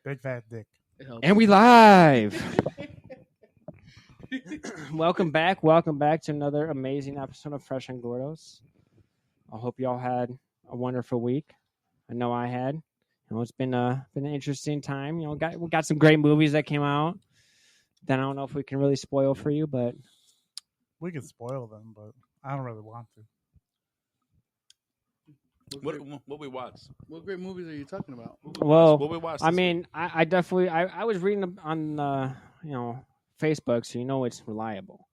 Big fat dick. And we live. Welcome back to another amazing episode of Fresh and Gordos. I hope y'all had a wonderful week. I know I had. It's been an interesting time. We got some great movies that came out. Then I don't know if we can really spoil for you, but we can spoil them, but I don't really want to. What we watched? What great movies are you talking about? What we watched? I mean, I definitely I was reading on Facebook, so it's reliable.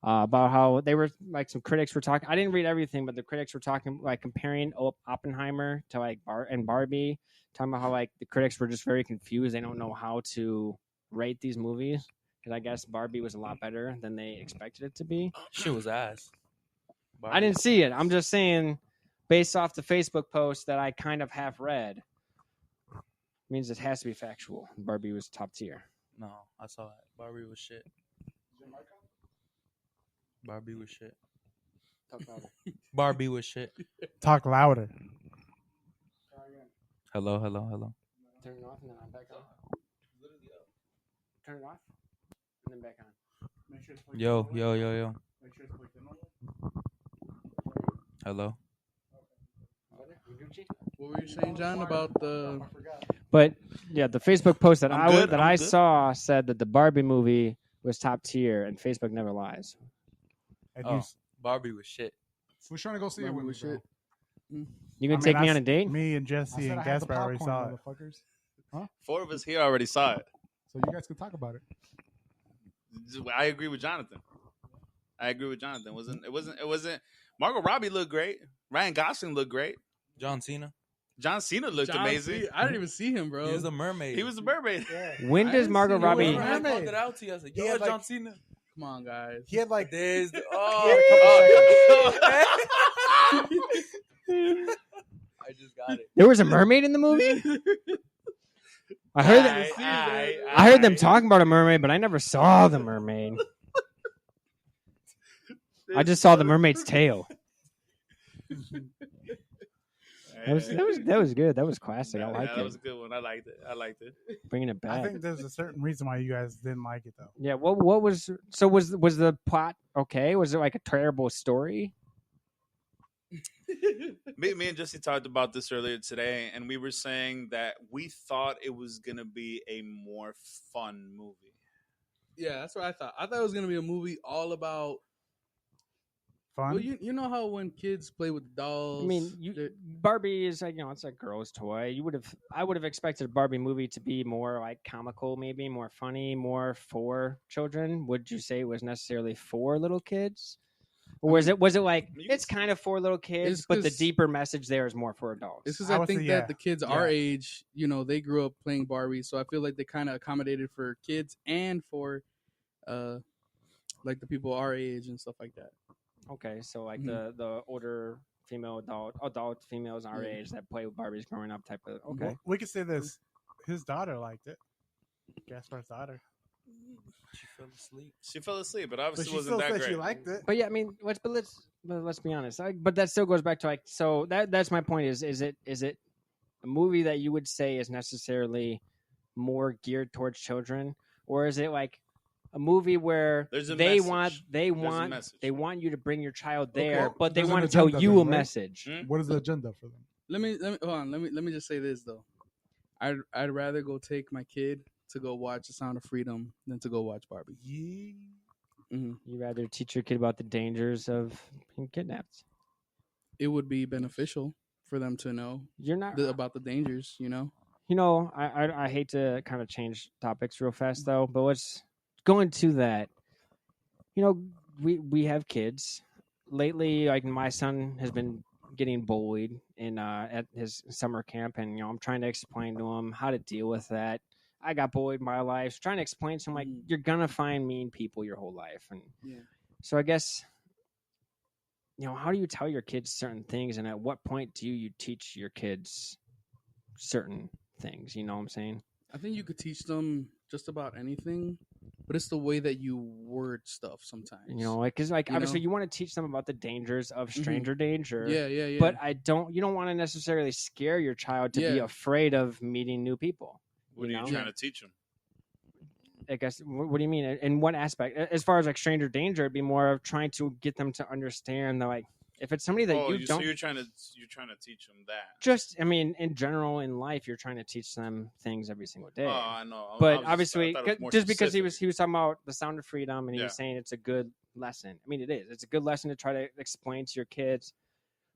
About how they were like some critics were talking. I didn't read everything, but the critics were talking like comparing Oppenheimer to like Barbie, talking about how like the critics were just very confused. They don't know how to rate these movies because I guess Barbie was a lot better than they expected it to be. Shit was ass. Barbie. I didn't see it. I'm just saying, based off the Facebook post that I kind of half read, means it has to be factual. Barbie was top tier. No, I saw it. Barbie was shit. Barbie was shit. Talk louder. Barbie was shit. Talk louder. Hello. Turn it off and then I'm back on. Turn it off and then back on. Yo. Make sure it's plugged in. Hello. What were you saying, John, about the? But yeah, the Facebook post that I good. saw said that the Barbie movie was top tier, and Facebook never lies. Barbie was shit. We're trying to go see it with shit. You gonna take me on a date? Me and Jesse and Gasper already saw it. Huh? 4 of us here already saw it. So you guys can talk about it. I agree with Jonathan. It wasn't. Margot Robbie looked great. Ryan Gosling looked great. John Cena looked amazing. I didn't even see him, bro. He was a mermaid. Yeah. When does Margot Robbie? I called it out to you. I was like, yo, John Cena. Come on, guys. He had like There's I just got it. There was a mermaid in the movie. I heard them talking about a mermaid, but I never saw the mermaid. I just saw the mermaid's tail. That was good. That was classic. I liked it. That was a good one. I liked it. Bringing it back. I think there's a certain reason why you guys didn't like it, though. Yeah. What was the plot okay? Was it like a terrible story? Me and Jesse talked about this earlier today, and we were saying that we thought it was gonna be a more fun movie. Yeah, that's what I thought. I thought it was gonna be a movie all about Fun. Well, you know how when kids play with dolls. I mean, Barbie is like it's a girl's toy. I would have expected a Barbie movie to be more like comical, maybe more funny, more for children. Would you say it was necessarily for little kids, or was it like it's kind of for little kids, but the deeper message there is more for adults? This is I think that the kids our age, they grew up playing Barbie, so I feel like they kind of accommodated for kids and for, like the people our age and stuff like that. Okay, so like the older adult females our age that play with Barbies growing up type of. Okay, well, we could say this. His daughter liked it. Gaspar's daughter. She fell asleep, but obviously but wasn't that great. She liked it. But yeah, I mean, let's be honest. But that still goes back to like. So that's my point. Is it a movie that you would say is necessarily more geared towards children, or is it like a movie where they want you to bring your child there, but they want to tell you a message? What is the agenda for them? Let me hold on. Let me just say this though. I'd rather go take my kid to go watch The Sound of Freedom than to go watch Barbie. Yeah. Mm-hmm. You rather teach your kid about the dangers of being kidnapped? It would be beneficial for them to know about the dangers. I hate to kind of change topics real fast though, but let's go into that. We have kids. Lately, like my son has been getting bullied at his summer camp, and I'm trying to explain to him how to deal with that. I got bullied in my life. Trying to explain to him like you're gonna find mean people your whole life, and so I guess how do you tell your kids certain things, and at what point do you teach your kids certain things? You know what I'm saying? I think you could teach them just about anything, but it's the way that you word stuff sometimes. Because obviously you want to teach them about the dangers of stranger danger. Yeah. But you don't want to necessarily scare your child to be afraid of meeting new people. What are You you know? trying to teach them? I guess. What do you mean? In what aspect? As far as like stranger danger, it'd be more of trying to get them to understand that, like, if it's somebody that Oh, you don't so you're trying to teach them that. just, I mean, in general in life, you're trying to teach them things every single day. Oh, I know. But I obviously, thought it was more just because he specific. was talking about the Sound of Freedom, and he Yeah. was saying it's a good lesson. I mean, it is. It's a good lesson to try to explain to your kids.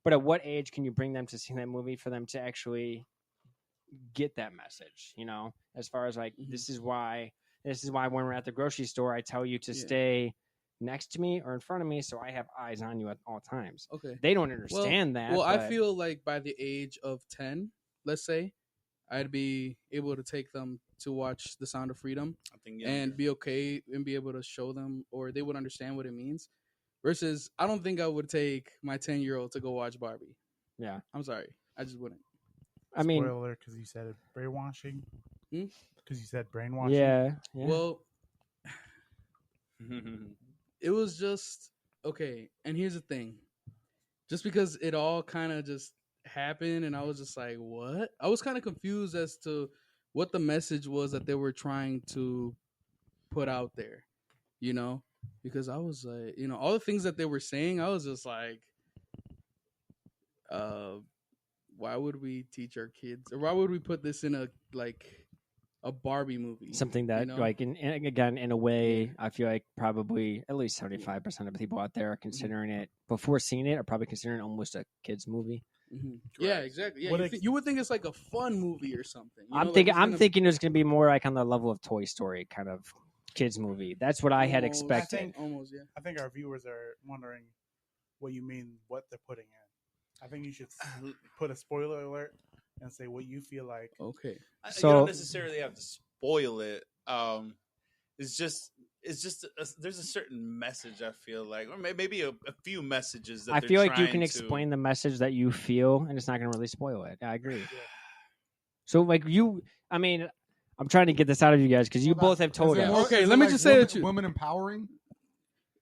But at what age can you bring them to see that movie for them to actually get that message? You know, as far as like, this is why when we're at the grocery store, I tell you to stay next to me or in front of me, so I have eyes on you at all times. Okay. They don't understand that. Well, I but- feel like by the age of 10, let's say, I'd be able to take them to watch The Sound of Freedom I think and be okay and be able to show them, or they would understand what it means. Versus, I don't think I would take my 10-year-old to go watch Barbie. Yeah. I'm sorry. I just wouldn't. I mean, Spoiler, because you said it, brainwashing. Hmm? Because you said brainwashing. yeah. Well, it was just okay. And here's the thing: just because it all kind of just happened, and I was just like, "What?" I was kind of confused as to what the message was that they were trying to put out there. You know, because I was like, all the things that they were saying, I was just like, why would we teach our kids, or why would we put this in a Barbie movie? Something that, you know? like, again, in a way, I feel like probably at least 75% of the people out there are considering it, before seeing it, are probably considering it almost a kid's movie. Mhm. Yeah, exactly. Yeah, What you would think it's like a fun movie or something. I'm thinking it's going to be more like on the level of Toy Story kind of kids movie. That's what I had expected. Almost, yeah. I think our viewers are wondering what you mean, what they're putting in. I think you should put a spoiler alert and say what you feel like. Okay. You So- don't necessarily have to spoil it. It's just there's a certain message I feel like, or maybe a few messages that I they're feel like you trying can to- explain the message that you feel, and it's not going to really spoil it. I agree. So, like, I mean, I'm trying to get this out of you guys because you Well, both have told is it us. more- Okay, is let it me like just say women, that you- women empowering.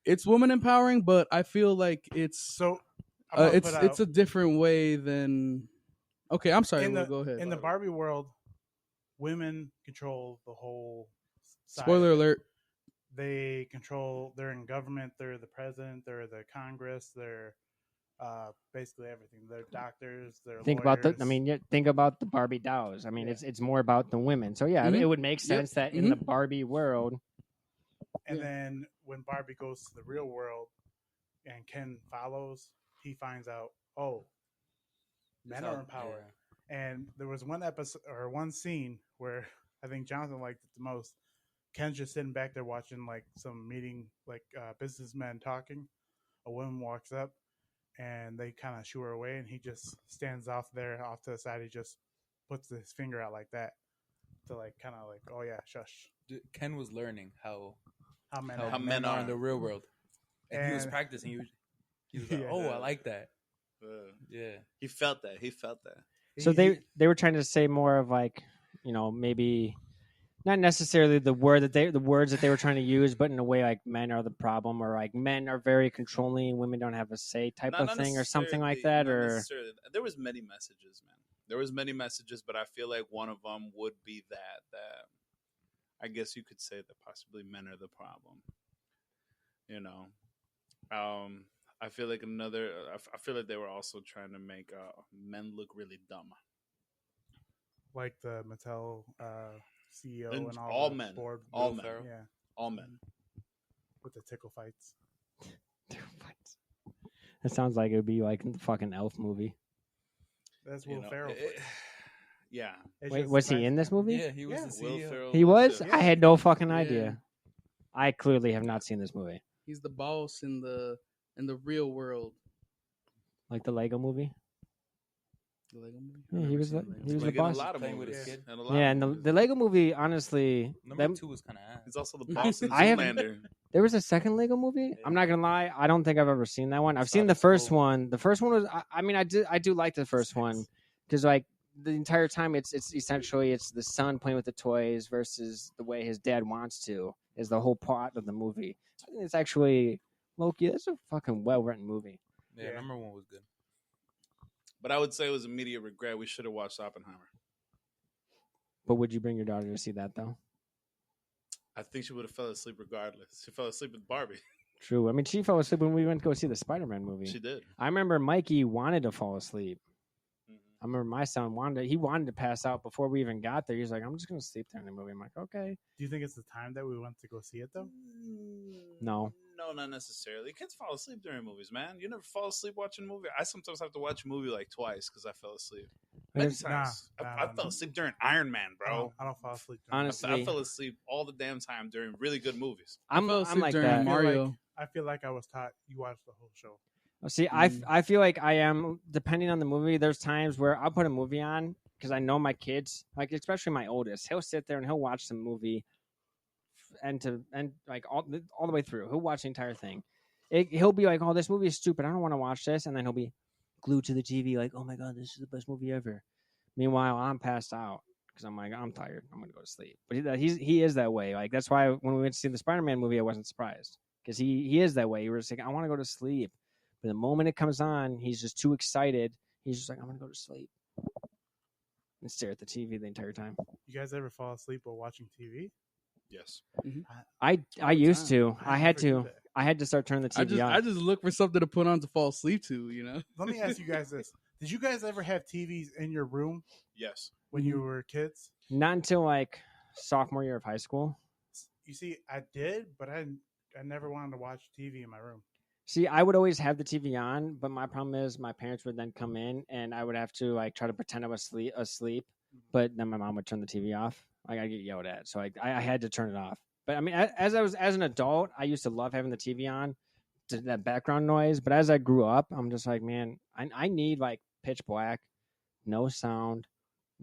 It's woman empowering, but I feel like it's So I'm gonna put it's out- a different way than. Okay, I'm sorry. in the, Will, go ahead. In the Barbie world, women control the whole side. Spoiler alert. They control. They're in government. They're the president. They're the Congress. They're basically everything. They're doctors. They're Think lawyers. about think about the Barbie dolls. I mean, Yeah. it's more about the women. So yeah, Mhm. it would make sense that in the Barbie world, And Yeah. then when Barbie goes to the real world and Ken follows, he finds out, oh, men are empowered. And there was one episode or one scene where I think Jonathan liked it the most. Ken's just sitting back there watching like some meeting, like businessmen talking. A woman walks up and they kind of shoo her away, and he just stands off to the side. He just puts his finger out like that to like kind of like, oh yeah, shush. Ken was learning how Men how are. men are in the real world, and he was And- practicing. He was like, Yeah. "Oh, I like that." Yeah, He felt that. He felt that. so He- they were trying to say more of like, maybe not necessarily the words that they were trying to use, but in a way like men are the problem, or like men are very controlling, women don't have a say type of thing, or something like that, necessarily- not or necessarily. There was many messages, man. There was many messages, but I feel like one of them would be that I guess you could say that possibly men are the problem. I feel like I feel like they were also trying to make men look really dumb. like the Mattel CEO And and all the men. board. All Will men. Ferrell. Yeah, All men. with the tickle fights. it sounds like it would be like the fucking Elf movie. That's You Will know, Ferrell. yeah. It's Wait, just was the he in this movie? yeah, he was Yeah. the Will CEO. Ferrell He was. the- I had no fucking Yeah. idea. I clearly have not seen this movie. He's the boss in the real world. Like the Lego movie. The Lego movie? Yeah, I've he never was seen the- Lego he was movie. Like the in a boss. lot of Playing with his movies. kid. In a lot Yeah, of and the movies. Lego movie, honestly, Number that- 2 was kind of ass. He's also the boss in I have- Zoolander. there was a second Lego movie. I'm not gonna lie, I don't think I've ever seen that one. I've seen Stop the at first school. one. The first one was, I mean, I do like the first one because like the entire time it's essentially it's the son playing with the toys versus the way his dad wants to is the whole plot of the movie. I think it's actually Loki. That's a fucking well written movie. Yeah, Yeah. number 1 was good. But I would say it was immediate regret. We should have watched Oppenheimer. But would you bring your daughter to see that though? I think she would have fell asleep regardless. She fell asleep with Barbie. True. I mean, she fell asleep when we went to go see the Spider-Man movie. She did. I remember Mikey wanted to fall asleep. Mhm. I remember my son wanted to pass out before we even got there. He's like, I'm just gonna sleep during the movie. I'm like, okay. Do you think it's the time that we went to go see it though? No. No, not necessarily. Kids fall asleep during movies, man. You never fall asleep watching a movie. I sometimes have to watch a movie like twice because I fell asleep. Many There's- times. I fell asleep during Iron Man, bro. I don't fall asleep. during Honestly, I fell asleep all the damn time during really good movies. I'm fell asleep like during that. Mario. I feel like I was taught you watched the whole show. See, I feel like I am, depending on the movie, there's times where I'll put a movie on because I know my kids, like especially my oldest, he'll sit there and he'll watch the movie and like all the way through. He'll watch the entire thing. He'll be like, oh, this movie is stupid. I don't want to watch this. And then he'll be glued to the TV like, oh my God, this is the best movie ever. Meanwhile, I'm passed out because I'm like, I'm tired. I'm going to go to sleep. But he is that way. Like, that's why when we went to see the Spider-Man movie, I wasn't surprised because he is that way. He was like, I want to go to sleep. But the moment it comes on, he's just too excited. He's just like, I'm going to go to sleep. And stare at the TV the entire time. You guys ever fall asleep while watching TV? Yes. I the used time. to. I had never do to. that. I had to start turning the TV I on. just look for something to put on to fall asleep to, you know. Let me ask you guys this: did you guys ever have TVs in your room Yes. when you were kids? Not until like sophomore year of high school. You see, I did, but I never wanted to watch TV in my room. See, I would always have the TV on, but my problem is my parents would then come in and I would have to like try to pretend I was asleep, but then my mom would turn the TV off. Like I get yelled at, so I had to turn it off. But I mean, as an adult, I used to love having the TV on, to that background noise. But as I grew up, I'm just like, man, I need like pitch black, no sound,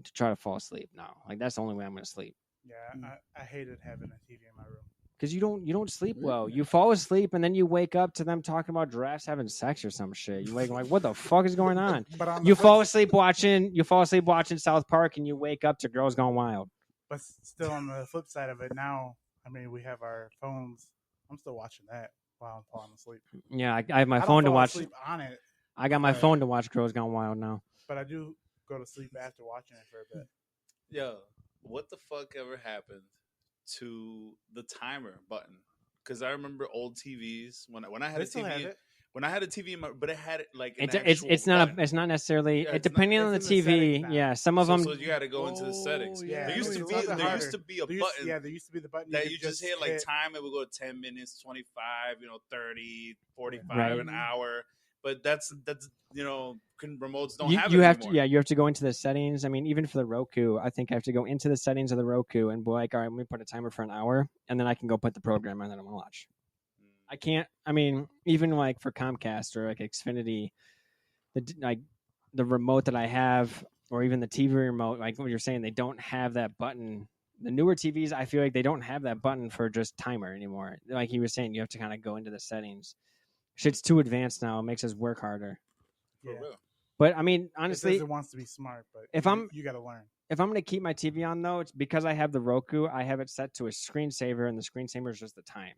to try to fall asleep now. Like that's the only way I'm gonna sleep. Yeah, I hated having a TV in my room. Because you don't sleep well. You fall asleep and then you wake up to them talking about giraffes having sex or some shit. You wake up like, what the fuck is going on? But on You the fall flip- asleep watching South Park and you wake up to Girls Gone Wild. But still, on the flip side of it, now I mean, we have our phones. I'm still watching that while I'm falling asleep. Yeah, I have my I don't phone to fall watch. asleep on it, I got my Right. phone to watch Girls Gone Wild now. but I do go to sleep after watching it for a bit. Yo, what the fuck ever happened to the timer button? Because I remember old TVs when I had They a still have TV. it. When I had a TV in my, but it had like an It's not button. it's not necessarily Yeah, it it's not- depending on the it's in the TV. settings now. Yeah, some of them. So you got to go into the settings. yeah, There used it's to a be little bit there harder. used to be a There button used to be the button that could you just hit like hit. time. It would go 10 minutes, 25, 30, 45, Right. an hour. But that's remotes don't you, have you it have anymore. to you have to go into the settings. I mean, even for the Roku, I think I have to go into the settings of the Roku and be like, all right, let me put a timer for an hour, and then I can go put the program on that I'm gonna watch. I can't. I mean, even like for Comcast or like Xfinity, the remote that I have, or even the TV remote, like what you're saying, they don't have that button. The newer TVs, I feel like they don't have that button for just timer anymore. Like you were saying, you have to kind of go into the settings. Shit's too advanced now. It makes us work harder. For Yeah. real. But I mean, It honestly, says it wants to be smart, but if you got to learn. if I'm going to keep my TV on, though, it's because I have the Roku. I have it set to a screensaver, and the screensaver is just the time.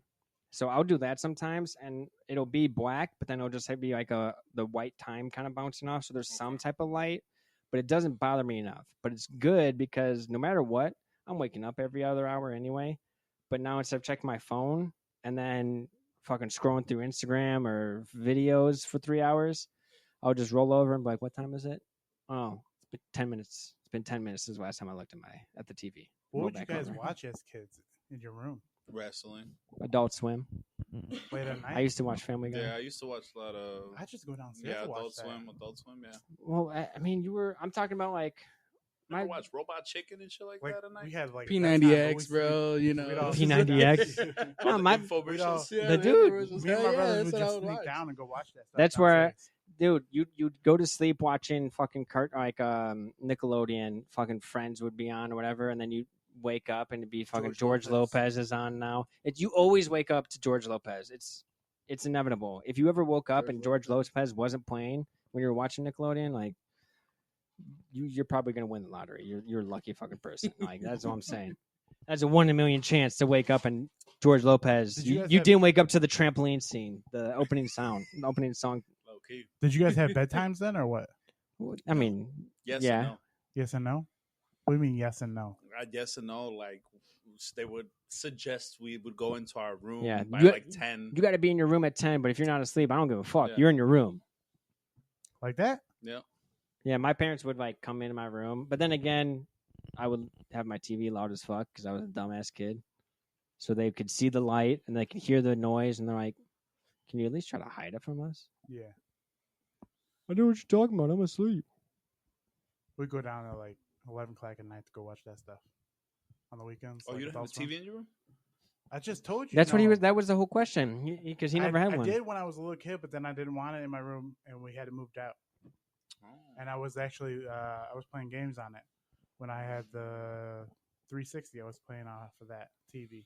So I'll do that sometimes, and it'll be black, but then it'll just be like the white time kind of bouncing off. So there's some type of light, but it doesn't bother me enough. But it's good because no matter what, I'm waking up every other hour anyway. But now instead of checking my phone and then fucking scrolling through Instagram or videos for 3 hours, I'll just roll over and be like, what time is it? Oh, it's been 10 minutes. It's been 10 minutes since the last time I looked at the TV. What Roll would you back guys over. watch as kids in your room Wrestling. Adult Swim. late at night? I used to watch Family Guy. Yeah, I used to watch a lot of. I just go downstairs Yeah, to watch Adult that. Swim. Adult Swim. Yeah. Well, I mean, I'm talking about like I watch Robot Chicken and shit like Like that at night. we had like P90X, bro. You know, we'd all- P90X. All No, the my- infomercials. Yeah, The the dude- infomercials. Me and Hell my yeah, brothers that's would what I just would sneak watch. down and go watch that stuff. That's where- downstairs. dude, you'd go to sleep watching fucking Nickelodeon, fucking Friends would be on or whatever, and then you wake up and it'd be fucking George Lopez is on now. You always wake up to George Lopez. It's inevitable. If you ever woke up and George Lopez wasn't playing when you were watching Nickelodeon, like you're probably gonna win the lottery. You're a lucky fucking person. Like that's what I'm saying. That's a 1 in a million chance to wake up and George Lopez. Did you You guys have- didn't wake up to the trampoline scene, the opening song. Low key. Did you guys have bedtimes then, or what? I mean, Yes. Yeah. And no. Yes and no. What do you mean yes and no? Yes and no. Like they would suggest we would go into our room Yeah, by you- like 10. You got to be in your room at 10, but if you're not asleep, I don't give a fuck. Yeah. You're in your room. Like that? Yeah. Yeah, my parents would like come into my room, but then again, I would have my TV loud as fuck because I was a dumbass kid, so they could see the light and they could hear the noise, and they're like, "Can you at least try to hide it from us?" Yeah. I know what you're talking about. I'm asleep. We go down at like 11 o'clock at night to go watch that stuff on the weekends. Oh, like you don't have a adults run. TV in your room? I just told you. That's what he no. was. That was the whole question because he never had I one. did when I was a little kid, but then I didn't want it in my room, and we had it moved out. Oh. And I was actually I was playing games on it when I had the 360. I was playing off of that TV.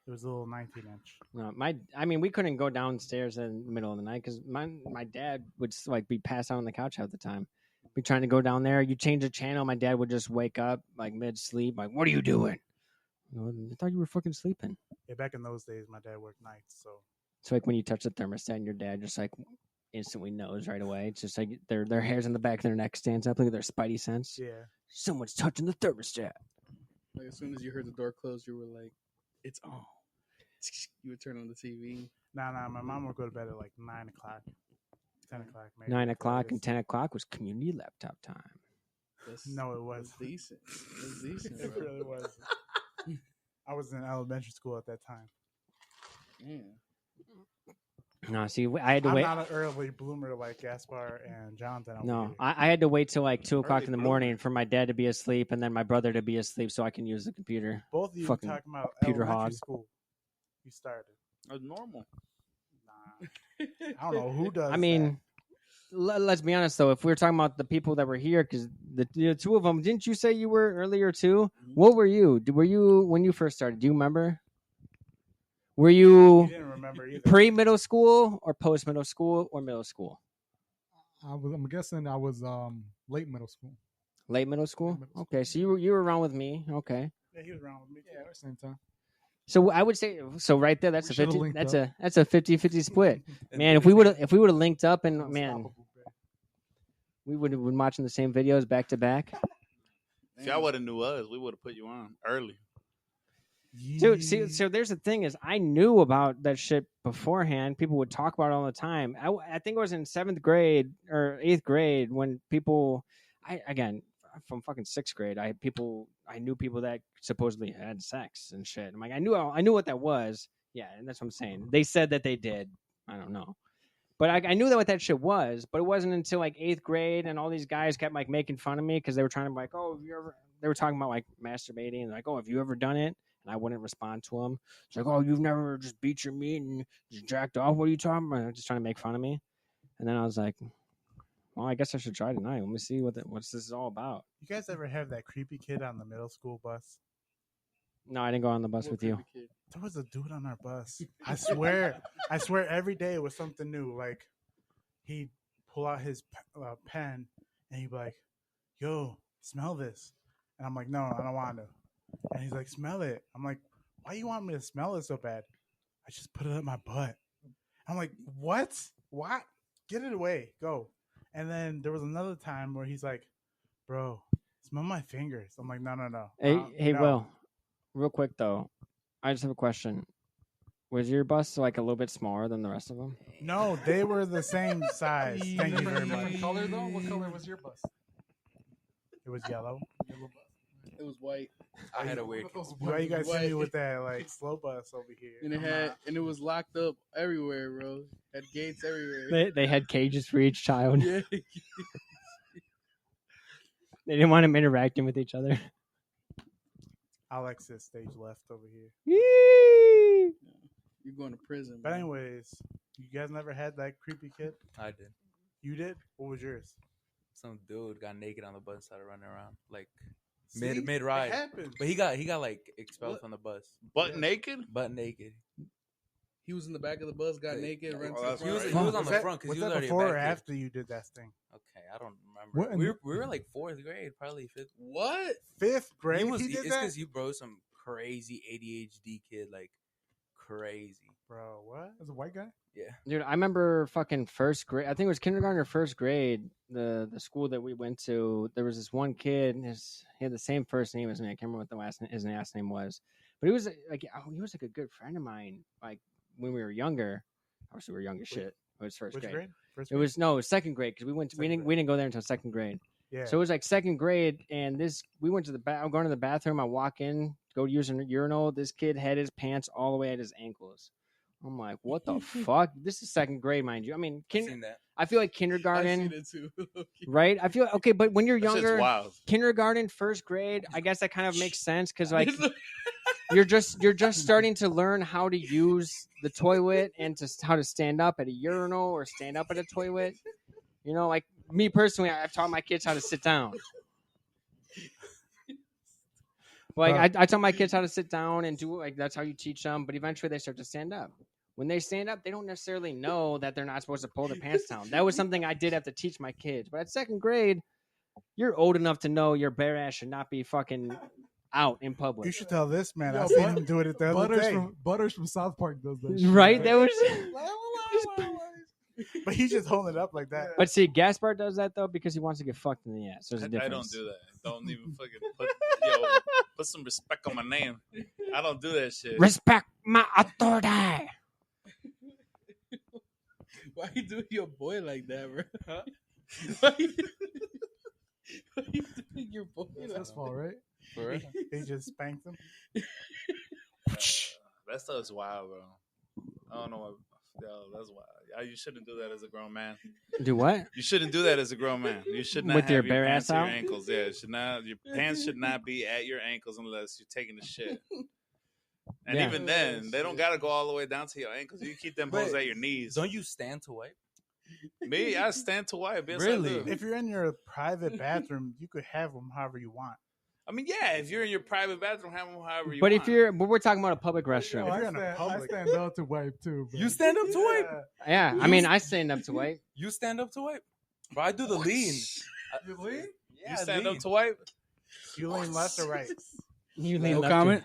It was a little 19-inch. No, I mean, we couldn't go downstairs in the middle of the night because my dad would like be passed out on the couch half the time. Be trying to go down there. You change the channel, my dad would just wake up like mid sleep, like, "What are you doing?" I thought you were fucking sleeping. Yeah, back in those days, my dad worked nights, so It's like when you touch the thermostat, and your dad just like instantly knows right away. It's just like their hairs in the back of their neck stands up. Look at their spidey sense. yeah. Someone's touching the thermostat. Like as soon as you heard the door close, you were like, "It's on." You would turn on the TV. Nah. My mom would go to bed at like 9 o'clock, 10 o'clock, maybe. 9 at the o'clock and latest. 10 o'clock was community laptop time. No, it was. decent. It was decent. It bro. really was. I was in elementary school at that time. Yeah. No, see, I had to I'm wait. not an early bloomer like Gaspar and Jonathan. over No, here. I had to wait till like 2 o'clock Early in the bloomer. morning for my dad to be asleep and then my brother to be asleep so I can use the computer. Both of you fucking talking about Peter elementary Hog. school. You started. That's normal. Nah, I don't know who does. I mean, let's be honest though. If we're talking about the people that were here, because the two of them, didn't you say you were earlier too? What were you? Were you when you first started? Do you remember? Were that. you You didn't remember either. pre middle school or post middle school or middle school? I'm guessing I was late middle school. Late middle school. Middle school. Okay, so you were around with me. Okay. Yeah, he was around with me. Yeah, at the same time. So I would say so right there. That's We a should've 50. linked That's up. a 50-50 split. And Man, if we would have linked up and man, Unstoppable, babe. we would have been watching the same videos back to back. If y'all would have knew us, we would have put you on early. Dude, see, so there's the thing is, I knew about that shit beforehand. People would talk about it all the time. I think it was in 7th grade or 8th grade when people, again from fucking 6th grade, I knew people that supposedly had sex and shit. I'm like, I knew what that was. Yeah, and that's what I'm saying. They said that they did. I don't know. But I knew that what that shit was, but it wasn't until like 8th grade and all these guys kept like making fun of me because they were trying to be like, oh, have you ever? They were talking about like masturbating and like, oh, have you ever done it? And I wouldn't respond to them. It's like, oh, you've never just beat your meat and just jacked off. What are you talking about? Just trying to make fun of me. And then I was like, well, I guess I should try tonight. Let me see what's this all about. You guys ever have that creepy kid on the middle school bus? No, I didn't go on the bus with you. There was a dude on our bus. I swear every day it was something new. Like, he'd pull out his pen and he'd be like, yo, smell this. And I'm like, no, I don't want to. And he's like, smell it. I'm like, why you want me to smell it so bad? I just put it up my butt. I'm like, what? What? Get it away. Go. And then there was another time where he's like, bro, smell my fingers. I'm like, no. Hey, no. Will, real quick though, I just have a question. Was your bus like a little bit smaller than the rest of them? No, they were the same size. Thank you very much. Different color though? What color was your bus? It was yellow. It was white, I had a weird. Why you guys see me White. with that like slow bus over here? and it was locked up everywhere, bro. Had gates everywhere. They had cages for each child. Yeah. They didn't want them interacting with each other. Alexis stage left over here. Yee! You're going to prison. But bro. anyways, you guys never had that creepy kid? I did. You did? What was yours? Some dude got naked on the bus, started running around like See? mid ride. It happened. But he got like expelled What? from the bus, Butt naked? butt naked. He was in the back of the bus, got Yeah. naked, ran Oh, to the that's He was, front. he was on Was the that- front because was he was that already before or back here. after you did that thing? Okay, I don't What remember. in We were like 4th grade, probably 5th. What? 5th grade? He was. He did It's that? because you bro some crazy ADHD kid, like crazy. Bro, what? As a white guy? Yeah. Dude, I remember fucking first grade. I think it was kindergarten or first grade. The school that we went to, there was this one kid. He had the same first name as me. I can't remember what his last name was, but he was like a good friend of mine. Like when we were younger. Obviously, we were young as shit. It was first grade. First It was second grade because we didn't go there until second grade. Yeah. So it was like second grade, and we went to I'm going to the bathroom. I walk in, go use a urinal. This kid had his pants all the way at his ankles. I'm like, what the fuck? This is second grade, mind you. I mean, I've seen that. I feel like I've kindergarten, seen it too. right? I feel okay, but when you're That shit's younger, wild. kindergarten, first grade, I guess that kind of makes sense because like you're just starting to learn how to use the toilet and how to stand up at a urinal or stand up at a toilet. You know, like me personally, I've taught my kids how to sit down. Like I tell my kids how to sit down and do like that's how you teach them. But eventually they start to stand up. When they stand up, they don't necessarily know that they're not supposed to pull their pants down. That was something I did have to teach my kids. But at second grade, you're old enough to know your bare ass should not be fucking out in public. You should tell this man. Yo, I seen him do it the other day. Butters from South Park does that shit. Right? That was. But he's just holding it up like that. But see, Gaspar does that though because he wants to get fucked in the ass. There's a I difference. don't do that. Don't even fucking put some respect on my name. I don't do that shit. Respect my authority. Why you doing your boy like that, bro? Huh? Why you doing your boy It's like his fault, right? For real? He just spanked him. That stuff's wild, bro. I don't know what. Yo, that's wild. You shouldn't do that as a grown man. Do what? You shouldn't do that as a grown man. You should not With have your your bare pants ass to out? your ankles. Yeah, it should not. Your pants should not be at your ankles unless you're taking a shit. And Yeah. even then, they don't gotta go all the way down to your ankles. You keep them hoes But at your knees. Don't you stand to wipe? Me, I stand to wipe. Yes, Really? I do. If you're in your private bathroom, you could have them however you want. I mean, yeah, if you're in your private bathroom, have them however you But want. but we're talking about a public Yo, restroom. If I you're in a stand, I public- stand up to wipe too. Bro. You stand up to wipe? Yeah, I mean, I stand up to wipe. You stand up to wipe? Bro, I do the lean. You lean? Yeah, You stand lean. up to wipe? You lean left or right? You lean No left. comment.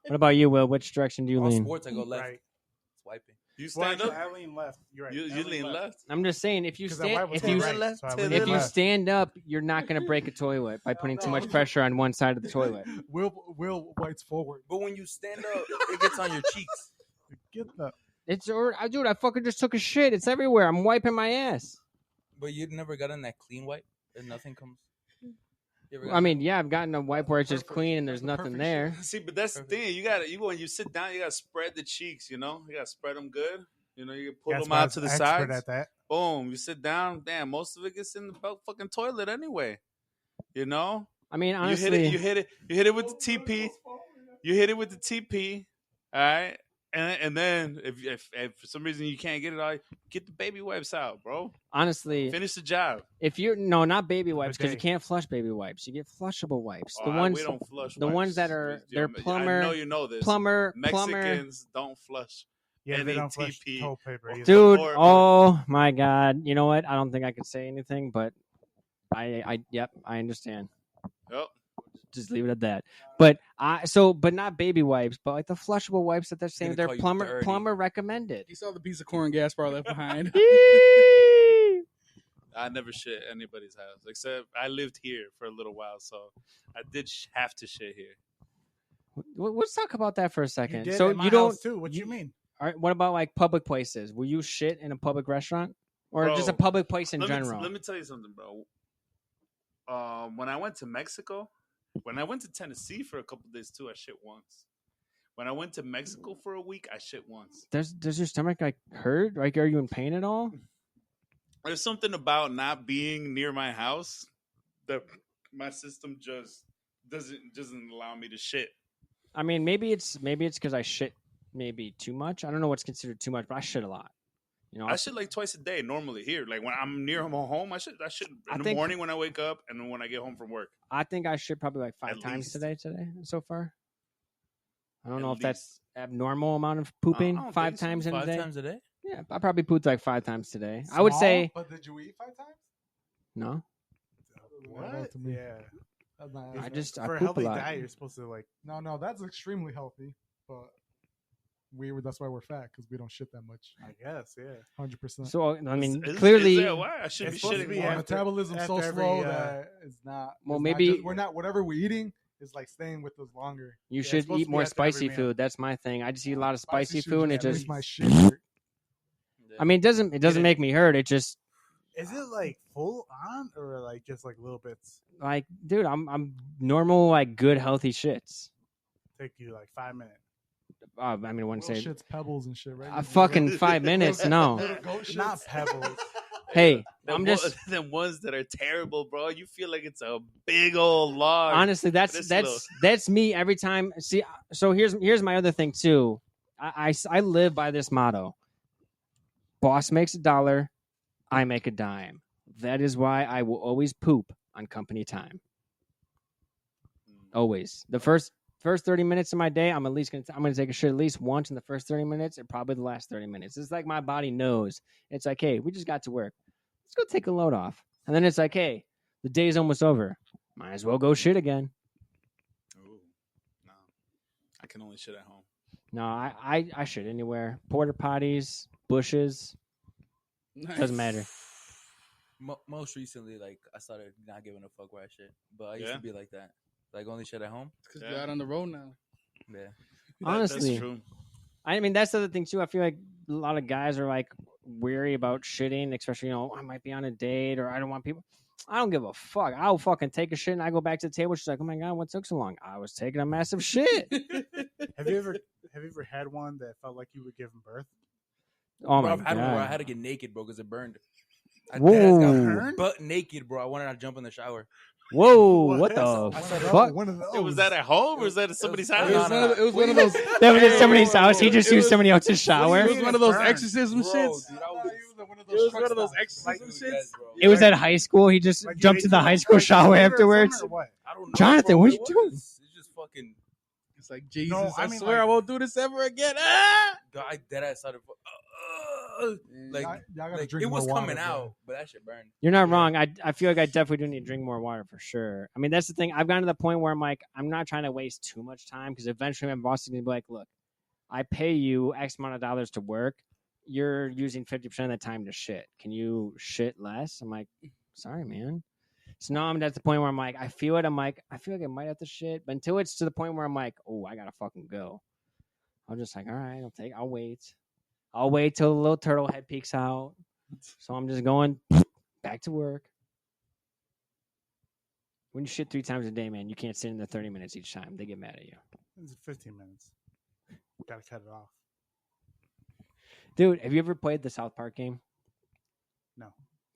What about you, Will? Which direction do you All lean? sports, I go left. Right. It's wiping. You Well, stand actually, up? I lean left. You're right. You I lean left? I'm just saying, if you 'Cause I stand, wipe with if my you right, so I lean if you left. stand up, you're not gonna break a toilet by putting too much pressure on one side of the toilet. Will wipes forward. But when you stand up, it gets on your cheeks. Get the Dude, I fucking just took a shit. It's everywhere. I'm wiping my ass. But you never got in that clean wipe and nothing comes. You ever got I in mean, yeah, I've gotten a wipe where it's just Perfect. clean and there's That's the nothing perfect there. See, but that's the thing. You when you sit down, you gotta spread the cheeks. You know, you gotta spread them good. You know, you can pull That's them why I out was to the expert sides. at that. Boom, you sit down. Damn, most of it gets in the fucking toilet anyway. You know, I mean, you honestly, hit it with the TP. You hit it with the TP. All right, and then if for some reason you can't get it all, get the baby wipes out, bro. honestly, Finish the job. if you're not baby wipes because you Bidet. can't flush baby wipes. You get flushable wipes. Oh, The ones we don't flush. the wipes. ones that are- they're I plumber- know you know this. plumber. Mexicans don't flush. Yeah, they Any don't flush TP. toilet paper either. Dude, Or- oh my god. You know what? I don't think I could say anything, but yep, I understand. Yep. Just leave it at that. But but not baby wipes, but like the flushable wipes that they're saying Gonna they're call you plumber dirty. recommended. You saw the piece of corn Gaspar left behind. I never shit at anybody's house except I lived here for a little while, so I did have to shit here. Let's talk about that for a You second. did So at my you don't. house too. What you mean? All right, what about like public places? Will you shit in a public restaurant or just a Bro, public place in Let general? me tell you something, bro. When I went to Mexico, when I went to Tennessee for a couple days too, I shit once. When I went to Mexico for a week, I shit once. Does your stomach like hurt? Like, are you in pain at all? There's something about not being near my house that my system just doesn't allow me to shit. I mean, maybe it's because I shit maybe too much. I don't know what's considered too much, but I shit a lot. You know, I shit like twice a day normally here. Like when I'm near home, I shit I in the think- morning when I wake up and then when I get home from work. I think I shit probably like 5 At times least. today so far. I don't At know if least. that's abnormal amount of pooping. I don't 5 think so. times in a 5 day. times a day? Yeah, I probably pooped like 5 times today. I would Small, say But did you eat 5 times? no. What? To me. Yeah. That's not- I that's- just I For a poop a healthy lot. diet, you're supposed to like. No, that's extremely healthy. But That's why we're fat, because we don't shit that much. I guess, yeah. 100%. So I mean, Is clearly, that why I should be It's supposed to shitting be more? Our metabolism's so after slow every, that it's not. Well, it's maybe- not just, we're not. Whatever we're eating is like staying with us longer. you it's should supposed eat to be more after every spicy meal. food. That's my thing. I just eat a lot of spicy shit food, and it makes just. my shit hurt. I mean, it doesn't make me hurt. It just Is it like full on or like just like little bits? like, dude, I'm normal, like good, healthy shits. Take you like 5 minutes. I mean, I wouldn't Little say shit's pebbles and shit, right? fucking 5 minutes. No, Little goat shits. Not pebbles. hey, Them I'm just them ones that are terrible, bro. You feel like it's a big old log. honestly that's me every time. See, so here's my other thing too. I live by this motto: boss makes $1, I make a dime. That is why I will always poop on company time. Always. The first 30 minutes of my day, I'm gonna take a shit at least once in the first 30 minutes, and probably the last 30 minutes. It's like my body knows. It's like, hey, we just got to work. Let's go take a load off. And then it's like, hey, the day's almost over. Might as well go shit again. Ooh, no, I can only shit at home. No, I shit anywhere. Porta potties, bushes, doesn't matter. Most recently, like I started not giving a fuck where I shit, but I used to be like that. Like only shit at home. Because you're out on the road now. Yeah. Honestly, that's true. I mean, that's the other thing too. I feel like a lot of guys are like weary about shitting, especially, I might be on a date or I don't want people. I don't give a fuck. I'll fucking take a shit and I go back to the table. She's like, oh my God, what took so long? I was taking a massive shit. Have you ever had one that felt like you were giving birth? Oh Bro, my I've had one where I God. had to get naked, bro, because it burned. I Whoa. deadass got butt naked, bro. I wanted to jump in the shower. Whoa, what What? the I said, fuck? one of those. Was that at home or was that at somebody's it house? was- It was one of those. That was at somebody's house. He just It used was- somebody else's shower. It was one of those Burned. exorcism Bro, shits. dude, It was one of those exorcism Dude, shits. yes, bro. It was at high school. He just Like, jumped you- to the you high went school like shower later or afterwards. something, or what? I don't know, Jonathan, bro, what it you doing? was. It's just fucking. It's like, Jesus, No, I I mean, swear like- I won't do this ever again. Ah! God, I deadass started. Like, Y'all gotta like drink it was more water, coming bro. out, but that shit burned. You're not Yeah. wrong. I feel like I definitely do need to drink more water for sure. I mean, that's the thing. I've gotten to the point where I'm like, I'm not trying to waste too much time because eventually my boss is going to be like, look, I pay you X amount of dollars to work. You're using 50% of the time to shit. Can you shit less? I'm like, sorry, man. So now I'm at the point where I'm like, I feel it. I'm like, I feel like I might have to shit. But until it's to the point where I'm like, oh, I got to fucking go. I'm just like, all right, I'll wait. I'll wait till the little turtle head peeks out. So I'm just going back to work. When you shit 3 times a day, man, you can't sit in there 30 minutes each time. They get mad at you. It's 15 minutes. Gotta cut it off. Dude, have you ever played the South Park game? No.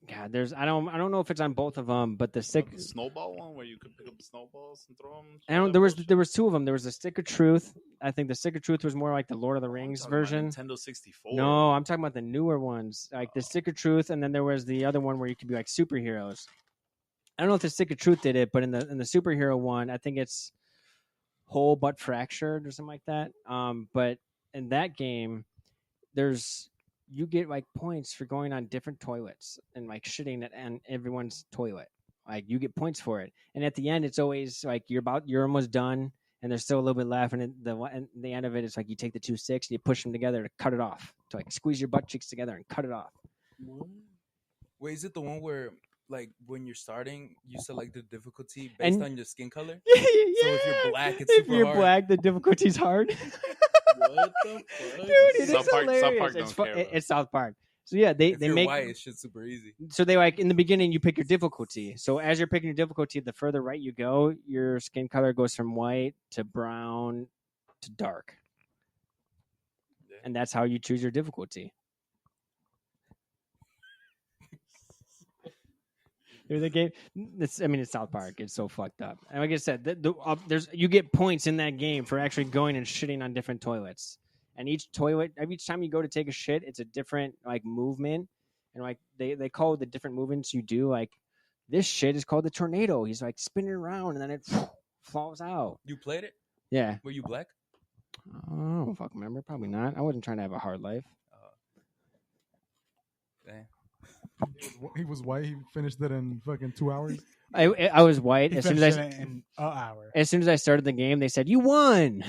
God, I don't know if it's on both of them, but the stick. The snowball one where you could pick up the snowballs and throw them. I don't. There was 2 of them. There was the Stick of Truth. I think the Stick of Truth was more like the Lord of the Rings version. Nintendo 64. No, I'm talking about the newer ones, like the Stick of Truth, and then there was the other one where you could be like superheroes. I don't know if the Stick of Truth did it, but in the superhero one, I think it's whole but fractured or something like that. But in that game, you get like points for going on different toilets and like shitting on everyone's toilet. Like you get points for it, and at the end, it's always like you're almost done, and there's still a little bit left. And the end of it, it's like you take the 2 sticks and you push them together to cut it off, to like squeeze your butt cheeks together and cut it off. Wait, is it the one where, like, when you're starting, you select the difficulty based And- on your skin color? Yeah. So if you're black, it's if super you're hard. black, the difficulty's hard. What the fuck? Dude, it South is Park- South hilarious. Park It's, don't care, bro. it's South Park. So yeah, they If you're make white, it's shit super easy. so they like in the beginning you pick your difficulty. So as you're picking your difficulty, the further right you go, your skin color goes from white to brown to dark. Yeah. And that's how you choose your difficulty. Dude, the game. It's South Park. It's so fucked up. And like I said, you get points in that game for actually going and shitting on different toilets. And each toilet, each time you go to take a shit, it's a different like movement. And like they call the different movements you do. Like this shit is called the tornado. He's like spinning around and then it falls out. You played it? Yeah. Were you black? I don't fucking remember. Probably not. I wasn't trying to have a hard life. Damn. He was white. He finished it in fucking 2 hours. I was white. He As soon as finished it in an hour. I started the game, they said you won.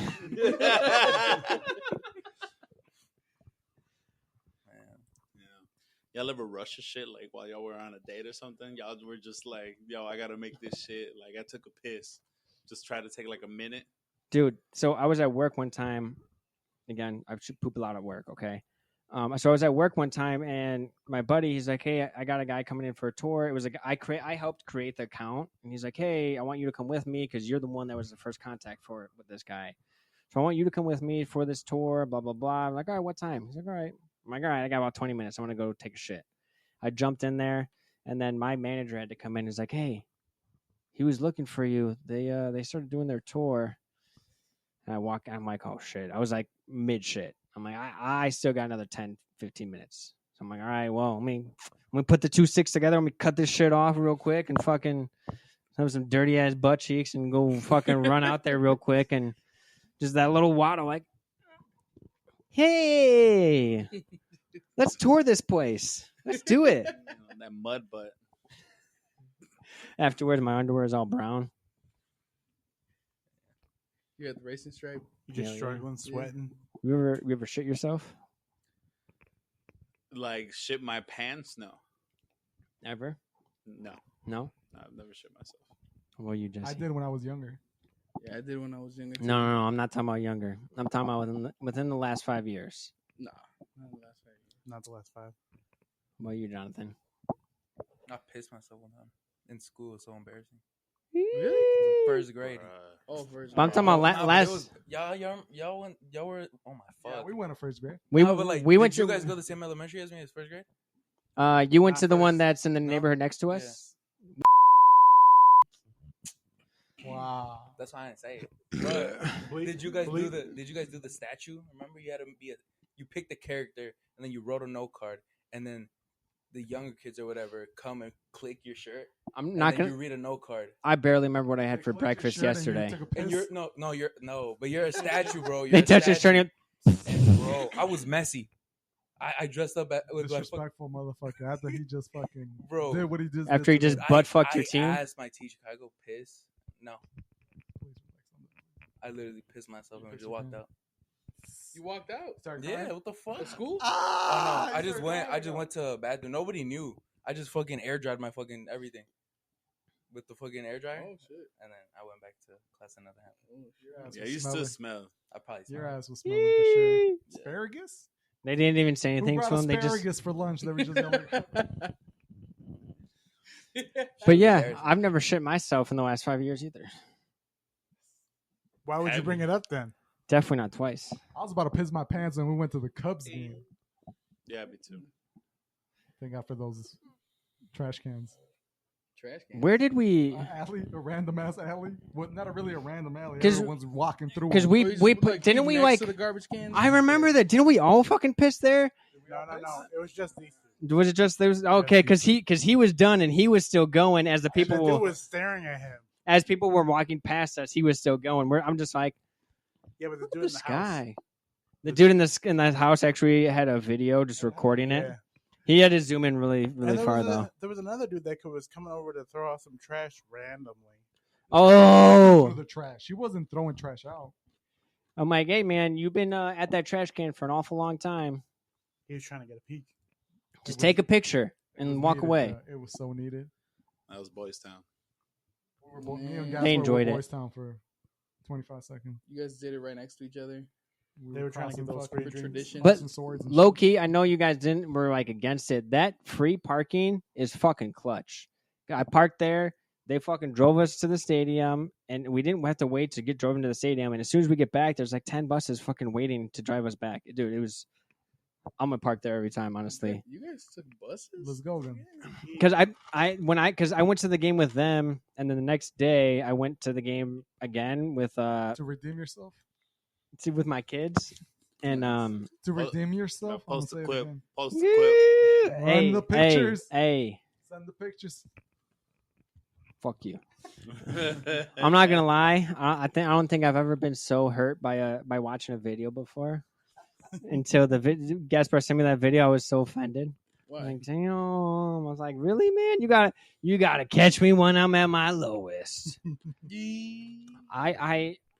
Y'all ever rush a shit like while y'all were on a date or something? Y'all were just like, yo, I gotta make this shit. Like I took a piss. Just try to take like a minute. Dude, so I was at work one time. Again, I should poop a lot at work, okay? So I was at work one time, and my buddy, he's like, "Hey, I got a guy coming in for a tour." It was like I helped create the account, and he's like, "Hey, I want you to come with me because you're the one that was the first contact for it with this guy. So I want you to come with me for this tour." Blah blah blah. I'm like, "All right, what time?" He's like, "All right." I'm like, "All right, I got about 20 minutes. I want to go take a shit." I jumped in there, and then my manager had to come in. He's like, "Hey, he was looking for you. They started doing their tour." And I walk. I'm like, "Oh shit!" I was like mid shit. I'm like, I still got another 10, 15 minutes. So I'm like, all right, well, let me put the 2 sticks together. Let me cut this shit off real quick and fucking have some dirty ass butt cheeks and go fucking run out there real quick and just that little waddle like, hey, let's tour this place. Let's do it. That mud butt. Afterwards, my underwear is all brown. You got the racing stripe. You just Yeah, struggling, sweating. You ever shit yourself? Like shit my pants? No. Ever? No. No? I've never shit myself. Well, you just. I did when I was younger. Yeah, I did when I was younger. Too. No, I'm not talking about younger. I'm talking about within the last 5 years. Nah, not the last 5 years. Not the last 5. What about you, Jonathan? I pissed myself one time in school. It was so embarrassing. Really? It was in first grade. Oh, first. But I'm talking about Nah, but last. it was, y'all were. Oh my fuck. Yeah, we went to first grade. We No, but like, we went did you to. guys go to the same elementary as me as first grade? You went Not to the one first. that's in the No. neighborhood next to Yeah. us. Wow. That's why I didn't say it. But did you guys do the statue? Remember, you had to you picked the character and then you wrote a note card and then the younger kids or whatever come and click your shirt. I'm And not then gonna. you read a note card. I barely remember what I had They for clicked your breakfast shirt and you yesterday. took a And piss. but you're a statue, bro. You're They a touched his statue. shirt. Bro, I was messy. I dressed up with like Disrespectful motherfucker. After he just fucking Bro. did what he just After he did to just me. butt fucked your team? I asked my teacher, "Can I go piss?" No, I literally pissed myself and pissed just your walked pants? out. You walked out. Started Yeah, crying? what the fuck? At school? Oh no, I just went to a bathroom. Nobody knew. I just fucking air dried my fucking everything with the fucking air dryer, Oh shit. and then I went back to class another half. Your ass Yeah, was you still smelling. smell. I probably Your smelled it. ass was smelling for sure. Yee. Asparagus? They didn't even say Who anything brought to him. They asparagus just. for lunch? They were just yelling. But yeah, Embarrassing. I've never shit myself in the last 5 years either. Why would you bring it up then? Definitely not twice. I was about to piss my pants when we went to the Cubs game. Yeah, me too. Thank God for those trash cans. Trash can. Where did we? Alley, a random ass alley. Well, not really a random alley. 'Cause- Everyone's walking through. Because them. we Oh, you just, put like, didn't keep we next like? to the garbage cans? I remember that. Didn't we all fucking piss there? No. It was just these two. Was it just there was okay? Because he was done and he was still going as the And people the dude were was staring at him. as people were walking past us. He was still going. I'm just like, Yeah, but the dude in this the house. guy. The dude in the house actually had a video just recording it. Yeah. He had to zoom in really And there far was though. there was another dude that was coming over to throw out some trash randomly. Oh, Through the trash. She wasn't throwing trash out. I'm like, hey man, you've been at that trash can for an awful long time. He was trying to get a peek. Just take a picture It was and walk needed, away. It was so needed. That was Boys Town. Me and guys They were enjoyed with it. Boys Town for 25 seconds. You guys did it right next to each other. They were trying to crossing get those fucking free drinks. tradition. But crossing swords and Low shit. key, I know you guys were like against it. That free parking is fucking clutch. I parked there. They fucking drove us to the stadium, and we didn't have to wait to get driven to the stadium. And as soon as we get back, there's like 10 buses fucking waiting to drive us back. Dude, it was. I'm gonna park there every time, honestly. You guys took buses? Let's go then. Because I went to the game with them, and then the next day I went to the game again with To redeem yourself? with my kids, and To redeem No, yourself? I'm post gonna a say it clip. again. Post a clip. Run hey, the pictures. Hey, Send the pictures. fuck you. I'm not gonna lie. I don't think I've ever been so hurt by watching a video before. Until Gaspar sent me that video, I was so offended. Why? Like, damn, I was like, really, man? You gotta catch me when I'm at my lowest.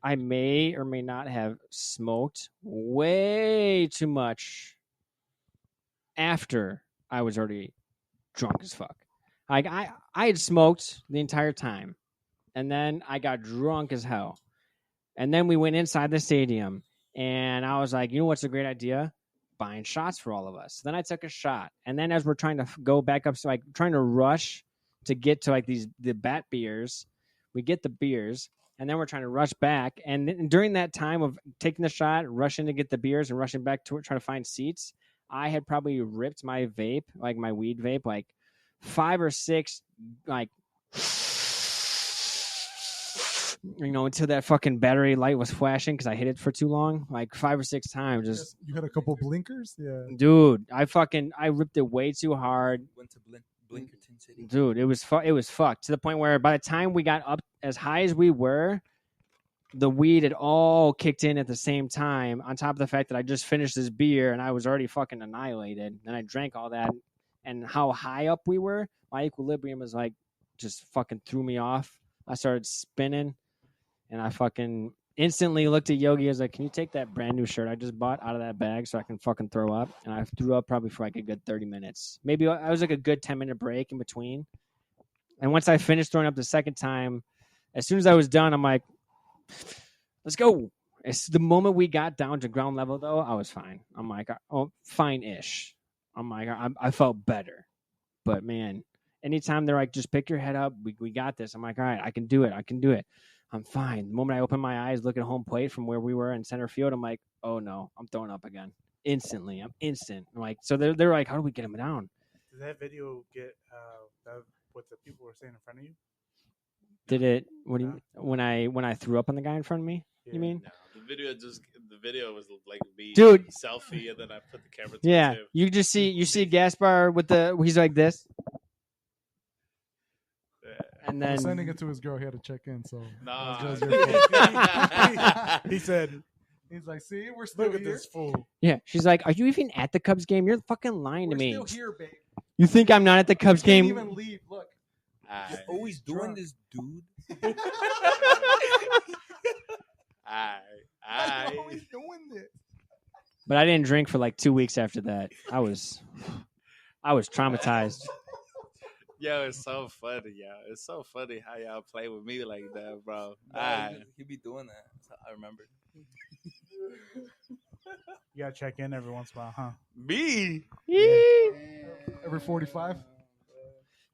I may or may not have smoked way too much after I was already drunk as fuck. Like I had smoked the entire time, and then I got drunk as hell. And then we went inside the stadium, and I was like, you know what's a great idea? Buying shots for all of us. Then I took a shot, and then as we're trying to go back up, so like trying to rush to get to like the bat beers, we get the beers, and then we're trying to rush back. And during that time of taking the shot, rushing to get the beers, and rushing back to trying to find seats, I had probably ripped my vape, like my weed vape, like 5 or 6, like. Until that fucking battery light was flashing because I hit it for too long, like 5 or 6 times. Just you had a couple blinkers, yeah. Dude, I ripped it way too hard. Went to Blinkerton City. Dude, it was fucked to the point where by the time we got up as high as we were, the weed had all kicked in at the same time. On top of the fact that I just finished this beer and I was already fucking annihilated. Then I drank all that, and how high up we were, my equilibrium was like just fucking threw me off. I started spinning. And I fucking instantly looked at Yogi. I was like, can you take that brand new shirt I just bought out of that bag so I can fucking throw up? And I threw up probably for like a good 30 minutes. Maybe I was like a good 10-minute break in between. And once I finished throwing up the second time, as soon as I was done, I'm like, let's go. It's the moment we got down to ground level, though, I was fine. I'm like, oh, fine-ish. I'm like, I felt better. But, man, anytime they're like, just pick your head up. We got this. I'm like, all right, I can do it. I'm fine. The moment I open my eyes, look at home plate from where we were in center field, I'm like, oh no, I'm throwing up again. Instantly. I'm instant. I'm like, so they're like, how do we get him down? Did that video get what the people were saying in front of you? Did it when I threw up on the guy in front of me? Yeah. You mean? No, the video was like me, dude, selfie, and then I put the camera. Yeah, you see Gaspar with he's like this. And then sending it to his girl, he had to check in. So he said, "He's like, see, we're still here." This fool. Yeah, she's like, "Are you even at the Cubs game? You're fucking lying to me." We're still here, babe. You think I'm not at the Cubs game? Can't even leave. Look, you're always doing this, dude. always doing this. But I didn't drink for like 2 weeks after that. I was traumatized. Yo, it's so funny, yo. It's so funny how y'all play with me like that, bro. He be doing that. I remember. You gotta check in every once in a while, huh? Me? Yeah. Every 45.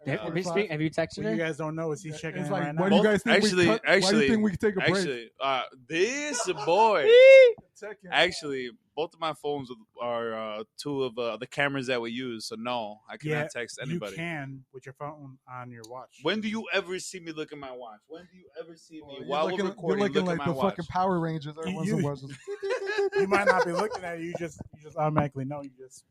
Have you texted her? What you guys don't know is he's checking in like, right now. Why do you guys think why do you think we can take a break? Actually, this boy. Actually, both of my phones are 2 of the cameras that we use, so no, I cannot text anybody. You can with your phone on your watch. When do you ever see me look at my watch? When do you ever see me while we're recording? You're looking like the fucking Power Rangers. You might not be looking at it. You just automatically know. You just.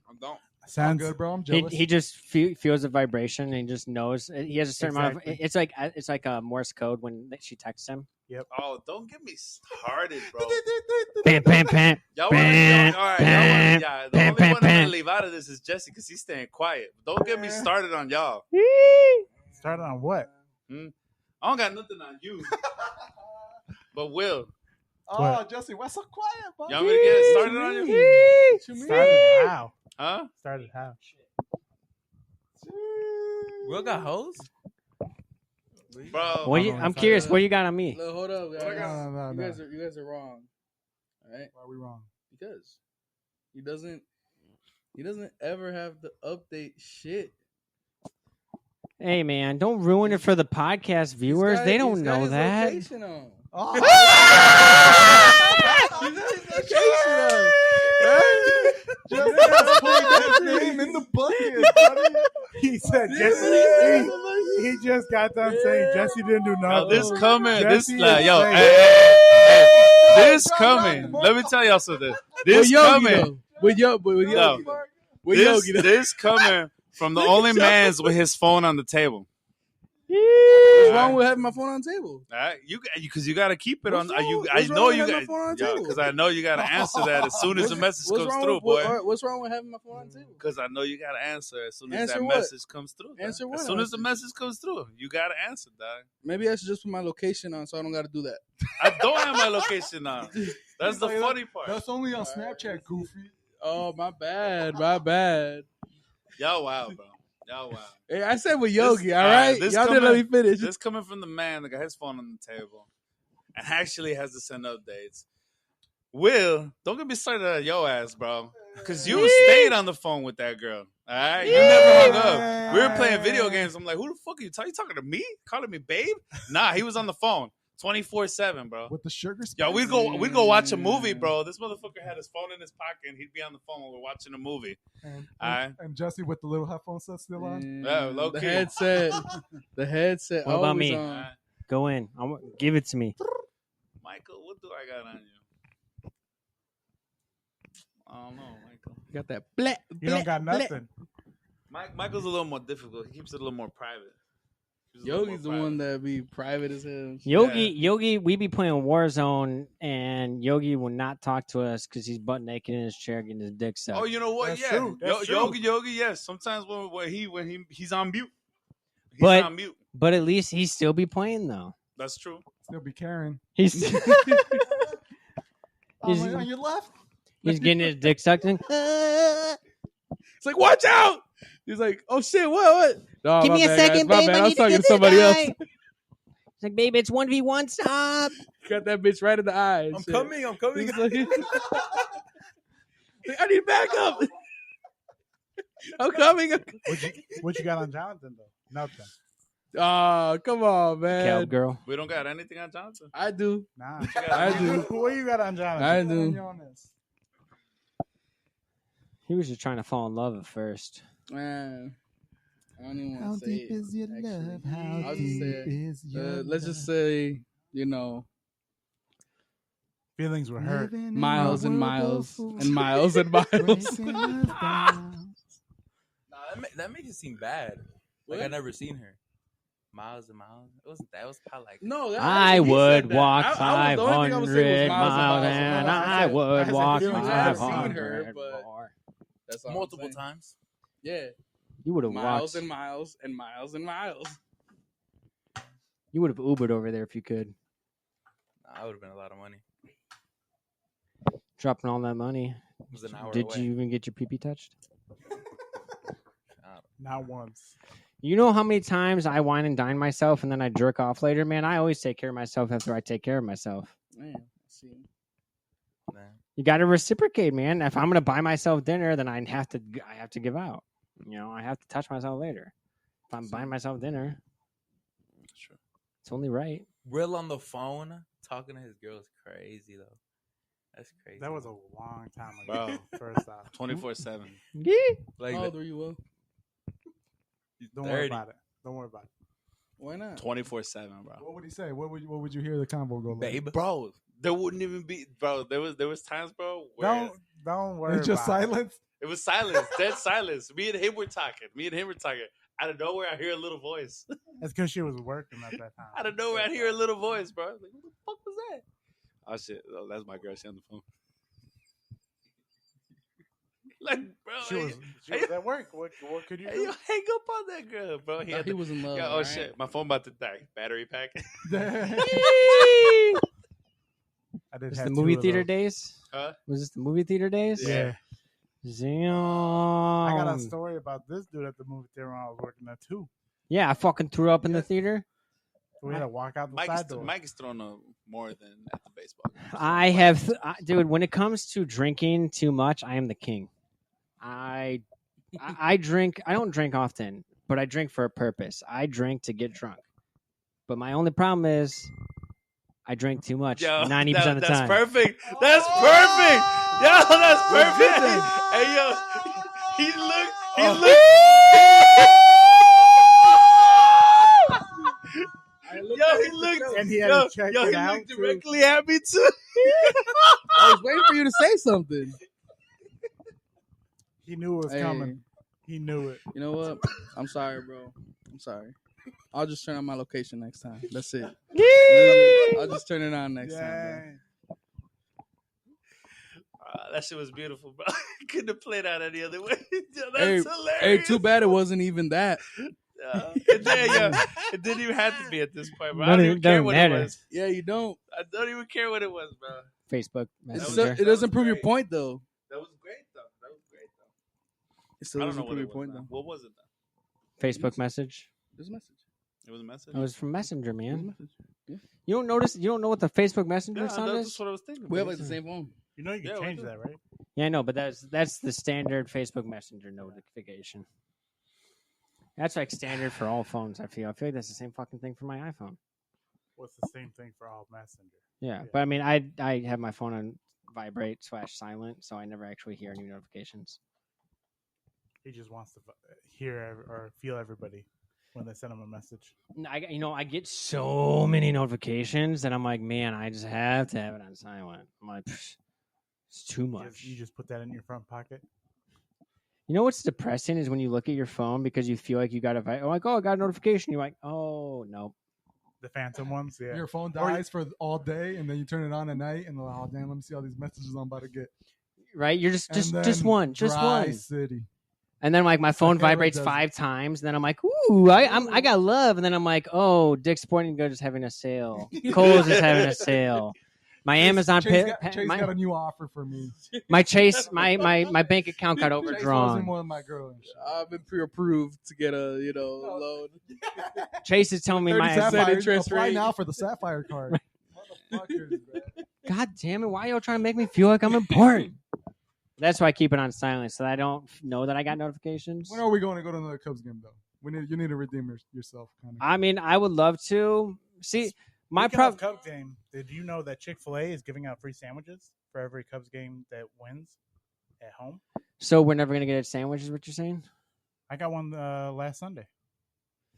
I don't. Sounds good, bro. I'm jealous. He just feels a vibration and he just knows. He has a certain amount of. It's like a Morse code when she texts him. Yep. Oh, don't get me started, bro. Bam, bam, bam. All right. The only one I'm gonna leave out of this is Jesse because he's staying quiet. Don't get me started on y'all. Started on what? I don't got nothing on you. But Will. Oh, Jesse, what's so quiet, bro? Y'all want to get started on you? Started how? Huh? Started how? Will got hoes? Bro, I'm curious. What do you got on me? Look, hold up, guys. No. You guys are wrong. All right? Why are we wrong? Because he doesn't ever have to update shit. Hey man, don't ruin it for the podcast viewers. They don't know that. He's got his location on. Oh. He's got his location on. Just put that name in the bucket, buddy. He said Jesse. He just got done saying Jesse didn't do nothing. This coming. Jesse This coming. Let me tell y'all something. This coming. This coming from the only man's with his phone on the table. What's wrong with having my phone on the table? Because you got to keep it on. I know you got. Because I know you got to answer that as soon as the message comes through, boy. What's wrong with having my phone on the table? Because I know you got to answer as soon as that message comes through. Answer what? As soon as the message comes through, you got to answer, dog. Maybe I should just put my location on so I don't got to do that. I don't have my location on. That's the funny part. That's only on Snapchat, goofy. Oh, my bad. Y'all wild, bro. Y'all wild. Hey, I said with Yogi, This- all right? this Y'all didn't let me finish. This coming from the man that got his phone on the table and actually has to send updates. Will, don't get me started at your ass, bro. Because you stayed on the phone with that girl. All right? You never hung up. We were playing video games. I'm like, who the fuck are you talking? You talking to me? Calling me babe? Nah, he was on the phone 24/7, bro. With the sugar spice? Yo, we'd go watch a movie, bro. This motherfucker had his phone in his pocket and he'd be on the phone while we're watching a movie. And Jesse with the little headphone set still on? Yeah, low the key. The headset. What about always me? on. Go in. Give it to me. Michael, what do I got on you? I don't know, Michael. You got that black. You don't got nothing. Michael's a little more difficult. He keeps it a little more private. He's a little Yogi's the more one private. that be private as hell. Yogi, we be playing Warzone, and Yogi will not talk to us because he's butt naked in his chair getting his dick sucked. Oh, you know what? That's Yeah, true. That's true. Yogi. Yes, sometimes when he's on mute. He's But- on mute. But at least he still be playing though. That's true. Still be carrying. He's On your left? he's getting his dick sucked. And, It's like, watch out! He's like, oh shit, what? No, give my me a bad, second, guys. My babe. bad. I I need was to talking get to this somebody guy. else. He's like, babe, it's 1v1. Stop. Got that bitch right in the eyes. I'm coming. He's like, I need backup. I'm coming. What you got on Jonathan though? Nothing. Oh, come on, man. Cowgirl. We don't got anything on Johnson. I do. Nah. I do. What you got on Jonathan? I do. He was just trying to fall in love at first. Man, I don't even How want to say deep it. is your actually. love? How I'll just deep say it. is your Let's just love? say, you know, Feelings were hurt. Living in miles a and world of miles fools, and miles and miles. breaking us down. Nah, that makes it seem bad. Like What? I never seen her. Miles and miles. That was kind of like. No, I he would said that. walk I was, the only thing I was saying 500 was miles and miles, and miles. I would said walk feelings. I have 500 seen her, but- more. That's all I'm multiple saying. times. Yeah, You would have miles walked. and miles and miles and miles. You would have Ubered over there if you could. Nah, I would have been a lot of money. Dropping all that money. It was an hour Did away. you even get your pee-pee touched? Not once. You know how many times I wine and dine myself and then I jerk off later, man? I always take care of myself after I take care of myself. Man, see. Nah. You got to reciprocate, man. If I'm going to buy myself dinner, then I have to give out. You know, I have to touch myself later. If I'm buying myself dinner, Sure. it's only right. Will on the phone talking to his girl is crazy though. That's crazy. That was a long time ago. Bro. First off. 24/7. like How old are you, Will? Don't worry about it. Don't worry about it. Why not? 24/7, bro. What would he say? What would you hear the convo go like? babe. Bro, there wouldn't even be, bro. There was times, bro, where Don't worry. It's just about it. silence. it was silence, dead silence. Me and him were talking. Out of nowhere, I hear a little voice. It's because she was working at that time. Out of nowhere, I hear a little voice, bro. Like, what the fuck was that? Oh shit, oh, that's my girl. She on the phone. Like, bro, She was at work. What could you hey, do? yo, hang up on that girl, bro. He had He the, was in love. yo, oh right? shit, my phone about to die. Battery pack. I did This have the two movie of theater those. days? Huh? Was this the movie theater days? Yeah. Damn. I got a story about this dude at the movie theater when I was working there too. Yeah, I fucking threw up in the theater. We had to walk out the side door. Mike is thrown up more than at the baseball game. I have, dude. When it comes to drinking too much, I am the king. I drink. I don't drink often, but I drink for a purpose. I drink to get drunk. But my only problem is, I drink too much 90% of the that's time. perfect. That's perfect. Yo, that's perfect. Hey, yo, he looked. Yo, he looked. And he had Yo, to check yo, it he out, looked too. directly at me too. I was waiting for you to say something. He knew it was Hey. coming. He knew it. You know what? I'm sorry, bro. I'm sorry. I'll just turn on my location next time. That's it. I'll just turn it on next time, Dang. That shit was beautiful, bro. Couldn't have played out any other way. Yo, that's Hey, hilarious. bro. Hey, too bad it wasn't even that. It didn't even have to be at this point, bro. I Don't don't even- even care don't what matter. it was. Yeah, you don't. I don't even care what it was, bro. Facebook It Messenger. was- doesn't prove your great. point, though. That was great, though. It still I don't doesn't know what prove it your was. point Then. though. What was it then? Facebook message. There's a message. It was a message. It was from Messenger, There's a man. message. Yeah. You don't notice? You don't know what the Facebook Messenger Yeah, sound that's is? what I was thinking. We have like about. the same phone. You know you can Yeah, we change do. that, right? Yeah, I know, but that's the standard Facebook Messenger notification. That's like standard for all phones. I feel like that's the same fucking thing for my iPhone. What's the same thing for all Messenger? Yeah, but I mean, I have my phone on vibrate/silent, so I never actually hear any notifications. He just wants to hear or feel everybody when they send him a message. I get so many notifications that I'm like, man, I just have to have it on silent. I'm like, it's too much. You just put that in your front pocket. You know what's depressing is when you look at your phone because you feel like you got I got a notification. You're like, oh no. The phantom ones, yeah. Your phone dies for all day, and then you turn it on at night, and oh damn, let me see all these messages I'm about to get. Right? You're just And one, then just dry one. City. And then like my phone Sahara vibrates does 5 times. And then I'm like, ooh, I got love. And then I'm like, oh, Dick's Sporting Goods is having a sale. Kohl's is having a sale. My Amazon Chase got a new offer for me. my bank account got Chase owes me overdrawn. more than my girl and shit. I've been pre-approved to get a loan. Chase is telling me 30 my Sapphire, interest apply rate. now for the Sapphire card. Motherfuckers, man. God damn it! Why y'all trying to make me feel like I'm important? That's why I keep it on silent so that I don't know that I got notifications. When are we going to go to another Cubs game, though? You need to redeem yourself. Kind of. I mean, I would love to see my Speaking of problem. Cubs game. Did you know that Chick-fil-A is giving out free sandwiches for every Cubs game that wins at home? So we're never gonna get a sandwich, is what you're saying? I got one last Sunday.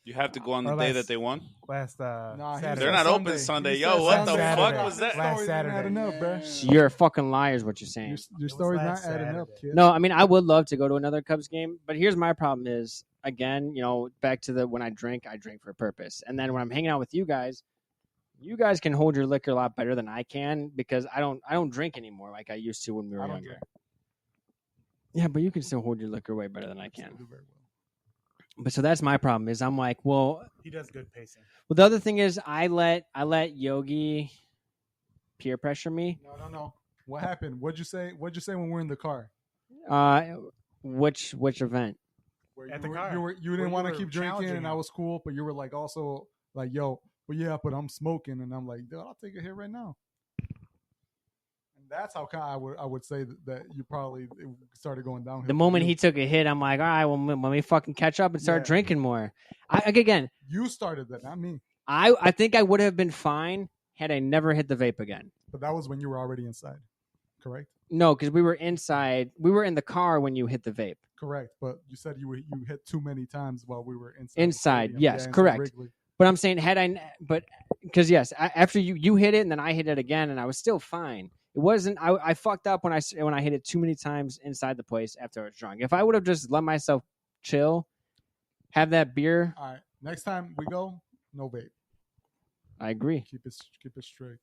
You have to go on the Or day last- that they won. Last Nah, he Saturday. They're not open Sunday. Yo, what the Saturday. fuck was that? Last Saturday. Adding up, bro. So you're a fucking liar, is what you're saying. Your story's not last adding up, Saturday. kid. No, I mean I would love to go to another Cubs game, but here's my problem: is again, back to the when I drink for a purpose, and then when I'm hanging out with you guys can hold your liquor a lot better than I can because I don't drink anymore like I used to when we were I don't younger. drink. Yeah, but you can still hold your liquor way better than I can. Do very well. But so that's my problem is I'm like, well, He does good pacing. the other thing is I let Yogi peer pressure me. No. What happened? What'd you say when we were in the car? Which event? At you the were, car. you Where didn't you want to were keep drinking, challenging and I him. was cool, but you were like also like, yo, well, yeah, but I'm smoking, and I'm like, dude, I'll take a hit right now. And that's how kind of I would say that you probably it started going downhill. The moment he took a hit, I'm like, all right, well, let me fucking catch up and start Yeah. drinking more. Again, you started that, not me. I think I would have been fine had I never hit the vape again. But that was when you were already inside, correct? No, because we were inside. We were in the car when you hit the vape. Correct. But you said you hit too many times while we were inside. the Inside, stadium. yes, inside correct. Wrigley. But I'm saying because yes, after you hit it and then I hit it again and I was still fine. It wasn't. I fucked up when I hit it too many times inside the place after I was drunk. If I would have just let myself chill, have that beer, All right. Next time we go, no vape. I agree. Keep it strict.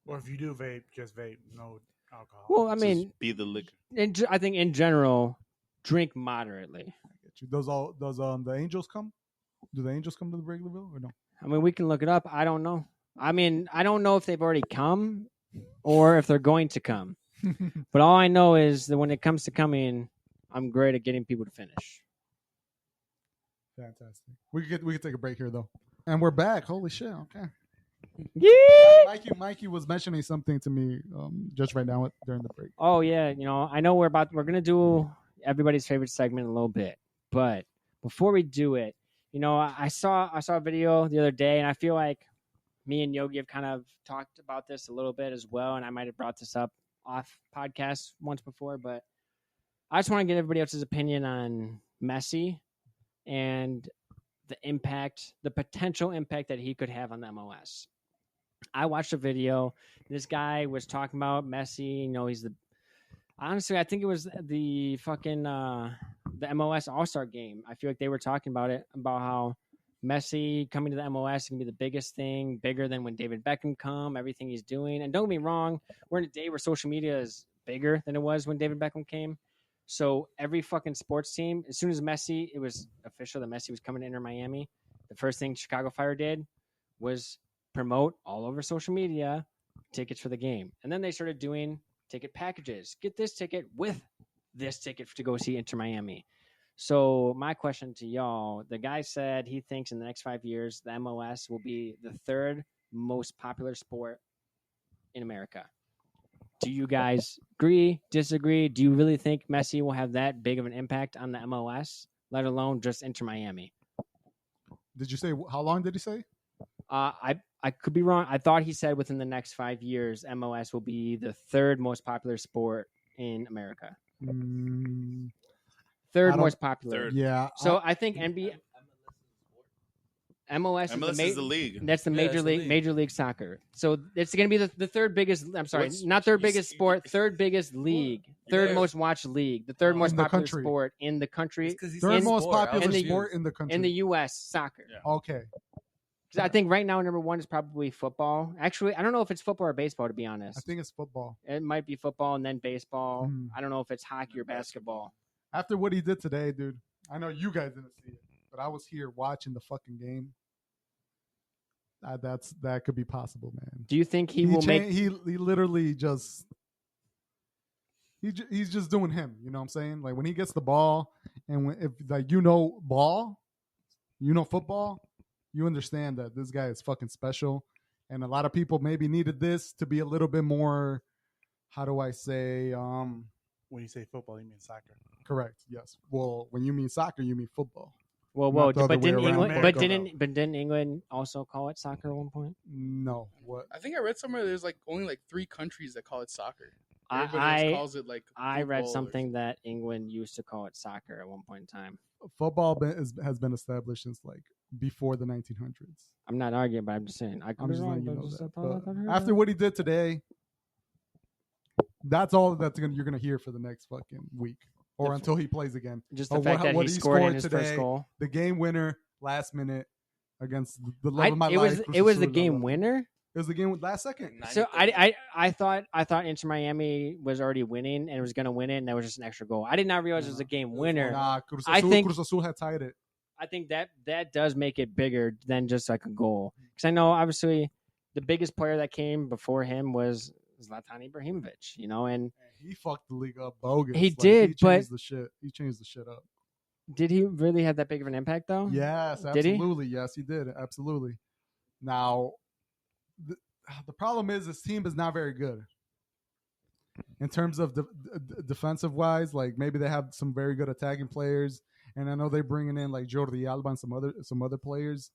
Or if you do vape, just vape. No alcohol. Well, I mean, Just be the liquor. I think in general, drink moderately. I get you. Does the Angels come? Do the Angels come to the Wrigleyville or no? I mean, we can look it up. I don't know. I mean, I don't know if they've already come or if they're going to come. But all I know is that when it comes to coming, I'm great at getting people to finish. Fantastic. We could take a break here though, and we're back. Holy shit! Okay. Yeah. Mikey was mentioning something to me just right now during the break. Oh yeah, I know we're gonna do everybody's favorite segment in a little bit, but before we do it, I saw a video the other day, and I feel like me and Yogi have kind of talked about this a little bit as well, and I might have brought this up off podcast once before, but I just want to get everybody else's opinion on Messi and the potential impact that he could have on the MLS. I watched a video. This guy was talking about Messi. Honestly, I think it was the fucking the MLS All-Star game. I feel like they were talking about it, about how Messi coming to the MLS can be the biggest thing, bigger than when David Beckham come, everything he's doing. And don't get me wrong, we're in a day where social media is bigger than it was when David Beckham came. So every fucking sports team, as soon as it was official that Messi was coming to Inter Miami, the first thing Chicago Fire did was promote all over social media tickets for the game. And then they started doing ticket packages. Get this ticket with this ticket to go see Inter Miami. So my question to y'all, the guy said he thinks in the next 5 years the MLS will be the third most popular sport in America. Do you guys agree, disagree? Do you really think Messi will have that big of an impact on the MLS, let alone just Inter Miami? Did you say how long did he say? I could be wrong. I thought he said within the next 5 years, MLS will be the third most popular sport in America. Third most popular. Yeah. So I think MLS is the league. That's the major league, Major League Soccer. So it's going to be the third biggest. I'm sorry, not third biggest sport, third biggest league, third most watched league, the third most popular sport in the country. Third most popular sport in the country. In the U.S. soccer. Yeah. Okay. Because I think right now number one is probably football. Actually, I don't know if it's football or baseball. To be honest, I think it's football. It might be football and then baseball. I don't know if it's hockey or basketball. After what he did today, dude, I know you guys didn't see it, but I was here watching the fucking game. That could be possible, man. Do you think he will make? He literally just he's just doing him. You know what I'm saying? Like when he gets the ball, and if like ball, football, you understand that this guy is fucking special, and a lot of people maybe needed this to be a little bit more. How do I say? When you say football, you mean soccer. Correct. Yes. Well, when you mean soccer, you mean football. Well, but didn't England also call it soccer at one point? No. What? I think I read somewhere there's like only like 3 countries that call it soccer. Everybody else calls it like I read something that England used to call it soccer at one point in time. Football has been established since like before the 1900s. I'm not arguing, but I'm just saying. I'm just letting you know that. After what he did today, that's all you're gonna hear for the next fucking week. Or until he plays again. Just the fact that he scored in his today, first goal. The game winner last minute against the love of my life. It was the game winner? It was the game last second. So I thought Inter Miami was already winning and was going to win it, and that was just an extra goal. I did not realize it was a game winner. Nah, Cruz Azul had tied it. I think that does make it bigger than just like a goal. Because I know, obviously, the biggest player that came before him was Zlatan Ibrahimovic, and he fucked the league up bogus. He did, he changed the shit. He changed the shit up. Did he really have that big of an impact, though? Yes, absolutely. Yes, he did. Absolutely. Now, the problem is this team is not very good in terms of defensive wise. Like maybe they have some very good attacking players, and I know they're bringing in like Jordi Alba and some other players.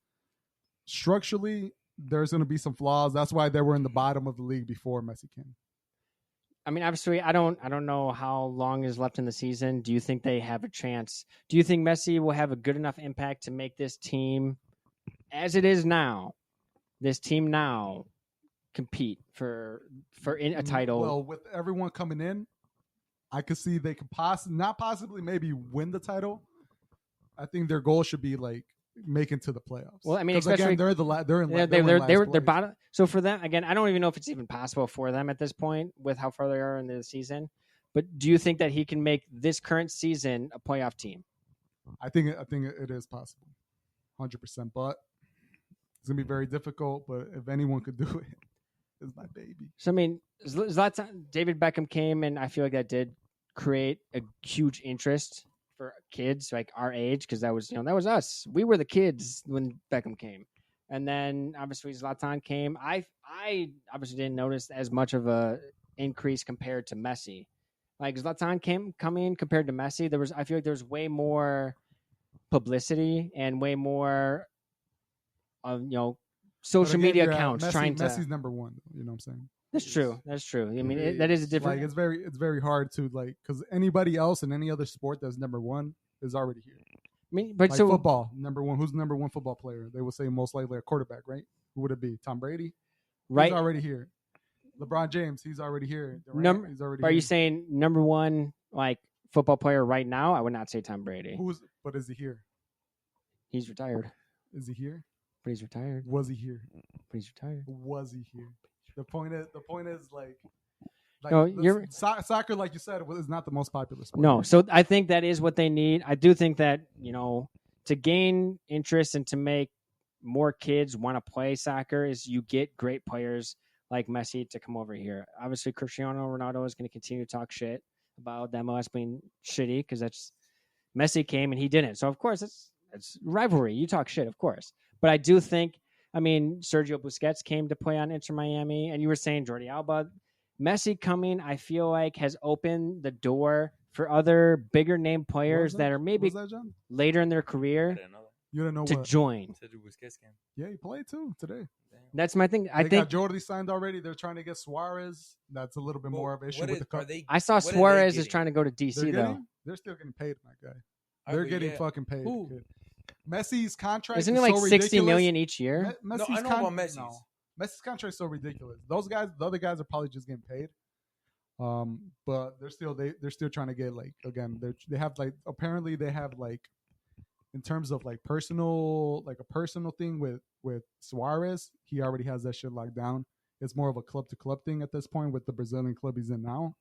Structurally, there's going to be some flaws. That's why they were in the bottom of the league before Messi came. I mean, obviously, I don't know how long is left in the season. Do you think they have a chance? Do you think Messi will have a good enough impact to make this team, as it is now, compete for a title? Well, with everyone coming in, I could see they could possibly maybe win the title. I think their goal should be like making to the playoffs. Well, I mean, especially again, they're bottom. So for them, again, I don't even know if it's even possible for them at this point with how far they are into the season. But do you think that he can make this current season a playoff team? I think it is possible, 100%. But it's gonna be very difficult. But if anyone could do it, it's my baby. So I mean, Zlatan, David Beckham came, and I feel like that did create a huge interest for kids like our age, because that was us. We were the kids when Beckham came, and then obviously Zlatan came. I obviously didn't notice as much of a increase compared to Messi. Like Zlatan coming compared to Messi, I feel like there was way more publicity and way more social media accounts Messi's number one. You know what I'm saying? That's true. I mean, that is a different. Like it's very hard to because anybody else in any other sport that's number one is already here. I mean, but like so football, number one. Who's the number one football player? They would say most likely a quarterback, right? Who would it be? Tom Brady. Right. He's already here. LeBron James. He's already here. He's already. Are here. you saying number one like football player right now? I would not say Tom Brady. But is he here? He's retired. Is he here? But he's retired. Was he here? But he's retired. Was he here? The point is like no, soccer, like you said, is not the most popular sport. No, so I think that is what they need. I do think that to gain interest and to make more kids want to play soccer is you get great players like Messi to come over here. Obviously, Cristiano Ronaldo is going to continue to talk shit about the MLS being shitty because that's Messi came and he didn't. So of course it's rivalry. You talk shit, of course. But I do think, I mean, Sergio Busquets came to play on Inter Miami, and you were saying Jordi Alba. Messi coming, I feel like, has opened the door for other bigger name players that are maybe later in their career you don't know to join. Yeah, he played too today. That's my thing. They got Jordi signed already. They're trying to get Suarez. That's a little bit more of an issue with the cup. I saw Suarez is trying to go to DC though. They're still getting paid, my guy. They're getting fucking paid. Messi's contract isn't it like so 60 million each year? Messi's I know about Messi's. No. Messi's contract is so ridiculous. Those guys, the other guys, are probably just getting paid. But they're still trying to get like again. They have like apparently they have like in terms of like a personal thing with Suarez. He already has that shit locked down. It's more of a club to club thing at this point with the Brazilian club he's in now.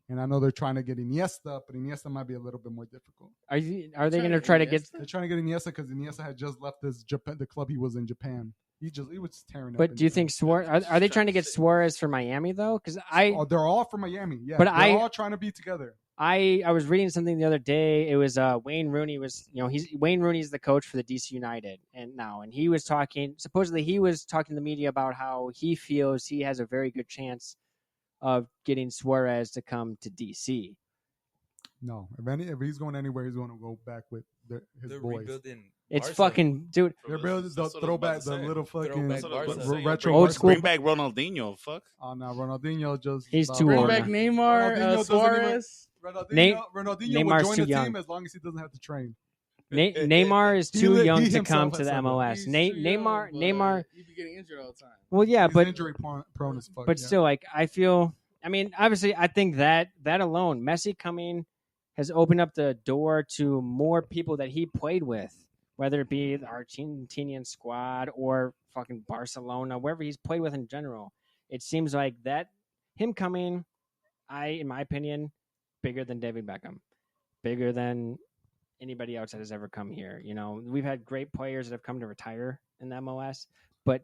And I know they're trying to get Iniesta, but Iniesta might be a little bit more difficult. Are they going to try to get? They're trying to get Iniesta because Iniesta had just left the club he was in Japan. He was tearing up. But do you think Suarez? Are they trying to get Suarez for Miami though? Because they're all from Miami. Yeah, but they're all trying to be together. I was reading something the other day. It was Wayne Rooney was Wayne Rooney's the coach for the DC United and he was talking. Supposedly he was talking to the media about how he feels he has a very good chance of getting Suarez to come to DC. No, if he's going anywhere, he's going to go back with his boys. It's fucking dude. They're building the throwback, the little fucking retro old school. Bring back Ronaldinho. Fuck. Oh no, Ronaldinho he's too bring old. Bring back Neymar, Suarez. Ronaldinho Neymar's will join too the young. team as long as he doesn't have to train. Neymar is too young to come to the MLS. Neymar, he'd be getting injured all the time. Well, yeah, he's but injury prone as fuck. But still, like I feel. I mean, obviously, I think that alone, Messi coming, has opened up the door to more people that he played with, whether it be the Argentinian squad or fucking Barcelona, wherever he's played with in general. It seems like that him coming, in my opinion, bigger than David Beckham, bigger than anybody else that has ever come here. You know, we've had great players that have come to retire in the MLS, but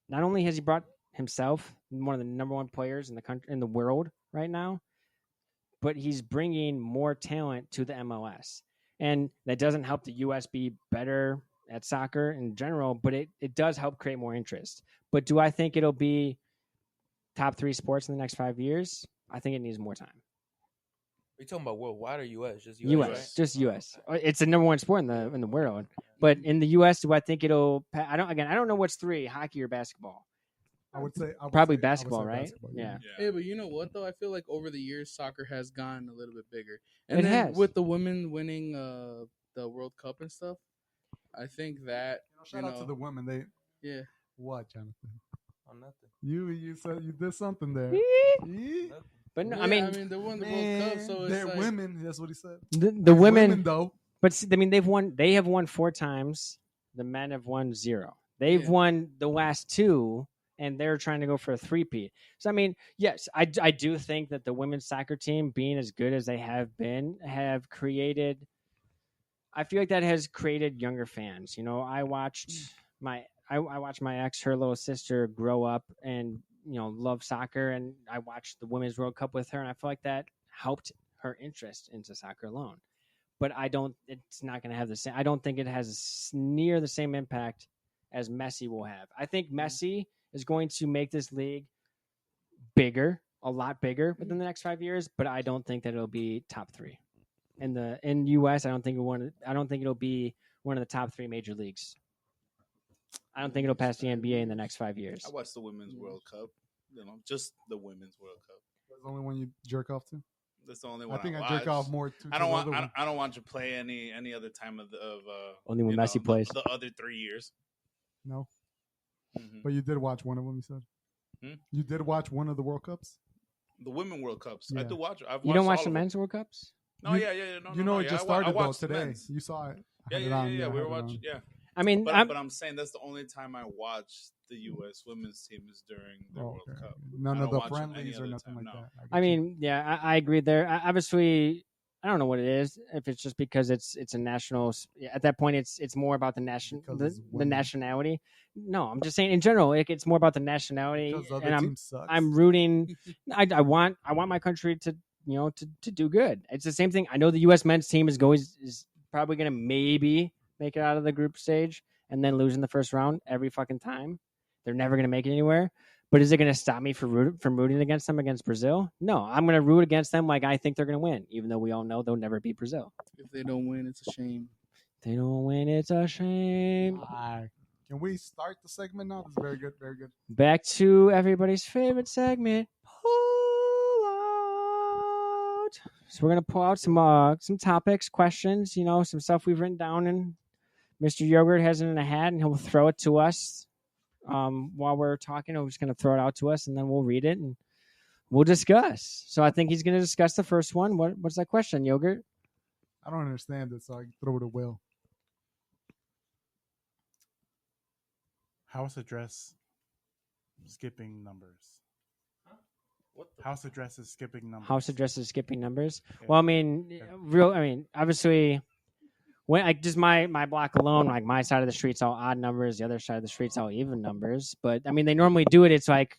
not only has he brought himself one of the number one players in the country, in the world right now, but he's bringing more talent to the MLS. And that doesn't help the US be better at soccer in general, but it does help create more interest. But do I think it'll be top 3 sports in the next 5 years? I think it needs more time. Are you talking about worldwide or US? Just US, right? just US. It's the number one sport in the world. But in the US, do I think it'll? I don't know what's 3: hockey or basketball. I would say probably basketball, right? Basketball, yeah. Hey, but you know what though? I feel like over the years, soccer has gotten a little bit bigger, It has. with the women winning the World Cup and stuff. I think that shout out to the women. What, Jonathan? Oh, nothing. You said you did something there. But no, yeah, I mean they won the World Cup, so it's they're like, women. That's what he said. The women though. But I mean, they have won 4 times. The men have won 0. They've won the last 2, and they're trying to go for a 3-peat. So I mean, yes, I do think that the women's soccer team, being as good as they have been, have created. I feel like that has created younger fans. You know, I watched my ex, her little sister, grow up and love soccer, and I watched the Women's World Cup with her, and I feel like that helped her interest into soccer alone. But it's not going to have the same. I don't think it has near the same impact as Messi will have. I think Messi is going to make this league bigger, a lot bigger within the next 5 years, but I don't think that it'll be top 3. In US, I don't think it'll be one of the top 3 major leagues. I don't think it'll pass the NBA in the next 5 years. I watched the Women's World Cup. Just the Women's World Cup. That's the only one you jerk off to? That's the only one I think I watched. jerk off more. I don't want to play any other time of only when Messi plays. The other 3 years. No. Mm-hmm. But you did watch one of them, you said? You did watch one of the World Cups? The Women World Cups. Yeah. I do watch. You don't watch the Men's World Cups? No, yeah. No, it just started though today. You saw it. Yeah. We were watching. Yeah. I mean, but I'm saying that's the only time I watch the U.S. women's team is during the World Cup. None of the friendlies or nothing like that. I mean, yeah, I agree there. Obviously, I don't know what it is. If it's just because it's a national. At that point, it's more about the nationality. No, I'm just saying in general, it's more about the nationality. And I'm rooting. I want my country to to do good. It's the same thing. I know the U.S. men's team is probably going to maybe make it out of the group stage and then lose in the first round every fucking time. They're never going to make it anywhere. But is it going to stop me from rooting against them against Brazil? No, I'm going to root against them like I think they're going to win, even though we all know they'll never beat Brazil. If they don't win, it's a shame. If they don't win, it's a shame. Can we start the segment now? This is very good, very good. Back to everybody's favorite segment, pull out. So we're going to pull out some topics, questions, some stuff we've written down, and Mr. Yogurt has it in a hat, and he'll throw it to us. While we're talking, we're just going to throw it out to us, and then we'll read it and we'll discuss. So I think he's going to discuss the first one. What's that question, Yogurt? I don't understand it, so I can throw it to Will. House address skipping numbers. House addresses skipping numbers. House addresses skipping numbers. Yeah. Well, obviously. When just my block alone, like my side of the street's all odd numbers, the other side of the street's all even numbers. But they normally do it. It's like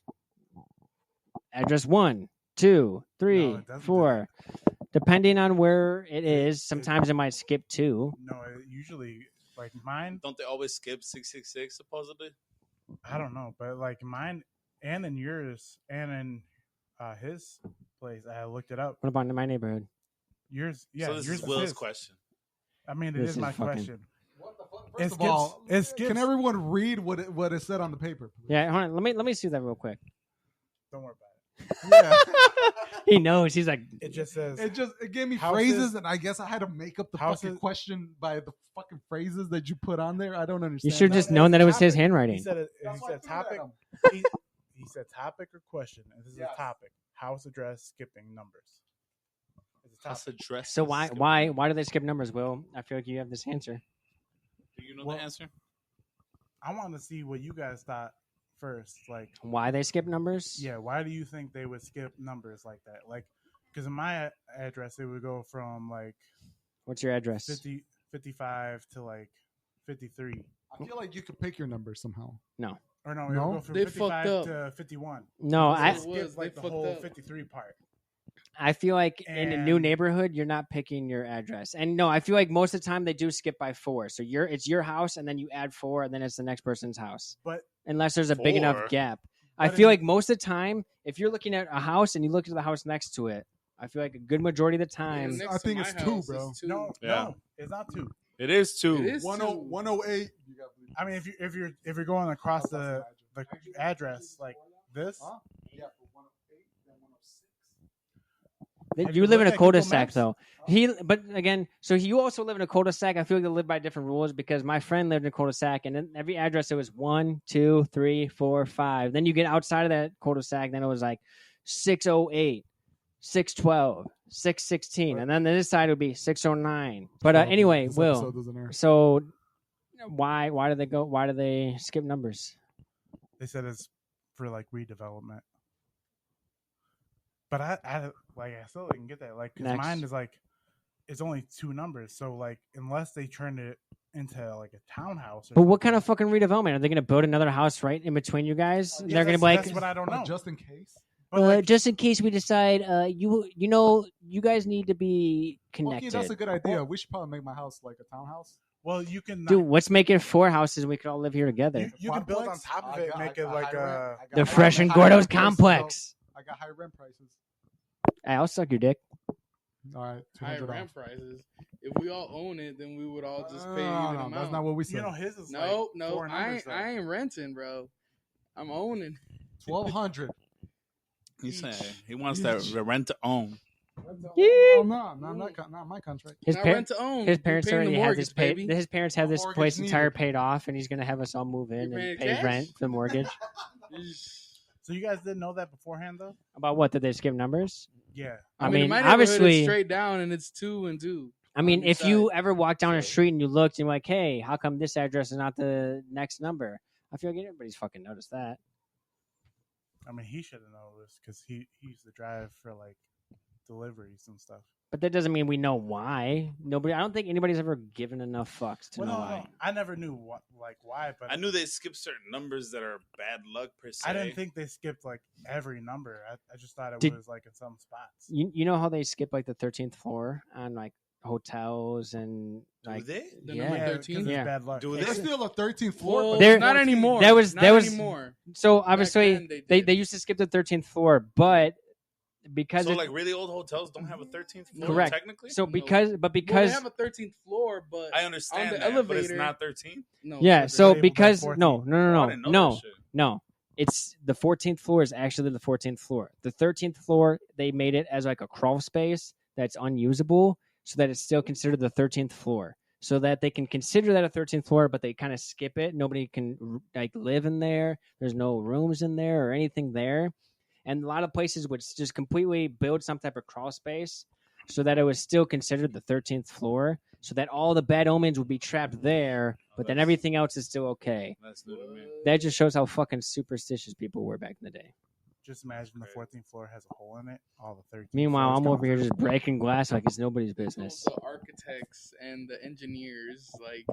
address 1, 2, 3, 4, depending on where it is. Sometimes it might skip 2. No, usually like mine. Don't they always skip 666 supposedly? I don't know, but like mine and in yours and in his place, I looked it up. What about in my neighborhood? Yours, yeah. So this yours is Will's his. question. I mean, it is my question. What the fuck? First of all, can everyone read what it said on the paper? Please? Yeah, hold on. Let me see that real quick. Don't worry about Yeah. He knows. He's like, it. It just says It gave me houses, phrases, and I guess I had to make up the houses, fucking question by the fucking phrases that you put on there. I don't understand. you should have just known that it was his handwriting. He said That's why I threw that topic. at him. He said topic or question, and this is a topic: house address skipping numbers. House address. So why do they skip numbers, Will? I feel like you have this answer. Do you know the answer? I want to see what you guys thought first. Like why they skip numbers? Yeah, why do you think they would skip numbers like that? Like, because in my address, it would go from like what's your address? 55 to like 53. I feel like you could pick your number somehow. No. Or no, it would go from They 55 fucked to 51. No, So I it skips like the whole up. 53 part. I feel like in a new And- neighborhood, you're not picking your address. And no, I feel like most of the time they do skip by 4. So it's your house, and then you add 4, and then it's the next person's house. But unless there's a big 4? enough gap. I But feel in- like most of the time, if you're looking at a house and you look at the house next to it, I feel like a good majority of the time. Next I to think my it's 2, house bro. is 2. no, it's not 2. It is 2. It is 108. I mean, if you're going across the address like this, Huh? Yeah, for 108, then 106. Have You you live in a looked at Google cul-de-sac, Maps? though. But again, so you also live in a cul-de-sac. I feel like they live by different rules because my friend lived in a cul-de-sac, and in every address it was 1, 2, 3, 4, 5. Then you get outside of that cul-de-sac, then it was like 608, 612, 616, and then this side would be 609. But anyway, This Will. episode doesn't air. So why do they skip numbers? they said it's for like redevelopment. But I still didn't get that. Like, 'cause Next. mine is like, it's only 2 numbers. So like, unless they turn it into like a townhouse. Or But what kind something. of fucking redevelopment? Are they going to build another house right in between you guys? Yeah, They're going to be like, that's what I don't know. Just in case. But like, just in case we decide, you guys need to be connected. Okay, that's a good idea. We should probably make my house like a townhouse. well, you can Dude, let's make it 4 houses. We could all live here together. you can build on Quadplex? top of I it, got- make I it got like high a. rent. I got The high- Fresh and high Gordo's rent prices, complex. so I got high rent prices. Hey, I'll suck your dick. All right, High $200. rent prices. If we all own it, then we would all just pay No, even no, amount. that's not what we said. You know, his is No, like no, 4 numbers, though. I ain't renting, bro. I'm owning. 1,200. He's saying he wants that rent to own. Oh, no, not my contract. His, Not par- rent to own. his You're parents paying already the have this mortgage, paid. baby. His parents have No this mortgage place entire needed. paid off, and he's gonna have us all move in You paying and pay cash? rent for the mortgage. So you guys didn't know that beforehand, though? About what? Did they skip numbers? Yeah. I in mean, my neighborhood, obviously, it's straight down and it's 2 and 2. I mean, on each if you side. ever walk down a So- street and you looked and you're like, hey, how come this address is not the next number? I feel like everybody's fucking noticed that. I mean, he should have known this because he used to drive for like deliveries and stuff. But that doesn't mean we know why. I don't think anybody's ever given enough fucks to know why. I never knew why, but I knew they skipped certain numbers that are bad luck per se. I didn't think they skipped like every number. I just thought it was like in some spots. You know how they skip like the 13th floor on like hotels and like do they? The yeah. number 13? Yeah, bad luck. Do There's they? still a 13th floor. Well, but There- it's not 14. anymore. That was- Not that was- anymore. so Back obviously then they used to skip the 13th floor, but because So like really old hotels don't have a 13th floor Correct. technically? so No. because Well, they have a 13th floor, but I understand on the that, but it's elevator- not 13. no. yeah, it's so labeled like because 14th. no, Oh, I didn't know no, that shit. no. It's the 14th floor is actually the 14th floor. The 13th floor, they made it as like a crawl space that's unusable so that it's still considered the 13th floor. So that they can consider that a 13th floor, but they kind of skip it. Nobody can like live in there. There's no rooms in there or anything there. And a lot of places would just completely build some type of crawl space so that it was still considered the 13th floor, so that all the bad omens would be trapped there, but then everything else is still okay. That's new to me. That just shows how fucking superstitious people were back in the day. Just imagine the 14th floor has a hole in it. All the 13th. Meanwhile, floors I'm come over here through. just breaking glass like it's nobody's business. The architects and the engineers, like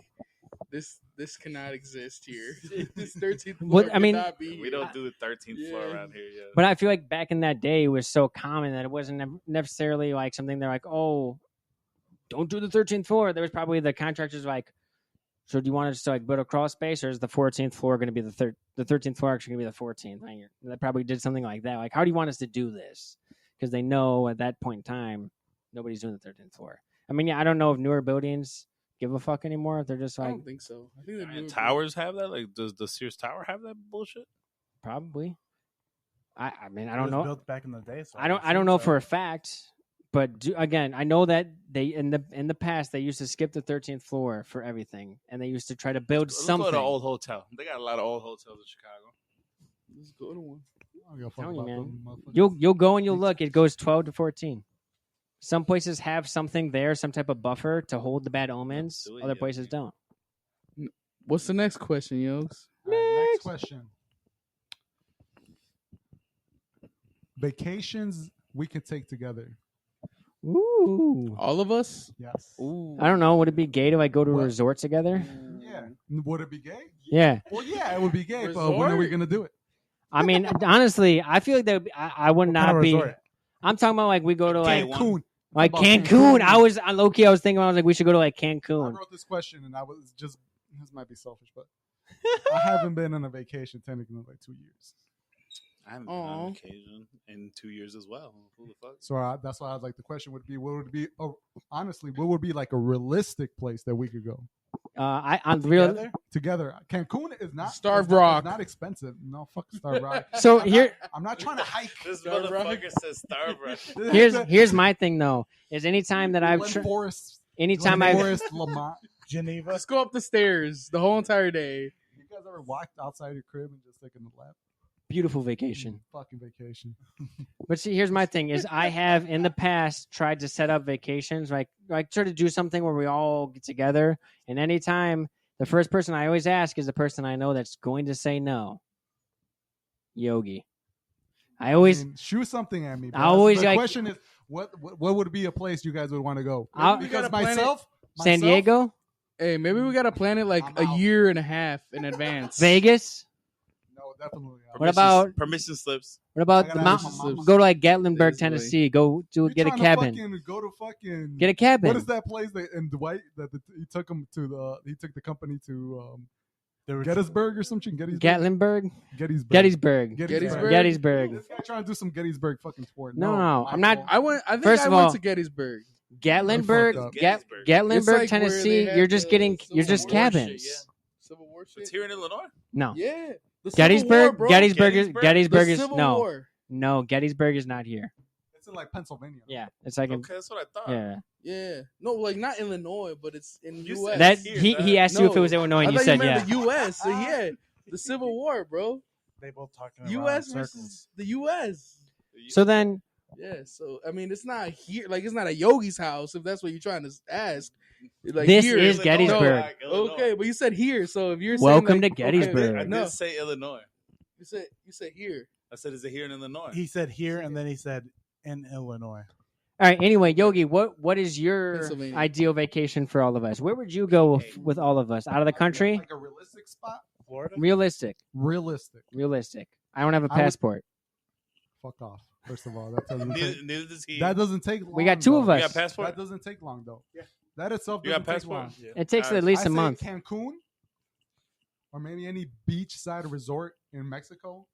this cannot exist here. This 13th floor What- I mean, cannot be We here. don't do the 13th floor Yeah. around here yet. But I feel like back in that day, it was so common that it wasn't necessarily like something they're like, oh, don't do the 13th floor. There was probably the contractors like, so do you want us to like build a crawl space, or is the 14th floor going to be the 13th floor actually going to be the 14th? Like, they probably did something like that. Like, how do you want us to do this? Because they know at that point in time, nobody's doing the 13th floor. I mean, yeah, I don't know if newer buildings give a fuck anymore. If they're just I like, don't think so. I think And towers have that? Like, does the Sears Tower have that bullshit? probably. I mean, I It don't was know. Built back in the day. So I don't assume know so. for a fact, but again, I know that they in the past they used to skip the 13th floor for everything, and they used to try to build Let's something. go to an old hotel. They got a lot of old hotels in Chicago. Let's go to one. I don't give a fuck Telling you, about man. them motherfuckers. You'll go and you'll look. It goes 12 to 14. Some places have something there, some type of buffer to hold the bad omens. do it Other yet, places man. don't. What's the next question, Yokes? All right, next question. Vacations we can take together. Ooh. All of us? Yes. Ooh. I don't know. Would it be gay to like go to a What? resort together? Yeah. Would it be gay? Yeah. Well, yeah, it would be gay. But when are we Resort? gonna do it? I mean, honestly, I feel like that would be, I would What not kind of be. resort? I'm talking about like we go to like Cancun. like About Cancun. Cancun. I was on low key. I was thinking I was like we should go to like I Cancun. wrote this question and I was just this might be selfish, but I haven't been on a vacation technically in like 2 years. I haven't been on Aw. occasion in 2 years as well. Who the fuck? So that's why I was like the question would be what would be honestly what would be like a realistic place that we could go I'm really Together? together. Cancun is not Starved it's not- Rock. It's not expensive. No, fuck Starved Rock. so here. I'm not trying to hike. This Starbucks. motherfucker says Starbucks. Here's my thing though. Is anytime that I've Glen Forest, anytime Glen I've Forest, Lamont. Geneva. Let's go up the stairs the whole entire day. You guys ever walked outside your crib and just taken a lap? beautiful vacation. Fucking vacation. But see, here's my thing: is I have in the past tried to set up vacations, like try to do something where we all get together, and anytime the first person I always ask is the person I know that's going to say no. Yogi. I always shoot something at me. Bro. I always the like- question is, what would be a place you guys would want to go? I'll- Because gotta plan it. San Diego, Hey, maybe we gotta plan it like I'm a out. year and a half in advance. Vegas. No, definitely. What about- permission slips? What about I the gotta mountain? ask my mama. Go to like Gatlinburg, Seriously. Tennessee. Go You're get a trying to cabin. fucking go to fucking Get a cabin. What is that place that in Dwight that he took him to he took the company to Gettysburg or something? Gettysburg. Gatlinburg, Gettysburg. Gettysburg, Gettysburg? Gettysburg. This guy trying to do some Gettysburg fucking sport. No, I'm not- Michael. I think First I of went all- to Gettysburg. Gatlinburg, fucked up. Gettysburg. Gatlinburg, It's like where Tennessee. they had You're just the getting. Civil You're just War shit, cabins. yeah. Civil War shit. It's here in Illinois. No, Yeah. The Civil Gettysburg. War, bro. Gettysburg is. Gettysburg? Gettysburg The is Civil no. War. No, Gettysburg is not here. It's in like Pennsylvania. Yeah, it's like in, Okay, that's what I thought. yeah. Yeah. No, like not Illinois, but it's in You U.S. said That here, he asked you if it No, was Illinois, I and you thought said meant yeah. the U.S. So yeah, the Civil War, bro. They both talking around U.S. in versus circles. the U.S. So then, Yeah. So I mean, it's not here. Like it's not a Yogi's house. If that's what you're trying to ask. Like This here. is Gettysburg. Illinois. Okay, but you said here. So if you're saying Welcome like, to Gettysburg. I no, did say Illinois. you said here. I said, is it here in Illinois? He said here, and then he said in Illinois. All right. Anyway, Yogi, what is your Pennsylvania. ideal vacation for all of us? Where would you go with all of us? Out of the country? Like a realistic spot. Florida. Realistic. Realistic. I don't have a I would- passport. Fuck off. First of all, that doesn't take, Neither does he. that doesn't take long. We got two though. of You us. got passport? That doesn't take long though. Yeah. That itself You doesn't got take passport? long. Yeah. It takes Alright. at least I a say month. Cancun, or maybe any beachside resort in Mexico.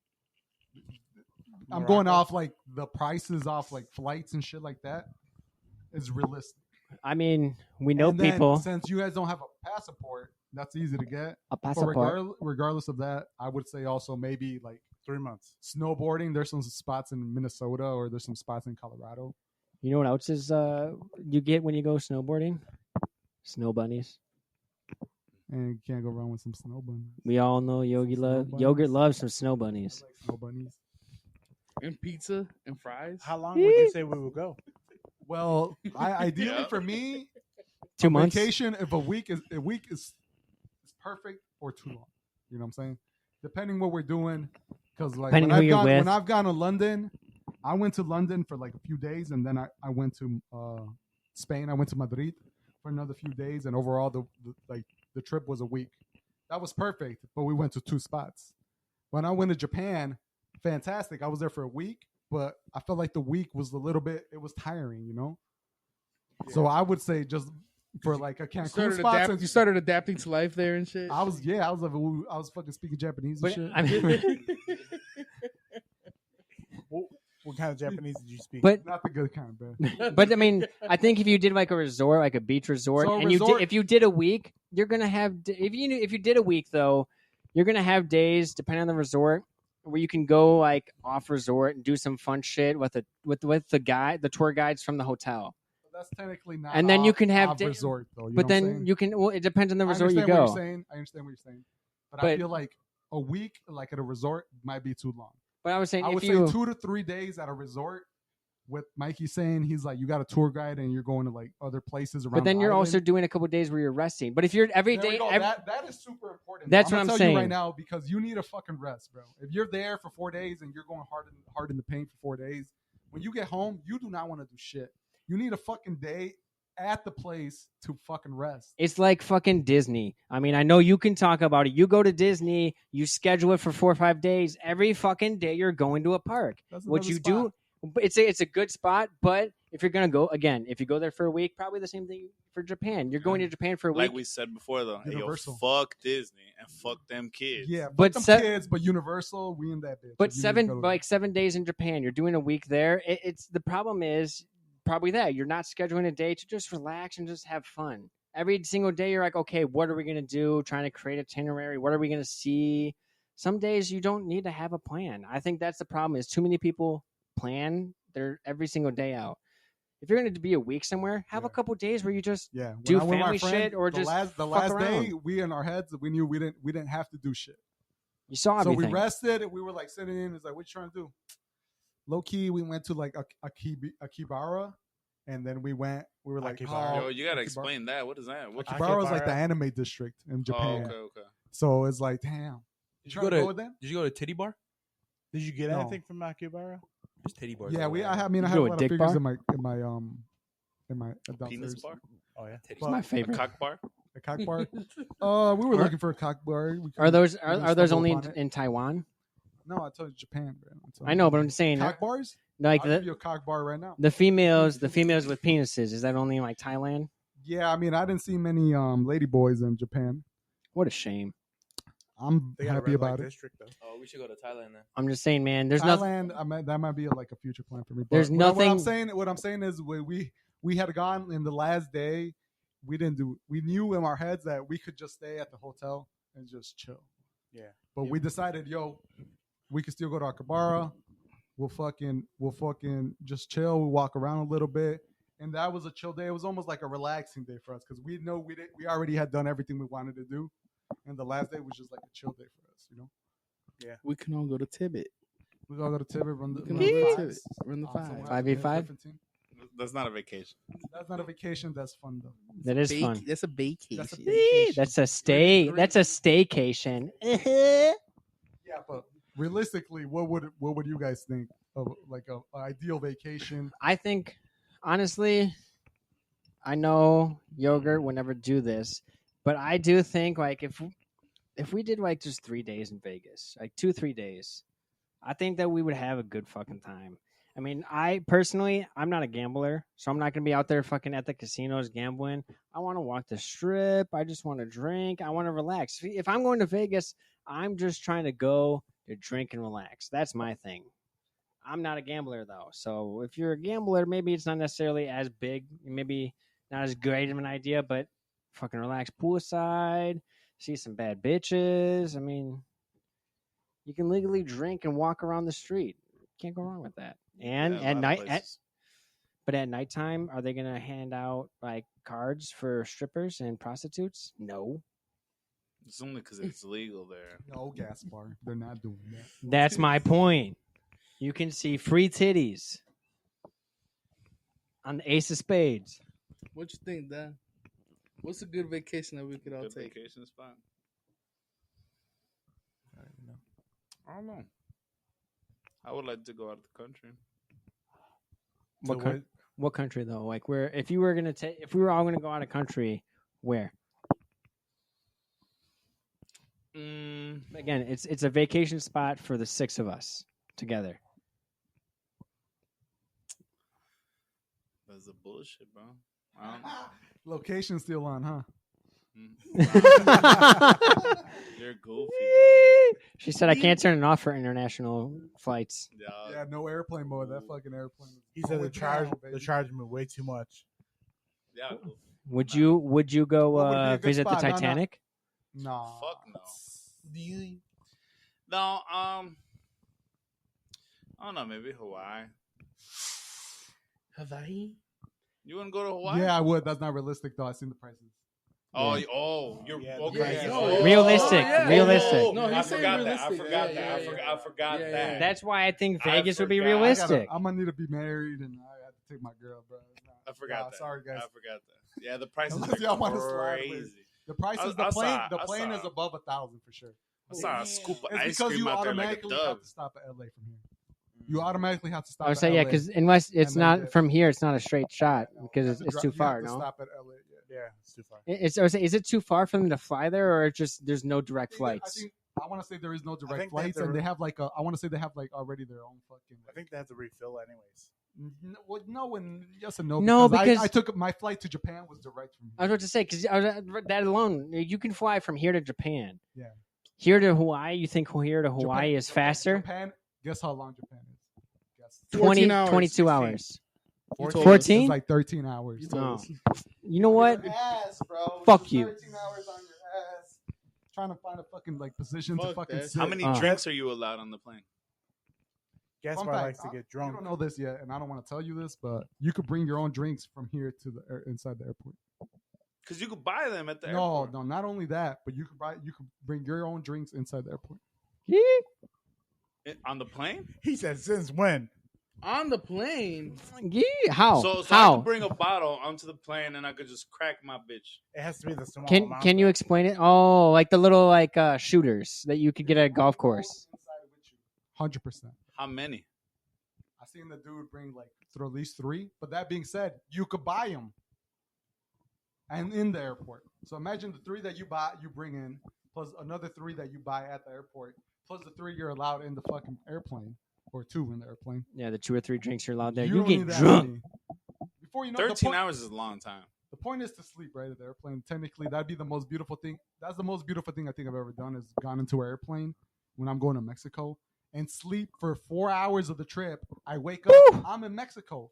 I'm going Morocco. off like the prices off like flights and shit like that is realistic. I mean, we know And then, people. Since you guys don't have a passport, that's easy to get. A But passport. regardless of that, I would say also maybe like 3 months. snowboarding. There's some spots in Minnesota or there's some spots in Colorado. You know what else is you get when you go snowboarding? Snow bunnies. And you can't go wrong with some snow bunnies. We all know Snow Yogurt bunnies. loves some snow I bunnies. like snow bunnies. And pizza and fries. How long would you say we would go? Well, ideally Yeah. for me, 2 a months. vacation if a week is perfect or too long. You know what I'm saying? Depending what we're doing, because like Depending who you're with. when I've gone to London, I went to London for like a few days, and then I went to Spain. I went to Madrid for another few days, and overall the trip was a week. That was perfect, but we went to 2 spots. When I went to Japan, fantastic. I was there for a week, but I felt like the week was it was tiring, you know? So I would say just for like a Cancun spot. You started adapting to life there and shit. I was fucking speaking Japanese and But shit. I mean, What kind of Japanese did you speak? but Not the good kind, bro. but I mean, I think if you did like a resort, like a beach resort, So a and resort- if you did a week, you're gonna have if you did a week though, you're gonna have days depending on the resort where you can go like off resort and do some fun shit with the tour guides from the hotel. That's technically not. And then you off- can have off da- resort though. But then you can. Well, it depends on the resort you I understand what go. you're saying. I understand what you're saying. But I But- feel like a week, like at a resort, might be too long. But I was saying I if would you say 2 to 3 days at a resort. With Mikey saying he's like, you got a tour guide and you're going to like other places around. but then the you're island. also doing a couple days where you're resting. But if you're every There we day, go. every, that is super important. That's I'm what gonna I'm tell you saying. right now because you need a fucking rest, bro. If you're there for 4 days and you're going hard in the paint for 4 days, when you get home, you do not want to do shit. You need a fucking day at the place to fucking rest. it's like fucking Disney. I mean, I know you can talk about it. You go to Disney, you schedule it for 4 or 5 days. Every fucking day you're going to a park. That's What another you spot. do, but it's a good spot. But if you're gonna go again, if you go there for a week, probably the same thing for Japan. You're going to Japan for a week. Like we said before, though, hey, yo, Universal. fuck Disney and fuck them kids. Yeah, But but se- kids, but Universal, we in that bitch. But You need to go to that. 7 days in Japan, you're doing a week there. It's the problem is probably that you're not scheduling a day to just relax and just have fun. Every single day, you're like, okay, what are we gonna do? Trying to create itinerary. What are we gonna see? Some days you don't need to have a plan. I think that's the problem. Is too many people plan their every single day out. If you're going to be a week somewhere, have a Yeah. couple days where you just Yeah, do when I went with my family friend, shit or the just last fuck day around. we in our heads we knew we didn't have to do shit. you saw So everything. we rested and we were like sitting in. It's like, what you trying to do? Low key, we went to like Akibara, and then we were like, Akibara. Yo, you gotta Akibara. explain that. What is that? What you Akibara was like the Akibara. anime district in Oh, Japan. okay. So it's like, damn. Did you Trying go to to? go with them? Did you go to Titty Bar? Did you get No. anything from Akibara? There's Titty Bars. Yeah, all around. I You have go a a lot of dick figures bar? in my adult Penis bar? Oh yeah. Titties. It's my A favorite. cock bar? A cock bar. We were looking for a cock bar. We Are those couldn't are those stumble only upon it. in Taiwan? No, I told you Japan, bro. I know, but I'm just saying, cock bars. like I'll give the you a cock bar right now. the females with penises. Is that only in like Thailand? Yeah, I mean, I didn't see many lady boys in Japan. What a shame. I'm They got a happy red light about it. district though. Oh, we should go to Thailand then. I'm just saying, man. There's nothing. Thailand, that might be like a future plan for me. But There's what nothing- What I'm saying is, we had gone in the last day. We didn't do. We knew in our heads that we could just stay at the hotel and just chill. Yeah. But we decided, we could still go to Akabara. We'll fucking just chill. We'll walk around a little bit. And that was a chill day. It was almost like a relaxing day for us because we know we already had done everything we wanted to do. And the last day was just like a chill day for us, We can all go to Tibet. We all go to Tibet, run We the can all go to fives. Tibet. Run the Somewhere. five. 5v5? Different team. That's not a vacation. That's not a vacation. That's fun though. That is fun. That's a vacation. That's a Eh, vacation. That's a stay. That's a staycation. Yeah, but realistically, what would you guys think of like a ideal vacation? I think Honestly, I know yogurt would never do this, but I do think like if we did like just 3 days in Vegas, like 2-3 days, I think that we would have a good fucking time. I mean, I personally, I'm not a gambler, so I'm not gonna be out there fucking at the casinos gambling. I want to walk the strip. I just want to drink. I want to relax. If I'm going to Vegas, I'm just trying to go to drink and relax. That's my thing. I'm not a gambler though, so if you're a gambler, maybe it's not necessarily as big, maybe not as great of an idea, but fucking relax poolside, see some bad bitches. I mean, you can legally drink and walk around the street. Can't go wrong with that. And Yeah, a at lot of night, places. but at nighttime, are they gonna hand out like cards for strippers and prostitutes? No. It's only because it's legal there. No, Gaspar. They're not doing that. That's my point. You can see free titties on the Ace of Spades. What you think, Dan? What's a good vacation that we could all Good take? vacation spot. I don't know. I would like to go out of the country. What country though? Like where? If you were gonna take, if we were all gonna go out of country, where? Again, it's a vacation spot for the 6 of us together. That's a bullshit, bro. I don't know. Location still on, huh? You're goofy. She said I can't turn it off for international flights. Yeah, no airplane mode. That fucking airplane. He said the charge me way too much. Yeah. Would you What would be a go good visit the spot? No, no. Titanic? No. Fuck no. Do you? No. I don't know. Maybe Hawaii. Hawaii? You want to go to Hawaii? Yeah, I would. That's not realistic though. I seen the prices. Oh, Yeah. you're Yeah, okay. yeah. Oh, Realistic, realistic. No, I he's saying forgot that. I realistic. forgot Yeah, that. yeah, I forgot yeah, that. yeah. That's why I think I Vegas would be forgot. realistic. I'm gonna need to be married, and I have to take my girl, bro. I forgot that. Sorry, guys. I forgot that. Yeah, the prices Unless y'all wanna are slide, crazy. The prices, the I plane, saw- the I plane saw. is above 1,000 for sure. I saw a scoop of It's ice because cream you out there like a automatically dove. have to stop at LA from here. You automatically have to stop. I would at say yeah, LA. because unless it's And then not from here, it's not a straight shot because You have it's to too dri- you far. have to No, Stop at LA. Yeah, it's too far. is it too far for them to fly there, or just there's no direct flights? I want to say there is no direct think flights, that and they have like I want to say they have like already their own fucking. I think they have to refill anyways. No, and yes and no. No, because I took my flight to Japan was direct from I was here. about to say because that alone, you can fly from here to Japan. Yeah. Here to Hawaii, you think here to Hawaii Japan- is faster? Japan. Guess how long Japan is? Guess. 14 hours. 22 hours. You told us. 14? It's like 13 hours. You told No. us. You know what? Your ass, bro. Fuck It's you. 13 hours on your ass. Trying to find a fucking like position to Fuck fucking that. sit. How many Uh. drinks are you allowed on the plane? Gaspar Fun fact, likes to get You drunk. don't know this yet, and I don't want to tell you this, but you could bring your own drinks from here to the inside the airport. Because you could buy them at the No, airport. no, not only that, but you could bring your own drinks inside the airport. On the plane? He said, "Since when?" On the plane. How? So I How? could bring a bottle onto the plane and I could just crack my bitch. It has to be the small Can amount. can you explain it? Oh, like the little like shooters that you could get at a golf course. 100%. How many? I seen the dude bring like at least 3. But that being said, you could buy them, and in the airport. So imagine the 3 that you bring in, plus another 3 that you buy at the airport, plus the 3 you're allowed in the fucking airplane, or 2 in the airplane. Yeah, the 2 or 3 drinks you're allowed there. You don't get need that drunk. many. Before you know, 13 hours is a long time. The point is to sleep right at the airplane. Technically, that'd be the most beautiful thing. That's the most beautiful thing I think I've ever done is gone into an airplane when I'm going to Mexico and sleep for 4 hours of the trip. I wake up, I'm in Mexico.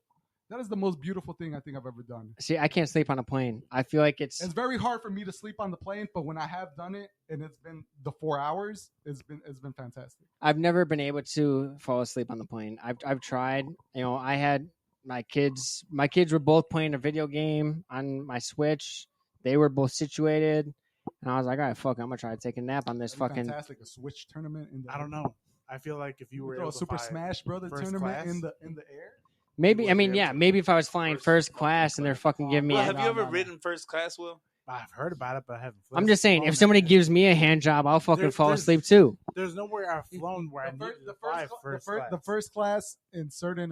That is the most beautiful thing I think I've ever done. See, I can't sleep on a plane. I feel like it's It's very hard for me to sleep on the plane, but when I have done it and it's been the 4 hours, it's been fantastic. I've never been able to fall asleep on the plane. I've tried. You know, I had my kids. My kids were both playing a video game on my Switch. They were both situated, and I was like, "All right, fuck, I'm gonna try to take a nap on this That'd be fucking." fantastic. A Switch tournament in the I don't know. I feel like if you were throw able a to Super fly Smash Brothers first tournament class, in the air. Maybe I wouldn't mean, be yeah, able to maybe if I was flying First first fucking class and they're fucking giving me. Well, a, have you ever no. ridden first class, Will? I've heard about it, but I haven't. I'm just saying, flown if somebody anywhere. gives me a hand job, I'll fucking fall There's- asleep too. There's nowhere I've flown where I needed to fly first class. The first class in certain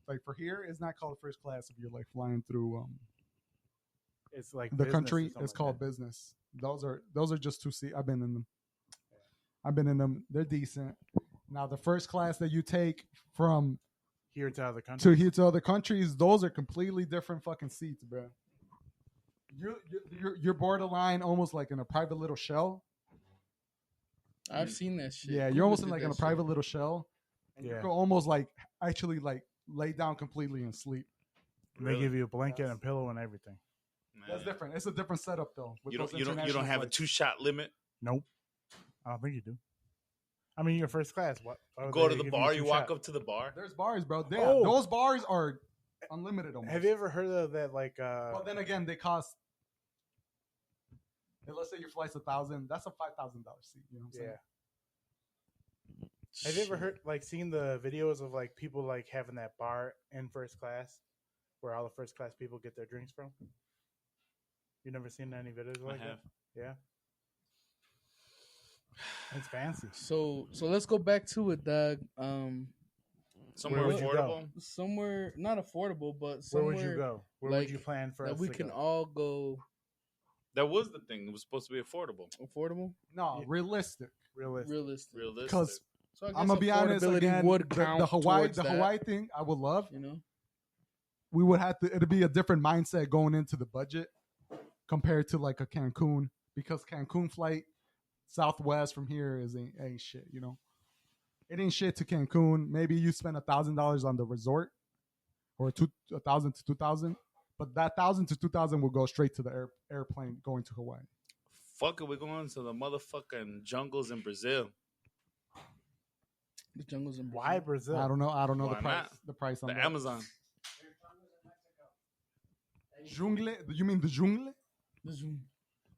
like for here is not called first class if you're like flying through It's like the business or country. something It's like called that. business. Those are just 2 seat. I've been in them. They're decent. Now the first class that you take from Here to other countries. to here to other countries, those are completely different fucking seats, bro. You're borderline almost like in a private little shell. I've seen that shit. Yeah, you're Google almost did in like that in a shit. private little shell. And you Yeah. can almost like actually like lay down completely and sleep. And they give you a blanket and a pillow and everything. That's different. It's a different setup though. with You those don't have a international flights. 2-shot limit. Nope. I don't think you do. I mean, you're first class. What? why would Go they to the give bar. a You walk 2-shot? up to the bar. There's bars, bro. Yeah, Oh. those bars are unlimited almost. Have you ever heard of that? Like, But then again, they cost. And let's say your flight's $1,000. That's a $5,000 seat. You know what I'm saying? yeah. Have you ever heard, like, seen the videos of like people like having that bar in first class, where all the first class people get their drinks from? You never seen any videos like have. that? Yeah. It's fancy. So let's go back to it, Doug. Somewhere would you go? affordable. Somewhere not affordable, but Where somewhere would you go? Where like, would you plan for that us we to can go? all go That was the thing. It was supposed to be affordable. affordable, No, Yeah. realistic. Realistic. realistic. Realistic. Because So I guess I'm gonna be honest affordability again. would The count Hawaii, towards the that, Hawaii thing, I would love. you know. We would have to. It'd be a different mindset going into the budget compared to like a Cancun, because Cancun flight Southwest from here is ain't shit. You know, it ain't shit to Cancun. Maybe you spend $1,000 on the resort, or 1,000 to 2,000, but that 1,000 to 2,000 will go straight to the airplane going to Hawaii. Fuck it, we're going to the motherfucking jungles in Brazil. The jungles in Why Brazil? I don't know. Why the price. not? The price on The that. Amazon. Jungle? You mean the jungle? The Zoom.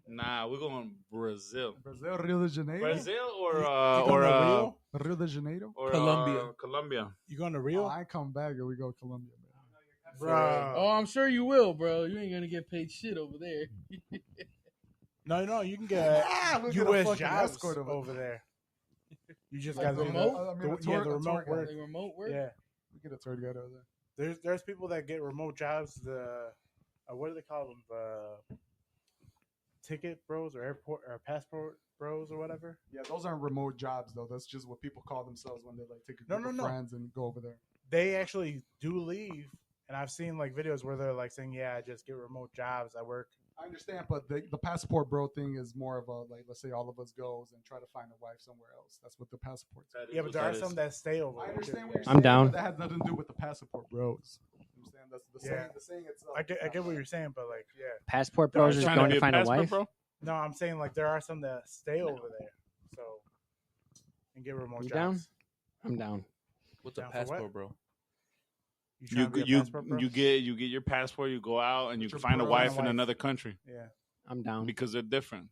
Nah, we're going Brazil. Brazil, Rio de Janeiro. Brazil or You going to Rio? Rio de Janeiro. or Colombia. Colombia. You going to Oh, Rio? I come back and we go to Colombia. Man. Bro. Oh, I'm sure you will, bro. You ain't gonna get paid shit over there. No, you can get We'll get a U.S. fucking jobs escort over there. You just Like got to remote? I mean, a the tour remote guide. work. Like remote work. Yeah, We get a tour guide over there. there's people that get remote jobs. The what do they call them? The ticket bros or airport or passport bros or whatever. Yeah, those aren't remote jobs though. That's just what people call themselves when they like take a No, group no, of no. friends and go over there. They actually do leave, and I've seen like videos where they're like saying, "Yeah, I just get remote jobs. I work." I understand, but the passport bro thing is more of a like, let's say all of us goes and try to find a wife somewhere else. That's what the passport. Yeah, but there are some that stay over. I there, understand too. what you're I'm saying. down. But that has nothing to do with the passport bros. You understand? That's the saying. Yeah. The saying itself. I get what you're saying, but like, yeah. Passport They're bros is trying going be to find a passport wife. bro? No, I'm saying like there are some that stay over there, so and get remote You jobs. I'm down. What's a Down for what? passport, bro? trying to be a passport bro? you get your passport. You go out and you Your find a bro wife and in wife. another country Yeah. I'm down. because they're different.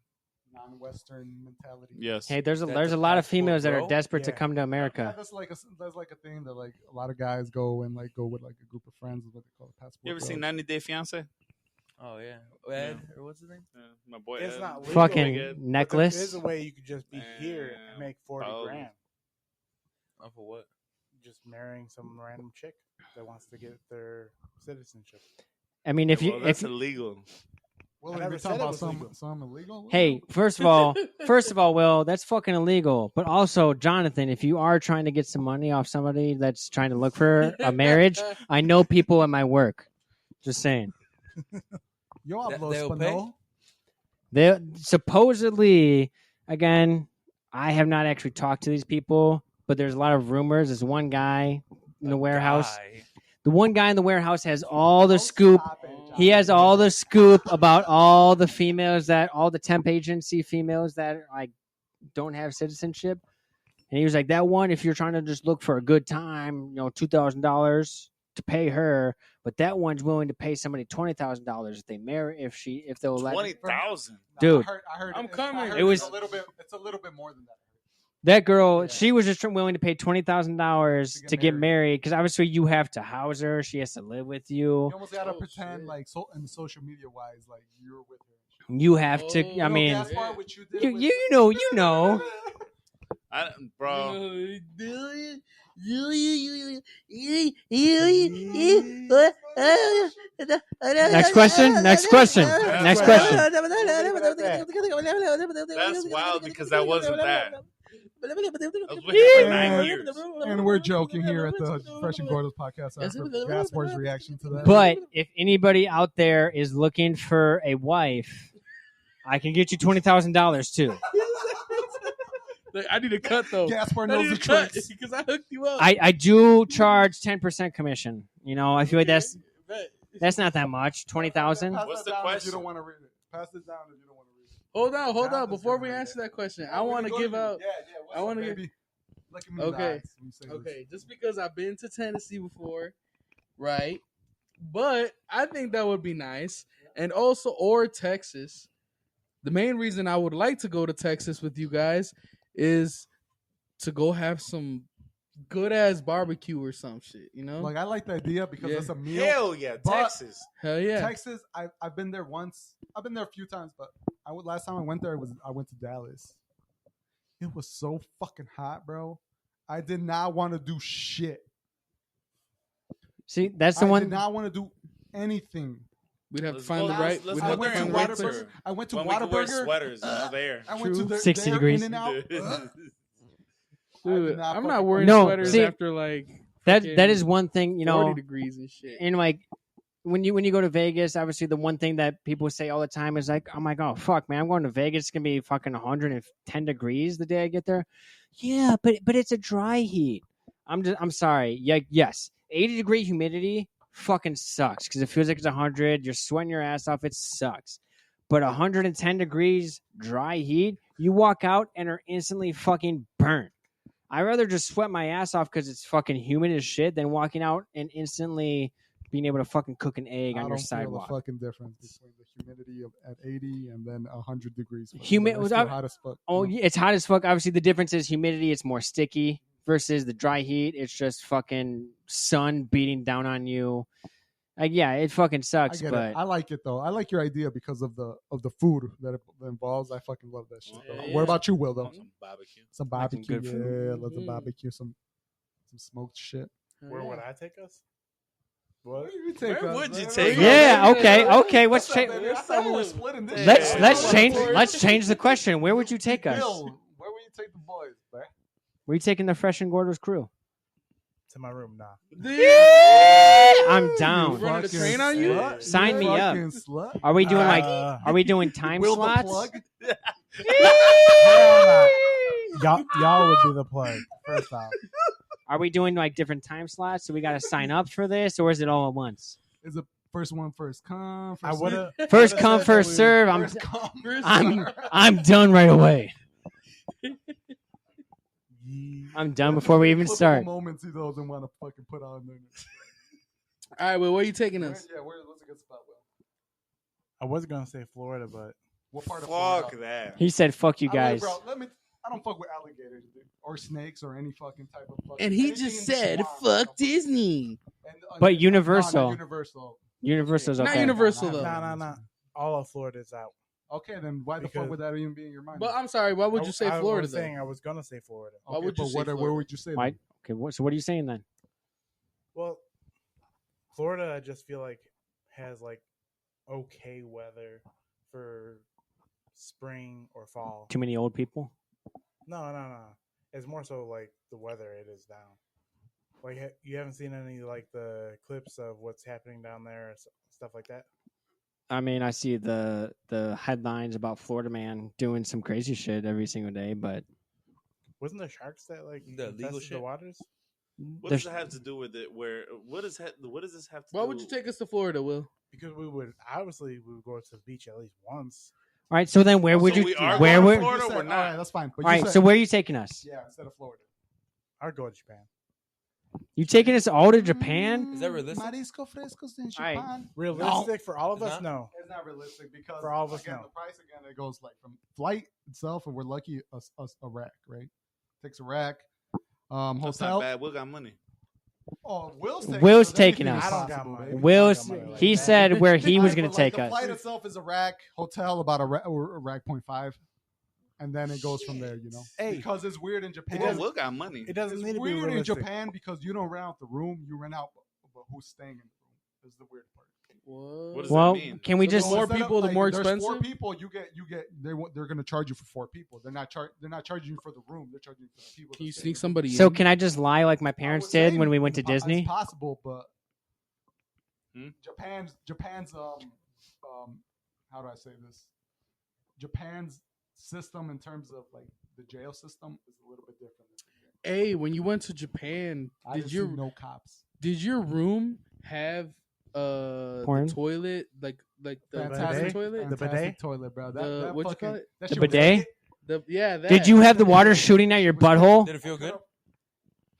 Non-Western mentality. Yes. Hey, there's a That's a lot of passport, females that are bro? desperate to Yeah. come to Yeah, America. that's like a thing that like a lot of guys go and like go with like a group of friends. Is what they call a passport. You ever bros. seen 90 Day Fiance? Oh yeah, Ed or what's his name? Yeah, my boy. It's Ed. not legal. Fucking Big Ed. But necklace. There is a way you could just be here and make 40 Oh. grand. Oh, for what? Just marrying some random chick that wants to get their citizenship. I mean, if you Well, that's if illegal. Well, I if never you're said talking it about was some legal. illegal. hey, first of all, Will, that's fucking illegal. But also, Jonathan, if you are trying to get some money off somebody that's trying to look for a marriage, I know people at my work. Just saying. Yo hablo They'll pay? español. They supposedly, again, I have not actually talked to these people, but there's a lot of rumors. There's one guy in the warehouse. Guy. The one guy in the warehouse has all the scoop. Stop it, He has Jonathan. all the scoop about all the females all the temp agency females that like don't have citizenship. And he was like, that one, if you're trying to just look for a good time, $2,000 to pay her, but that one's willing to pay somebody $20,000 if they marry, if they'll let. 20,000. Dude. I heard I'm it's- coming. I heard It was- it's a little bit. It's a little bit more than that. That girl, Yeah. she was just willing to pay $20,000 to get married because obviously you have to house her. She has to live with you. You almost gotta Oh, pretend shit. like in social media wise, like you're with her. You have to. I mean, Gaspar, what you did you know. Bro. Next question. Next question. Next question. That's wild because that wasn't that. I was with Yeah. for 9 years. And we're joking here at the Fresh and Gordos podcast after Gaspar's reaction to that. But if anybody out there is looking for a wife, I can get you $20,000 too. Like, I need to cut though. Gaspar knows the tricks. Because I hooked you up. I do charge 10% commission. You know, I feel like that's not that much. 20,000. What's the question? You don't want to read it. Pass it down if you don't want to read it. Hold on. Before we answer that question, I want to give out. Yeah. I want to give. Look at me in the Okay. eyes when you say this. Okay, just because I've been to Tennessee before, right? But I think that would be nice, and also or Texas. The main reason I would like to go to Texas with you guys is to go have some good ass barbecue or some shit. You know, Like I like the idea because it's a meal. Hell yeah, But- Texas. hell yeah. Texas, I've been there once. I've been there a few times, but last time I went there I went to Dallas. It was so fucking hot, bro. I did not want to do shit. See, that's the I one. did not want to do anything. We'd have to Let's find go- the right. let's We'd go have to there find in the right winter. person. I went to When we can wear Whataburger. sweaters, there. I went to True. 60 their degrees. In-N-Out. Dude, not I'm fucking- not wearing No, sweaters see, after like that fucking is one thing. You 40 know, degrees and shit. and like when you go to Vegas, obviously the one thing that people say all the time is like, I'm like, oh fuck, man, I'm going to Vegas. It's gonna be fucking 110 degrees the day I get there. Yeah, but it's a dry heat. I'm sorry. Yeah, yes, 80-degree humidity fucking sucks because it feels like it's 100. You're sweating your ass off. It sucks. But 110 degrees dry heat, you walk out and are instantly fucking burnt. I'd rather just sweat my ass off because it's fucking humid as shit than walking out and instantly being able to fucking cook an egg on your sidewalk. I don't feel the fucking difference between the humidity at 80 and then 100 degrees. Humid- It's still hot as fuck. Oh, yeah, it's hot as fuck. Obviously, the difference is humidity. It's more sticky versus the dry heat. It's just fucking sun beating down on you. Yeah, it fucking I sucks, get but it. I like it though. I like your idea because of the food that it involves. I fucking love that shit. Though. Yeah. What about you, Will? Though Some barbecue. some Making barbecue, good food. yeah, let's Mhm. barbecue some smoked shit. Where would I take us? What? Where would you take us? yeah, okay. Let's What's up, change. baby? I thought we were splitting this. Let's change the question. Where would you take us? Bill, where would you take the boys, man? Were you taking the Fresh and Gordos crew? To my room, nah. I'm down. You running a Fucking train on you? slut. Sign me up. Fucking slut. Are we doing like? Uh, Are we doing time Will the slots? plug? y'all would be the plug. First off, Are we doing like different time slots? So we got to sign up for this, or is it all at once? Is it first one first come? I would have. First come, first serve. I'm done right away. I'm done before we even start. Moments he doesn't want to fucking put on there. All right, well, where are you taking us? What's a good spot, Will? I was gonna say Florida, but What part of Fuck Florida? that. He said, "Fuck you I mean, guys." bro, I don't fuck with alligators, dude, or snakes, or any fucking type of. Fucking, And he anything just in the said, swamp, "Fuck bro. Disney." But No, Universal. not Universal. Universal's Not okay. Universal, though. nah. All of Florida's out. Okay, then why the fuck Because- would that even be in your mind? But I'm sorry, why would you say I Florida was though? saying I was gonna say Florida. why Okay, would you but say where Florida? would you say? Why? then? Okay, so what are you saying then? Well, Florida, I just feel like has like okay weather for spring or fall. Too many old people. No. It's more so like the weather it is down. Like you haven't seen any like the clips of what's happening down there, or stuff like that. I mean, I see the headlines about Florida man doing some crazy shit every single day, but Wasn't there sharks that like The illegal infested shit? the waters? What there's- does it have to do with it? What does this have to Why do? would you take us to Florida, Will? Because we would go to the beach at least once. all right. So then, where would So you? we are Where going would? to Florida? You said- We're not. All right, that's fine. But All you right. said- So where are you taking us? Yeah, instead of Florida. I'd go to Japan. You taking us all to Japan? Is that realistic? Marisco frescos in All right. Japan. Realistic for all of It's us? not? No. It's not realistic because For all of us, again, no. the price again it goes like from flight itself, and we're lucky a rack, right? Takes a rack. That's not Hotel. bad. We got money. Oh, Will's taking Anything us. is I don't got possible, money. baby. Will's I got money like he that. said where he was Right, going but, to take the us. flight itself is a rack hotel, about a rack 0.5, and then it goes from there. Hey. Because it's weird in Japan. Well, Will got money. It doesn't It's need to be weird in realistic. Japan because you don't rent out the room, you rent out but who's staying in the room. Is the weird part. What does Well, that mean? can we So just the more instead of, people, the more there's 4 expensive? people, they're going to charge you for 4 people. They're not charging you for the room. They're charging you for the people. Can you that stay sneak in the room. somebody So in? can I just lie like my I parents was did saying when we went to it's Disney? It's possible, but Hmm? Japan's how do I say this? Japan's system in terms of like the jail system is a little bit different. Hey, when you went to Japan, I didn't see no cops. did your room have Porn? the toilet like the Fantastic toilet? The fantastic bidet? toilet, bro. The- what you call it? That The shit was bidet? That. Did you have the water shooting at your butthole? Did it feel good?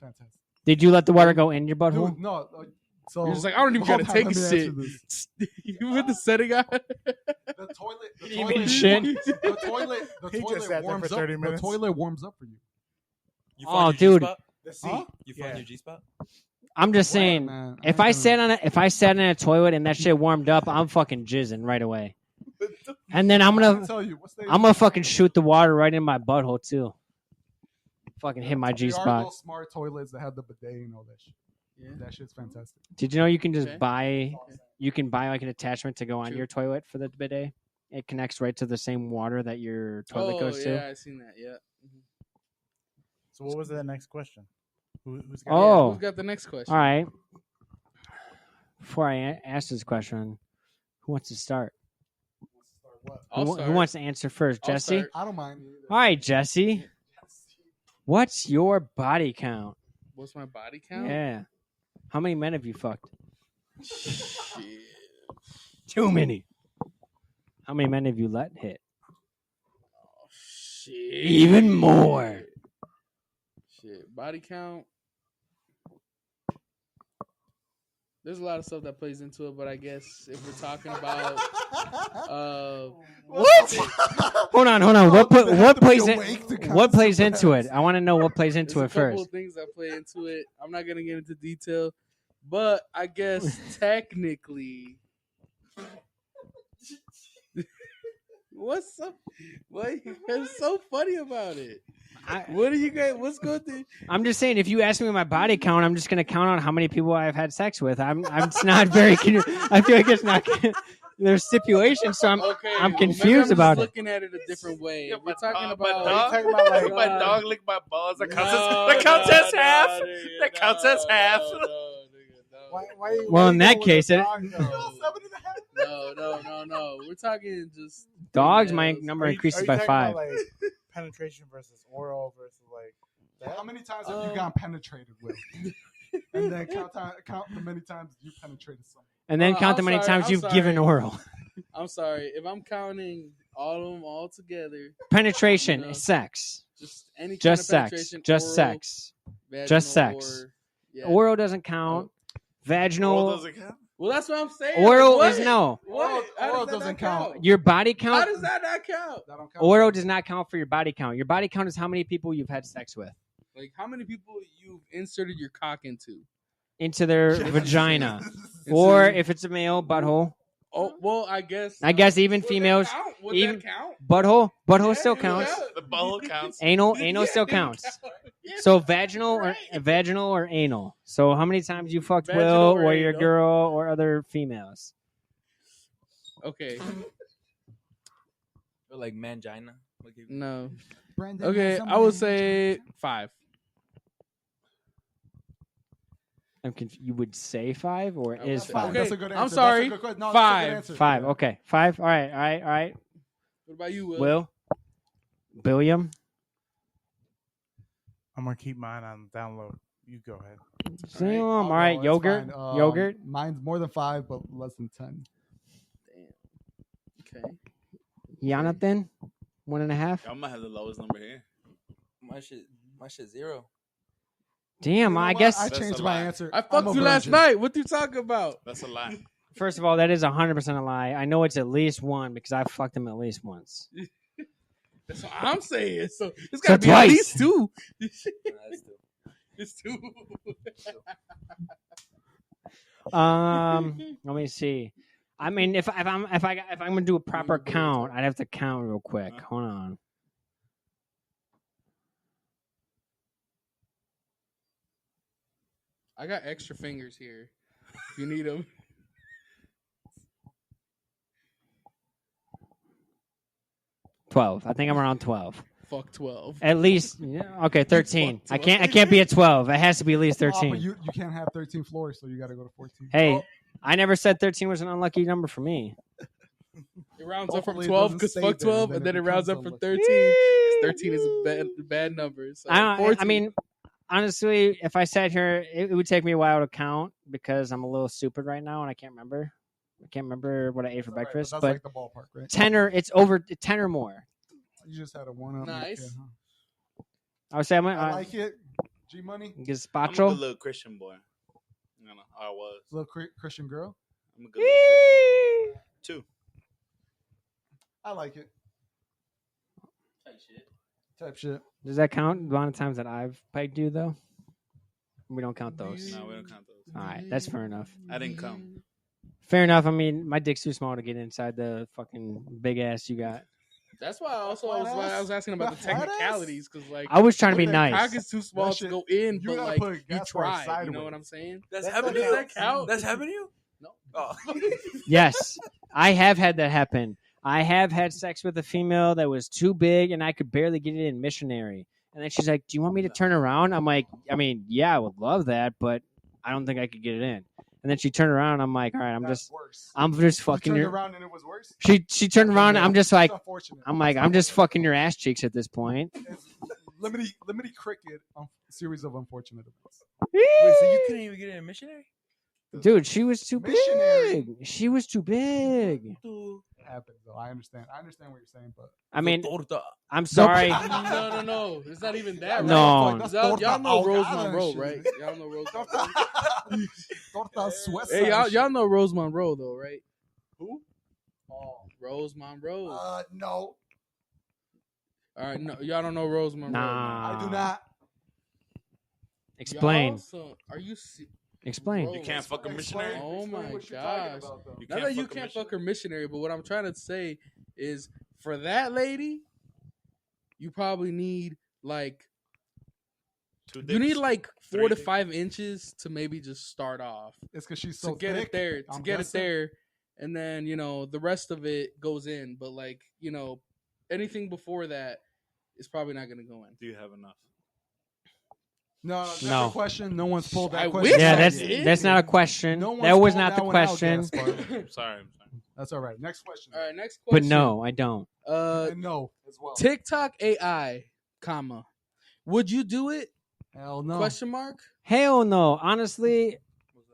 fantastic. Did you let the water go in your butthole? Dude, no. So You're just like, I don't even hold gotta on, take let a me shit. answer this. You with the setting on? The toilet. The You toilet. mean shit? The toilet. The He just toilet sat there warms for up. 30 The minutes. toilet warms up for you. You Oh, find your dude. G-spot? The seat. Huh? You find Yeah. your G spot? I'm just saying, Man, if I sat in a toilet and that shit warmed up, I'm fucking jizzing right away. And then I'm gonna tell you, what stage fucking shoot the water right in my butthole too. Fucking hit my G There are spot. those smart toilets that have the bidet and all that shit. Yeah. That shit's fantastic. Did you know you can just Okay. buy like an attachment to go on True. your toilet for the bidet? It connects right to the same water that your toilet goes yeah, to. I seen that. Yeah. So what was the next question? Who's got Oh. Who's got the next question? All right. Before I ask this question, who wants to start? I'll Who start. wants to answer first? I'll Jesse? start. I don't mind. Either. All right, Jesse. What's your body count? What's my body count? Yeah. How many men have you fucked? Shit. Too many. How many men have you let hit? Shit. Even more. Shit. Body count. There's a lot of stuff that plays into it, but I guess if we're talking about What? Hold on. What Does it have what to be plays awake to count what plays super into it? ass? I want to know what plays there's into a it couple first. of things that play into it. I'm not gonna get into detail, but I guess technically, what's up? What is so funny about it? What are you guys? What's going through? I'm just saying, if you ask me my body count, I'm just going to count on how many people I've had sex with. It's not very. I feel like it's not. There's stipulations, so I'm Maybe confused I'm about just it. looking at it a different way. Yeah, We're talking my about. dog. Talking about like My dog licked my balls. That counts No, as, that counts no, as half. no, nigga, That counts as half. No, nigga, no. why Well, in you that go with case, the it- dog, though? No. We're talking just Dogs, my females. number Are you increases by talking 5. about, like, penetration versus oral versus like that? How many times have you gotten penetrated with? And then count the many times you penetrated someone. And then count the I'm many sorry, times I'm you've sorry. given oral. I'm sorry if I'm counting all of them all together. Penetration, No. sex, Just any just kind of sex, penetration, just oral, sex. vaginal, Just sex. or- yeah. Oral doesn't count. Vaginal. Oral doesn't count. Well, that's what I'm saying. Oral What? is no. What? How Oral does that doesn't not count. Your body How count. does that not count? That don't count. Oral does not count for your body count. Your body count is how many people you've had sex with Like how many people you've inserted your cock into? into their vagina, or if it's a male, butthole. Oh well, I guess. Even Would females, that count? Would even- that count? butthole Yeah, still it counts. counts. The butthole counts. Anal Yeah, still it counts. counts. Yeah. So vaginal or anal. So how many times you fucked Will Vaginal or or your anal. girl or other females? Okay. Or like mangina. Like if- No. Brandon Okay, has a I would man. say 5. You would say 5 or That's is fine. 5? Okay, That's a good I'm answer. sorry. That's a good question. No, 5. That's a good answer. 5. Okay, 5. All right. What about you, Will? Will, Billiam, I'm gonna keep mine on download. You go ahead. Sam. I'll All go, right, it's yogurt, fine. yogurt, Mine's more than 5, but less than 10. Okay. Jonathan, 1.5. I might have the lowest number here. My shit 0. Damn, You know I what? guess. I That's changed a my lie. answer. I I'm fucked a you last virgin. night. What you talking about? That's a lie. First of all, that is 100% a lie. I know it's at least 1 because I've fucked him at least once. That's what I'm saying. So it's got to be twice. at least 2. Nah, that's 2. It's 2. Let me see. I mean, if I'm gonna do a proper count, I'd have to count real quick. Hold on. I got extra fingers here. If you need them. $12. I think I'm around 12. Fuck 12. At least, okay, 13. I can't be at 12. It has to be at least But 13. you can't have 13 floors, so you got to go to 14. Hey, I never said 13 was an unlucky number for me. It rounds up from Hopefully it 12 doesn't because stay fuck there, 12, and and then then it it rounds becomes up from unlucky. 13. 13 is a bad number. So I 14. mean, honestly, if I sat here, it would take me a while to count because I'm a little stupid right now and I can't remember. I can't remember what I ate for All right, breakfast. that's But like the ballpark, right? 10 or it's over 10 or more. You just had a 1 up. Nice. Okay, huh? I would say I'm I like it. G Money, I'm a good gazpacho. little Christian boy. I was. little Christian girl. I'm a good little Christian boy. 2. I like it. Type shit. Does that count the amount of times that I've pegged you though? We don't count those. No, we don't count those. All right, that's fair enough. I didn't come. Fair enough. I mean, my dick's too small to get inside the fucking big ass you got. That's why I was asking about the Flat ass? technicalities because like I was trying to be When the nice. cock is too small That to shit- go in, you but gotta like put you gas try. bars You know sideways. what I'm saying? That's That happened to doesn't you? Does that count? That's happened to you? No. Oh. Yes, I have had that happen. I have had sex with a female that was too big and I could barely get it in missionary. And then she's like, "Do you want me to turn around?" I'm like, "I mean, yeah, I would love that, but I don't think I could get it in." And then she turned around. I'm like, "All right, I'm That's just worse. fucking You your." turned around and it was worse. She turned around. I'm just like, It's unfortunate. I'm just fucking your ass cheeks at this point. It's limited cricket series of unfortunate events. Wait, so you couldn't even get in a missionary? Dude, she was too Missionary. big. She was too big. It happens though. I understand what you're saying, but I mean, Torta. I'm sorry. No. It's not even that. Right? No. That's Y'all torta know Rose ahogada and Monroe, shit. right? Y'all know Rose Monroe. Torta Sueza Hey, and shit. y'all know Rose Monroe though, right? Who? Oh. Rose Monroe. No, All right, no, y'all don't know Rose Monroe. Nah. I do not. Explain. Y'all, so, are you? Explain. Bro, You can't fuck a Explain- missionary? Oh explain my what you're talking gosh. about, though. You Not that you fuck a can't missionary? fuck her missionary, but what I'm trying to say is for that lady, you probably need like 2 you dicks? need like 4 3 to dicks? 5 inches to maybe just start off It's because she's to so get thick. it there, I'm to get guessing. it there, and then the rest of it goes in. But like anything before that is probably not gonna go in. Do you have enough? No, that's No. a question. No one's pulled that I question. wish Yeah, I that's did. that's not a question. No one's That was pulled not the that one out, question. Gaspar. Sorry. That's all right. Next question. All right, next But question. no, I don't. And no, as well. TikTok AI, comma. Would you do it? Hell no. Question mark. Hell no. Honestly,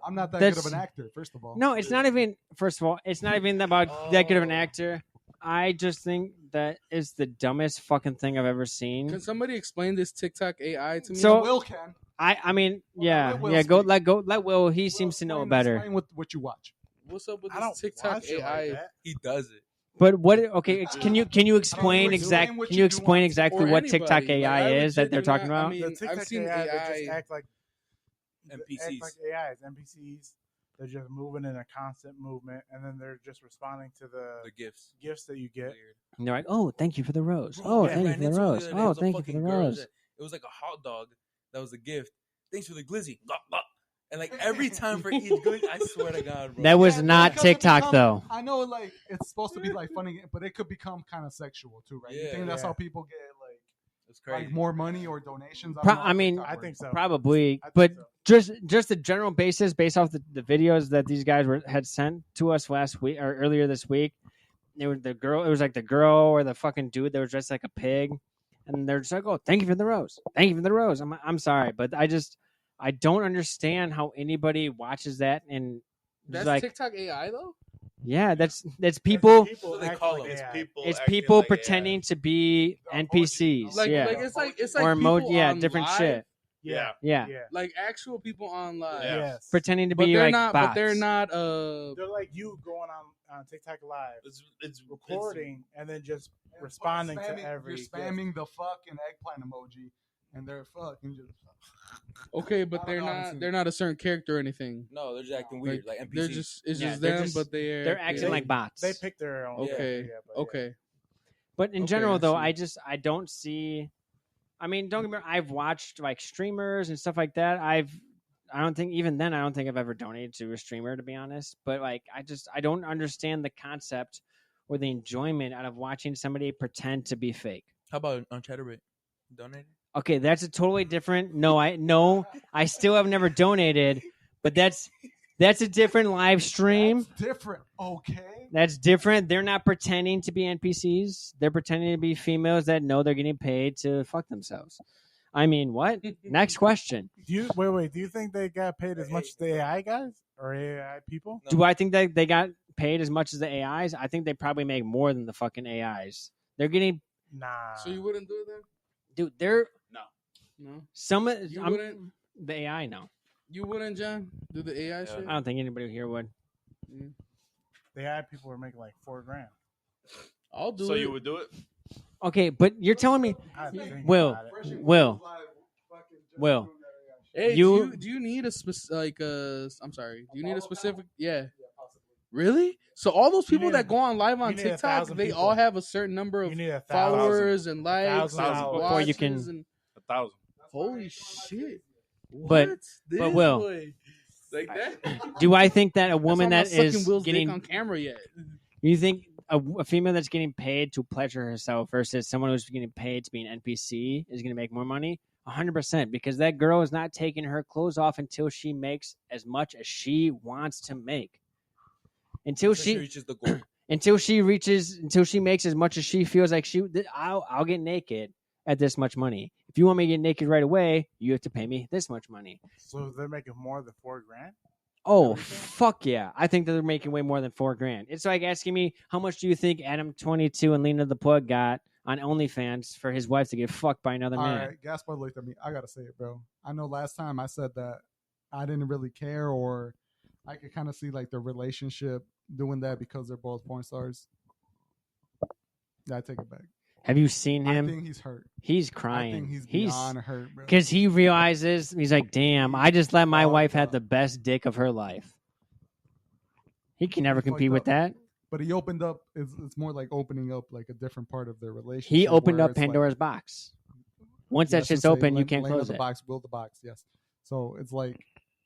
I'm not that good of That's- an actor, first of all. no. It's not even. First of all, it's not even about that good of an actor. I just think that is the dumbest fucking thing I've ever seen. Can somebody explain this TikTok AI to me? So- Will can. I mean, Well, yeah, let Will yeah. speak. Let Will. He seems to know better. Explain what you watch. What's up with I don't this TikTok watch it AI? like that. He does it. But what? Okay, can you explain explain what Can you you do explain on exactly Or what anybody. TikTok Like, AI I is that legit they're do talking not- I about? mean, The I've TikTok seen AI, they AI. just act like NPCs. act like AIs, NPCs. They're just moving in a constant movement, and then they're just responding to The the gifts. gifts that you get. Weird. And they're like, "Oh, thank you for the rose. Bro, Oh, I thank you ran for the into it rose. other day. It Oh, was a thank you for fucking the girl. rose." It was like a hot dog that was a gift. Thanks for the glizzy. Blah, blah. And like every time for each good, I swear to God, bro. That was Yeah, not because it TikTok become- though. I know, like it's supposed to be like funny, but it could become kind of sexual too, right? You Yeah. think that's Yeah. how people get It's crazy. like more money or donations? Pro- don't know how I mean, TikTok I works. think so. Probably, I think but so. just the general basis based off the videos that these guys had sent to us last week or earlier this week. It was the girl. It was like the girl or the fucking dude that was dressed like a pig, and they're just like, "Oh, thank you for the rose. Thank you for the rose." I'm sorry, but I don't understand how anybody watches that and That's just like, TikTok AI though. yeah, that's people. That's what they acting call like them. It's AI. people. It's acting people like pretending to be The emoji. NPCs. Like, yeah, like it's like or people emoji. Yeah, on different live, shit. Yeah, Yeah, yeah. like actual people on live. Yeah. Yes. pretending to But be they're like not. bots. But they're not. They're like you going on TikTok Live, It's recording, and then just And responding spamming- to every. You're spamming the fucking eggplant emoji, and they're fucking just. Okay, but I don't know, I haven't they're seen not. it. They're not a certain character or anything. No, they're just acting weird, like NPCs. They're just it's Yeah, just they're them, just- but They're acting like bots. They pick their own. Okay, character, yeah, but okay. But in Okay, general, I though, see. I don't see. I mean, don't get me wrong. I've watched like streamers and stuff like that. I don't think I've ever donated to a streamer, to be honest. But like, I don't understand the concept or the enjoyment out of watching somebody pretend to be fake. How about on Chatterbait? Donated? Okay, that's a totally different. No, I still have never donated, but that's a different live stream. That's different. Okay. That's different. They're not pretending to be NPCs. They're pretending to be females that know they're getting paid to fuck themselves. I mean, what? Next question. Do you think they got paid as much as the AI guys or AI people? No. Do I think that they got paid as much as the AIs? I think they probably make more than the fucking AIs. They're getting, Nah. So you wouldn't do it then? dude. They're No, some. You wouldn't? The AI. No, you wouldn't, John. Do the AI shit? I don't think anybody here would. The AI people were making like $4,000. I'll do So it. you would do it? Okay, but you're telling me, I think Will, about it. Will, Hey, You- do you need a specific I'm sorry. Do you need a specific? Yeah. Really? So all those You people need that a- go on live on you need a TikTok, 1,000 they people. all have a certain number of You need 1,000. followers and likes and 1,000 before you can- watches and 1,000. holy shit. But- What? but This Will, boy. Like that? do I think that a That's woman why I'm that not sucking is Will's dick getting, on camera yet? you think a female that's getting paid to pleasure herself versus someone who's getting paid to be an NPC is going to make more money? 100%, because that girl is not taking her clothes off until she makes as much as she wants to make. Until So she reaches the goal. until she makes as much as she feels like I'll get naked at this much money. If you want me to get naked right away, you have to pay me this much money. So they're making more than $4,000. Oh, Everything? fuck yeah. I think that they're making way more than $4,000. It's like asking me, how much do you think Adam22 and Lena the Plug got on OnlyFans for his wife to get fucked by another All man? right, Gaspar looked at me. I gotta say it, bro. I know last time I said that I didn't really care, or I could kind of see like the relationship doing that because they're both porn stars. Yeah, I take it back. Have you seen I him? think he's hurt. He's I crying. think he's beyond hurt, bro. Because he realizes, he's like, damn, I just let my fucked wife have up. the best dick of her life. He can never He's fucked compete with up. that. But he opened up. It's more like opening up like a different part of their relationship. He opened where up it's like- Pandora's box. Once that Yes, shit's to say, open, you Lane- can't Lane close of the it. box, will the box, yes. So it's like,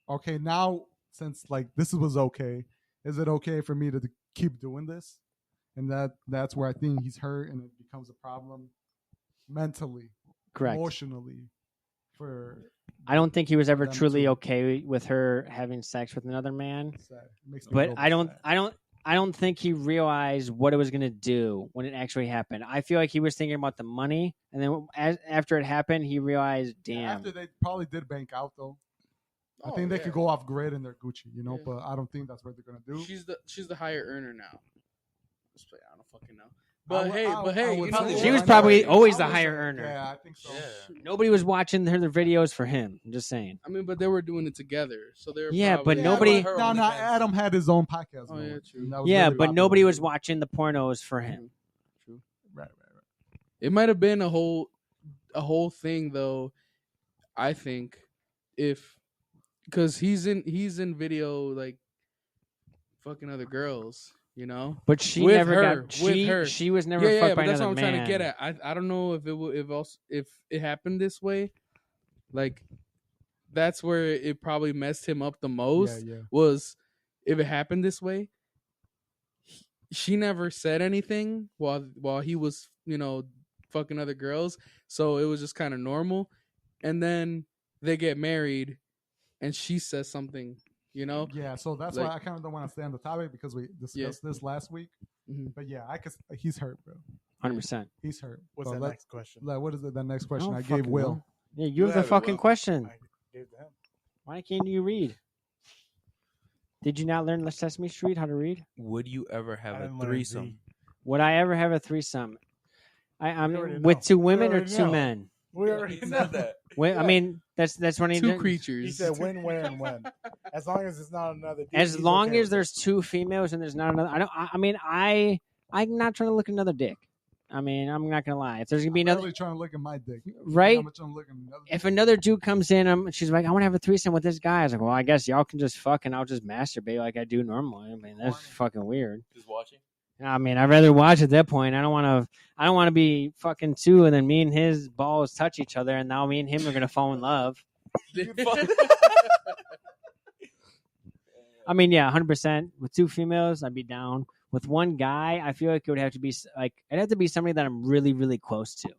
okay, now since like this was okay, is it okay for me to keep doing this? And that's where I think he's hurt, and it becomes a problem mentally, Correct. emotionally. For I don't think he was ever them truly too. okay with her having sex with another man. sad. It makes me a But little I don't, sad. I don't think he realized what it was going to do when it actually happened. I feel like he was thinking about the money, and then after it happened, he realized, damn. After they probably did bank out though. I Oh, think they yeah. could go off grid and they're Gucci, Yeah. but I don't think that's what they're gonna do. She's the higher earner now. I don't fucking know. I But would- hey, I would you know say- She was I know. probably I always the would higher say- earner. Yeah, I think so. Yeah. Nobody was watching her videos for him. I'm just saying. I mean, but they were doing it together, so they're Yeah, but probably- nobody- her No, OnlyFans. Adam had his own podcast. Oh, yeah, going, true. and that was Yeah, really but popular. nobody was watching the pornos for him. True. Right. It might have been a whole thing though. I think if because he's in video like fucking other girls, you know. But she With never her, got. with her. She was never Yeah, fucked by but that's what another I'm man. trying to get at. I don't know if it happened this way, like that's where it probably messed him up the most. Yeah. Was if it happened this way, she never said anything while he was fucking other girls, so it was just kind of normal. And then they get married, and she says something, Yeah, so that's Like- why I kind of don't want to stay on the topic because we discussed this last week. Mhm. But yeah, he's hurt, bro. 100%. He's hurt. What's But that next question? what is it? The next I question don't I gave fucking Will. know. Yeah, you You have the have it, fucking Will. question. I gave to him. Why can't you read? Did you not learn Sesame Street how to read? Would you ever have I a didn't learn threesome? Z. Would I ever have a threesome? I'm We already with know. two We women or already two know. men. We already He know said that. Wait, Yeah. I mean that's when he two did. creatures. He said win, win, and win. As long as it's not another. Dick, As he's long okay as with there's two females and there's not another. I'm not trying to look at another dick. I mean, I'm not gonna lie. If there's gonna be I'm another, really trying to look at my dick. right? How much I'm looking at If another dude comes in, she's like, I want to have a threesome with this guy. I was like, well, I guess y'all can just fuck and I'll just masturbate like I do normally. I mean, that's fucking weird. Just watching. I mean, I'd rather watch at that point. I don't want to be fucking two and then me and his balls touch each other and now me and him are gonna fall in love. I mean, yeah, 100%. With two females, I'd be down. With one guy, I feel like it would have to be like it'd have to be somebody that I'm really, really close to.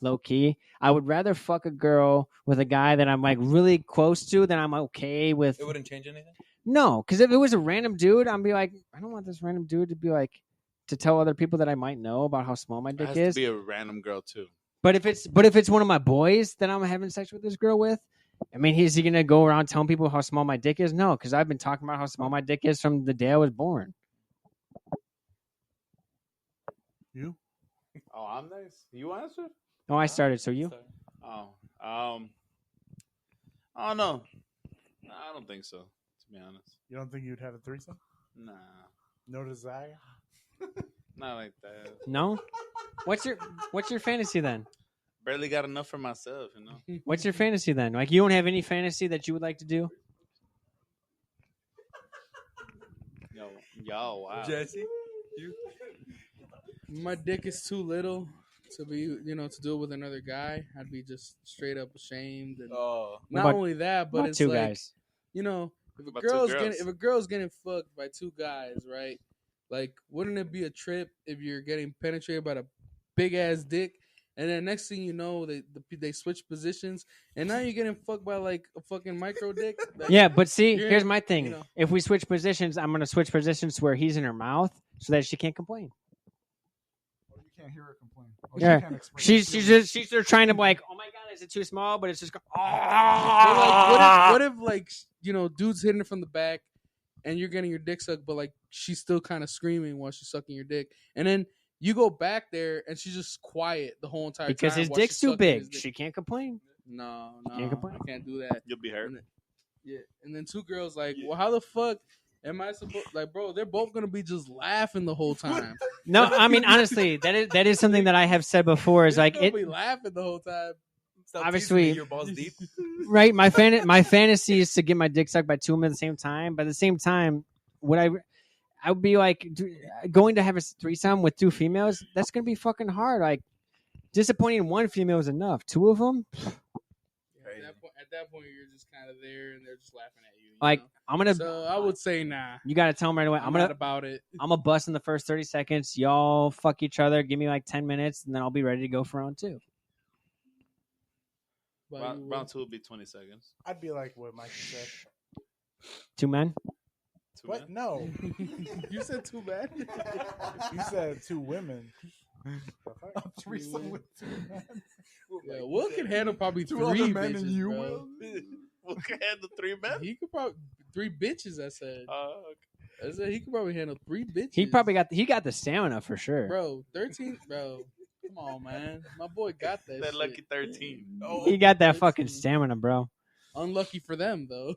Low key, I would rather fuck a girl with a guy that I'm like really close to than I'm okay with. It wouldn't change anything. No, because if it was a random dude, I'd be like, I don't want this random dude to be like to tell other people that I might know about how small my It dick has is. to be a random girl too. But if it's one of my boys that I'm having sex with this girl with, I mean, is he gonna go around telling people how small my dick is? No, because I've been talking about how small my dick is from the day I was born. You? Oh, I'm nice. You answered? Oh, I started. So you? Oh, I don't know. I don't think so. To be honest, You don't think you'd have a threesome? nah, No desire? not like that. No. What's your fantasy then? Barely got enough for myself, you know. What's your fantasy then? Like, you don't have any fantasy that you would like to do? Yo, wow. Jesse, you. My dick is too little to be, to do it with another guy. I'd be just straight up ashamed. And Oh, not about- only that, but About it's two like, guys. if a About two girl's girls. getting fucked by two guys, right? Like, wouldn't it be a trip if you're getting penetrated by a big ass dick, and then next thing you know, they switch positions, and now you're getting fucked by like a fucking micro dick? Like, Yeah, but see, you're- here's my thing. you know. If we switch positions, I'm gonna switch positions to where he's in her mouth so that she can't complain. You can't hear her complain. Yeah. She can't express She's it. she's just trying to be like, oh my god, is it too small? But it's just But like, what if like dude's hitting her from the back, and you're getting your dick sucked, but like she's still kind of screaming while she's sucking your dick, and then you go back there and she's just quiet the whole entire because time his while dick's she's too sucking his big. dick. She can't complain. No, Can't complain. I can't do that. You'll be hurt. And then, yeah, and then two girls like, well, how the fuck am I supposed? Like, bro, they're both gonna be just laughing the whole time. No, I mean honestly, that is something that I have said before. Is They're like gonna it. be laughing the whole time. Stop Obviously- teasing me, your balls deep. Right, my fantasy is to get my dick sucked by two men at the same time. But at the same time, would I would be like going to have a threesome with two females. That's gonna be fucking hard. Like disappointing one female is enough. Two of them, At that point, you're just kind of there, and they're just laughing at you. like I'm gonna. So I would say nah. You gotta tell them right away. I'm I'm not about it. gonna bust in the first 30 seconds. Y'all fuck each other. Give me like 10 minutes, and then I'll be ready to go for round two. But Round two will be 20 seconds. I'd be like what Mike said. Two men. Two What? minutes? No. you said too bad. You said two women. A threesome with two men. Yeah, Will can handle probably Two three other men bitches, and you bro. will. We'll handle three men. He could probably 3 bitches. I said. Okay. I said he could probably handle 3 bitches. He got the stamina for sure. bro 13, bro. Come on, man. My boy got that. That shit. lucky 13. Oh, He got that 13. fucking stamina, bro. Unlucky for them though.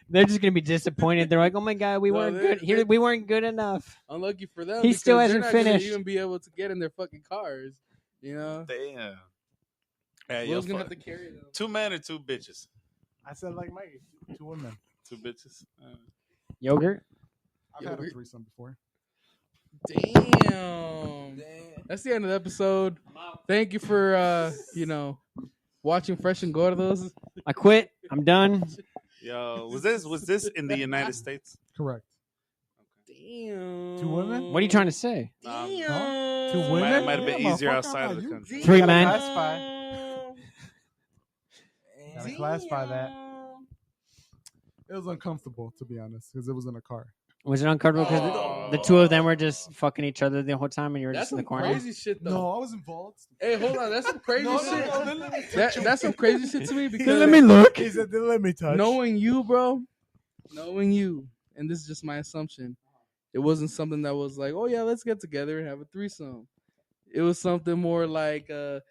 They're just gonna be disappointed. They're like, "Oh my god, we No, weren't they're- good. Here, we weren't good enough." Unlucky for them. He still because they're hasn't not gonna finished. even be able to get in their fucking cars. You know. Damn. Hey, Will's yo, gonna fuck. have to carry them. 2 men or 2 bitches? I said like Mike, two women. 2 bitches. Yogurt. I've had a threesome before. Damn. That's the end of the episode. Thank you for watching Fresh and Gordos. I quit. I'm done. Yo, was this in the United States? Correct. Damn. Two women? What are you trying to say? Damn. Two Might, women? might have been Yeah, easier motherfucker, outside of the you- country. 3 Gotta men. classify. Gotta classify that. It was uncomfortable, to be honest, because it was in a car. Was it uncomfortable because Oh. the two of them were just fucking each other the whole time, and you were That's just in some the corner? crazy shit though. No, I was involved. Hey, hold on. That's some crazy No, shit. let me That's some crazy shit to me because look. He said, "Let me touch." knowing you, bro, knowing you, and this is just my assumption, it wasn't something that was like, oh yeah, let's get together and have a threesome. It was something more like, y'all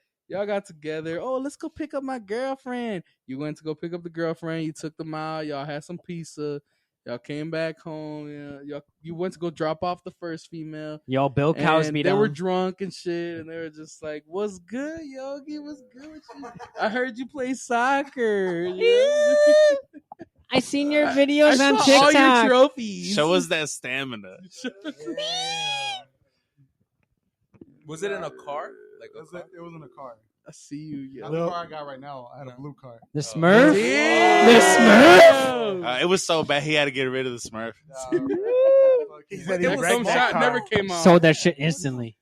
got together. Oh, let's go pick up my girlfriend. You went to go pick up the girlfriend. You took them out. Y'all had some pizza, Y'all came back home. You went to go drop off the first female. Yo, Bill Cosby. And they were drunk and shit, and they were just like, "What's good, Yogi? What's good with you? I heard you play soccer. I seen your videos I on saw TikTok. all your trophies. Show us that stamina. Was it in a car? Like It was in a car. I see you. Not the car I got right now. I had a blue car. The Smurf. Damn. The Smurf. It was so bad he had to get rid of the Smurf. He said That cum shot never came off. Sold that shit instantly.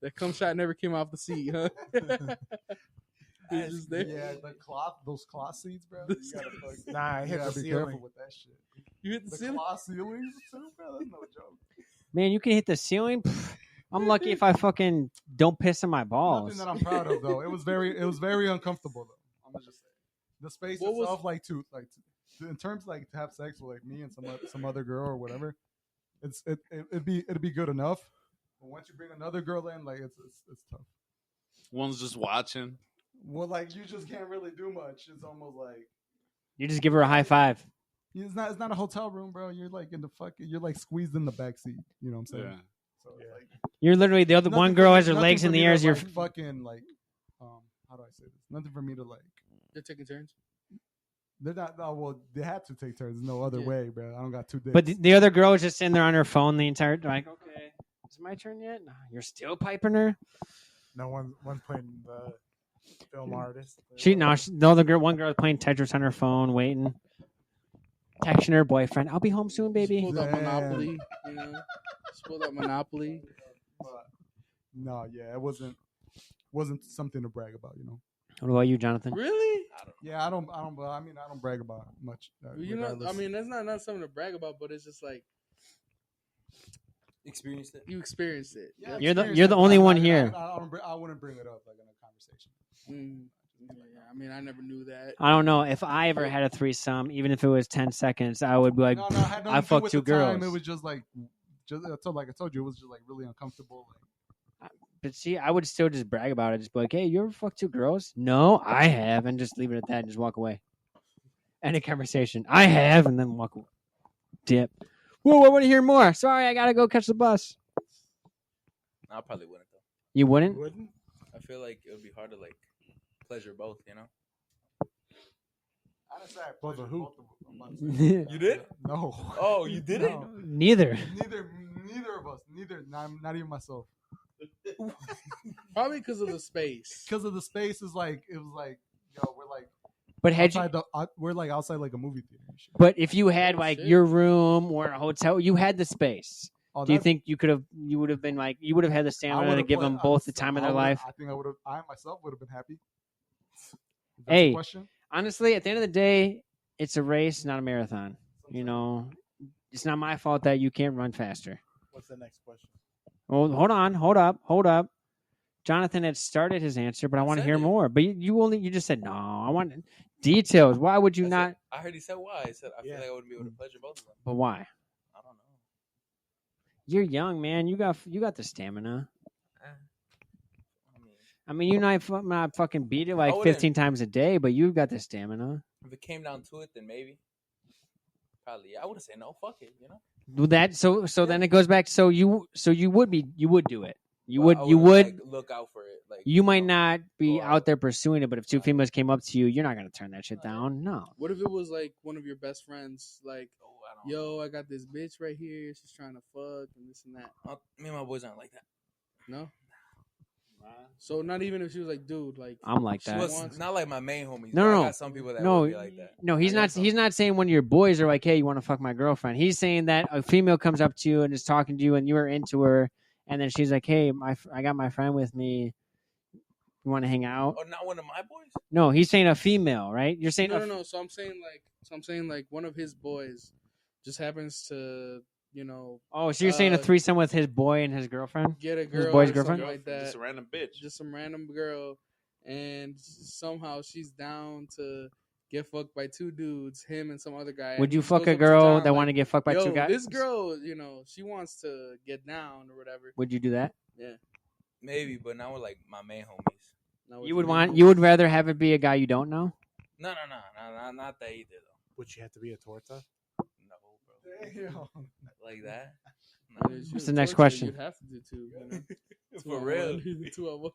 That cum shot never came off the seat, huh? It's just there. Yeah, those cloth seats, bro. You gotta Nah, I hit the be ceiling. careful with that shit. You hit the The ceiling. cloth ceilings too, bro. That's no joke. Man, you can hit the ceiling. Pff, I'm lucky if I fucking don't piss in my balls. Nothing that I'm proud of though. It was very uncomfortable though. I'm gonna just say the space What was- itself, in terms like to have sex with like me and some other girl or whatever. It'd be good enough. But once you bring another girl in, like it's tough. One's just watching. Well, like you just can't really do much. It's almost like You just give her a high five. it's not a hotel room, bro. You're like you're like squeezed in the back seat. You know what I'm saying? Yeah. So it's like You're literally the other nothing one for girl me- has her nothing legs for in the me air to, as you're. like, fucking like how do I say this? Nothing for me to like. They're taking turns. They're not. Oh, well, they had to take turns. There's no other Yeah. way, bro. I don't got 2 dicks. But the other girl was just sitting there on her phone the entire. Like, okay, is it my turn yet? No, you're still piping her. No one's playing the film artist. The other girl, one girl was playing Tetris on her phone, waiting, texting her boyfriend. I'll be home soon, Just baby. pulled out Damn. Monopoly. Just pulled out Monopoly. But, no, yeah, it wasn't something to brag about, you know. What about you, Jonathan? Really? Yeah, I don't. I mean, I don't brag about it much. Regardless. I mean, that's not something to brag about, but it's just like Experienced it. you experienced it. Yeah, You're the- experience you're the it. only I- one I- here. I wouldn't bring it up like in a conversation. Yeah, I mean, I never knew that. I don't know if I ever had a threesome, even if it was 10 seconds, I would be like, No, it had nothing I to do fucked with 2 the time. girls. It was just like I told you, it was just like really uncomfortable. But see, I would still just brag about it. Just be like, hey, you ever fucked 2 girls? No, I have. And just leave it at that and just walk away. End of conversation. I have. And then walk away. Dip. Whoa, I want to hear more. Sorry, I got to go catch the bus. I probably wouldn't though. You wouldn't? Wouldn't? I feel like it would be hard to like pleasure both. You know. I didn't say I Both pleasured of who? both of them. I'm not saying- You did? No. Oh, you didn't? No. Neither. Neither of us. Neither. Not even myself. Probably because of the space. Because of the space is like it was like we're like But had you, outside we're like outside like a movie theater. And shit. but if you had Oh, like shit. your room or a hotel, you had the space. Oh, Do you that- think you would have been like, you would have had the I stamina to would've give put- them both the time of their life? I think I myself would have been happy. Is that Hey. the question? Honestly, at the end of the day, it's a race, not a marathon. You know, it's not my fault that you can't run faster. What's the next question? Well, hold up. Jonathan had started his answer, but I want to said hear it. more. But you just said no. I want details. Why would you not? I heard he said why. He said I Yeah. feel like I wouldn't be able to pleasure both of them. But why? I don't know. You're young, man. You got the stamina. I mean, I mean, you not fucking beat it like I wouldn't. 15 times a day, but you've got the stamina. if it came down to it, then maybe. Probably. I would have said no. Fuck it. You know. Well, that so then it goes back. So you would do it. But I You wouldn't, would. like, look out for it. Like You might not be or- out there pursuing it, but if 2 females came up to you, you're not gonna turn that shit down. No. What if it was like one of your best friends, like, Oh, I don't know. yo, I got this bitch right here. She's trying to fuck and this and that. Me and my boys aren't like that. No. So not even if she was like, dude, like, I'm like She that. was not like my main homies. No, but I no. got some people that No, would be like that. no, he's I got not. some. He's not saying one of your boys are like, "Hey, you want to fuck my girlfriend?" He's saying that a female comes up to you and is talking to you, and you are into her, and then she's like, "Hey, I got my friend with me. You want to hang out?" Oh, not one of my boys. No, he's saying a female, right? You're saying no. So I'm saying like one of his boys just happens to, Oh, so you're saying a uh, threesome with his boy and his girlfriend? get a girl boy's or girlfriend? something like that. Just a random bitch. Just some random girl, and somehow she's down to get fucked by 2 dudes, him and some other guy. Would and you he fuck goes a up to girl John, that like, want to get fucked by yo, 2 guys? this girl, she wants to get down or whatever. Would you do that? Yeah. Maybe, but not with like my main homies. You would rather have it be a guy you don't know? No, not that either though. would you have to be a torta? No, bro. Like that? It is What's you the next torture, question? You'd have to do two. You know? For real. 2 on 1.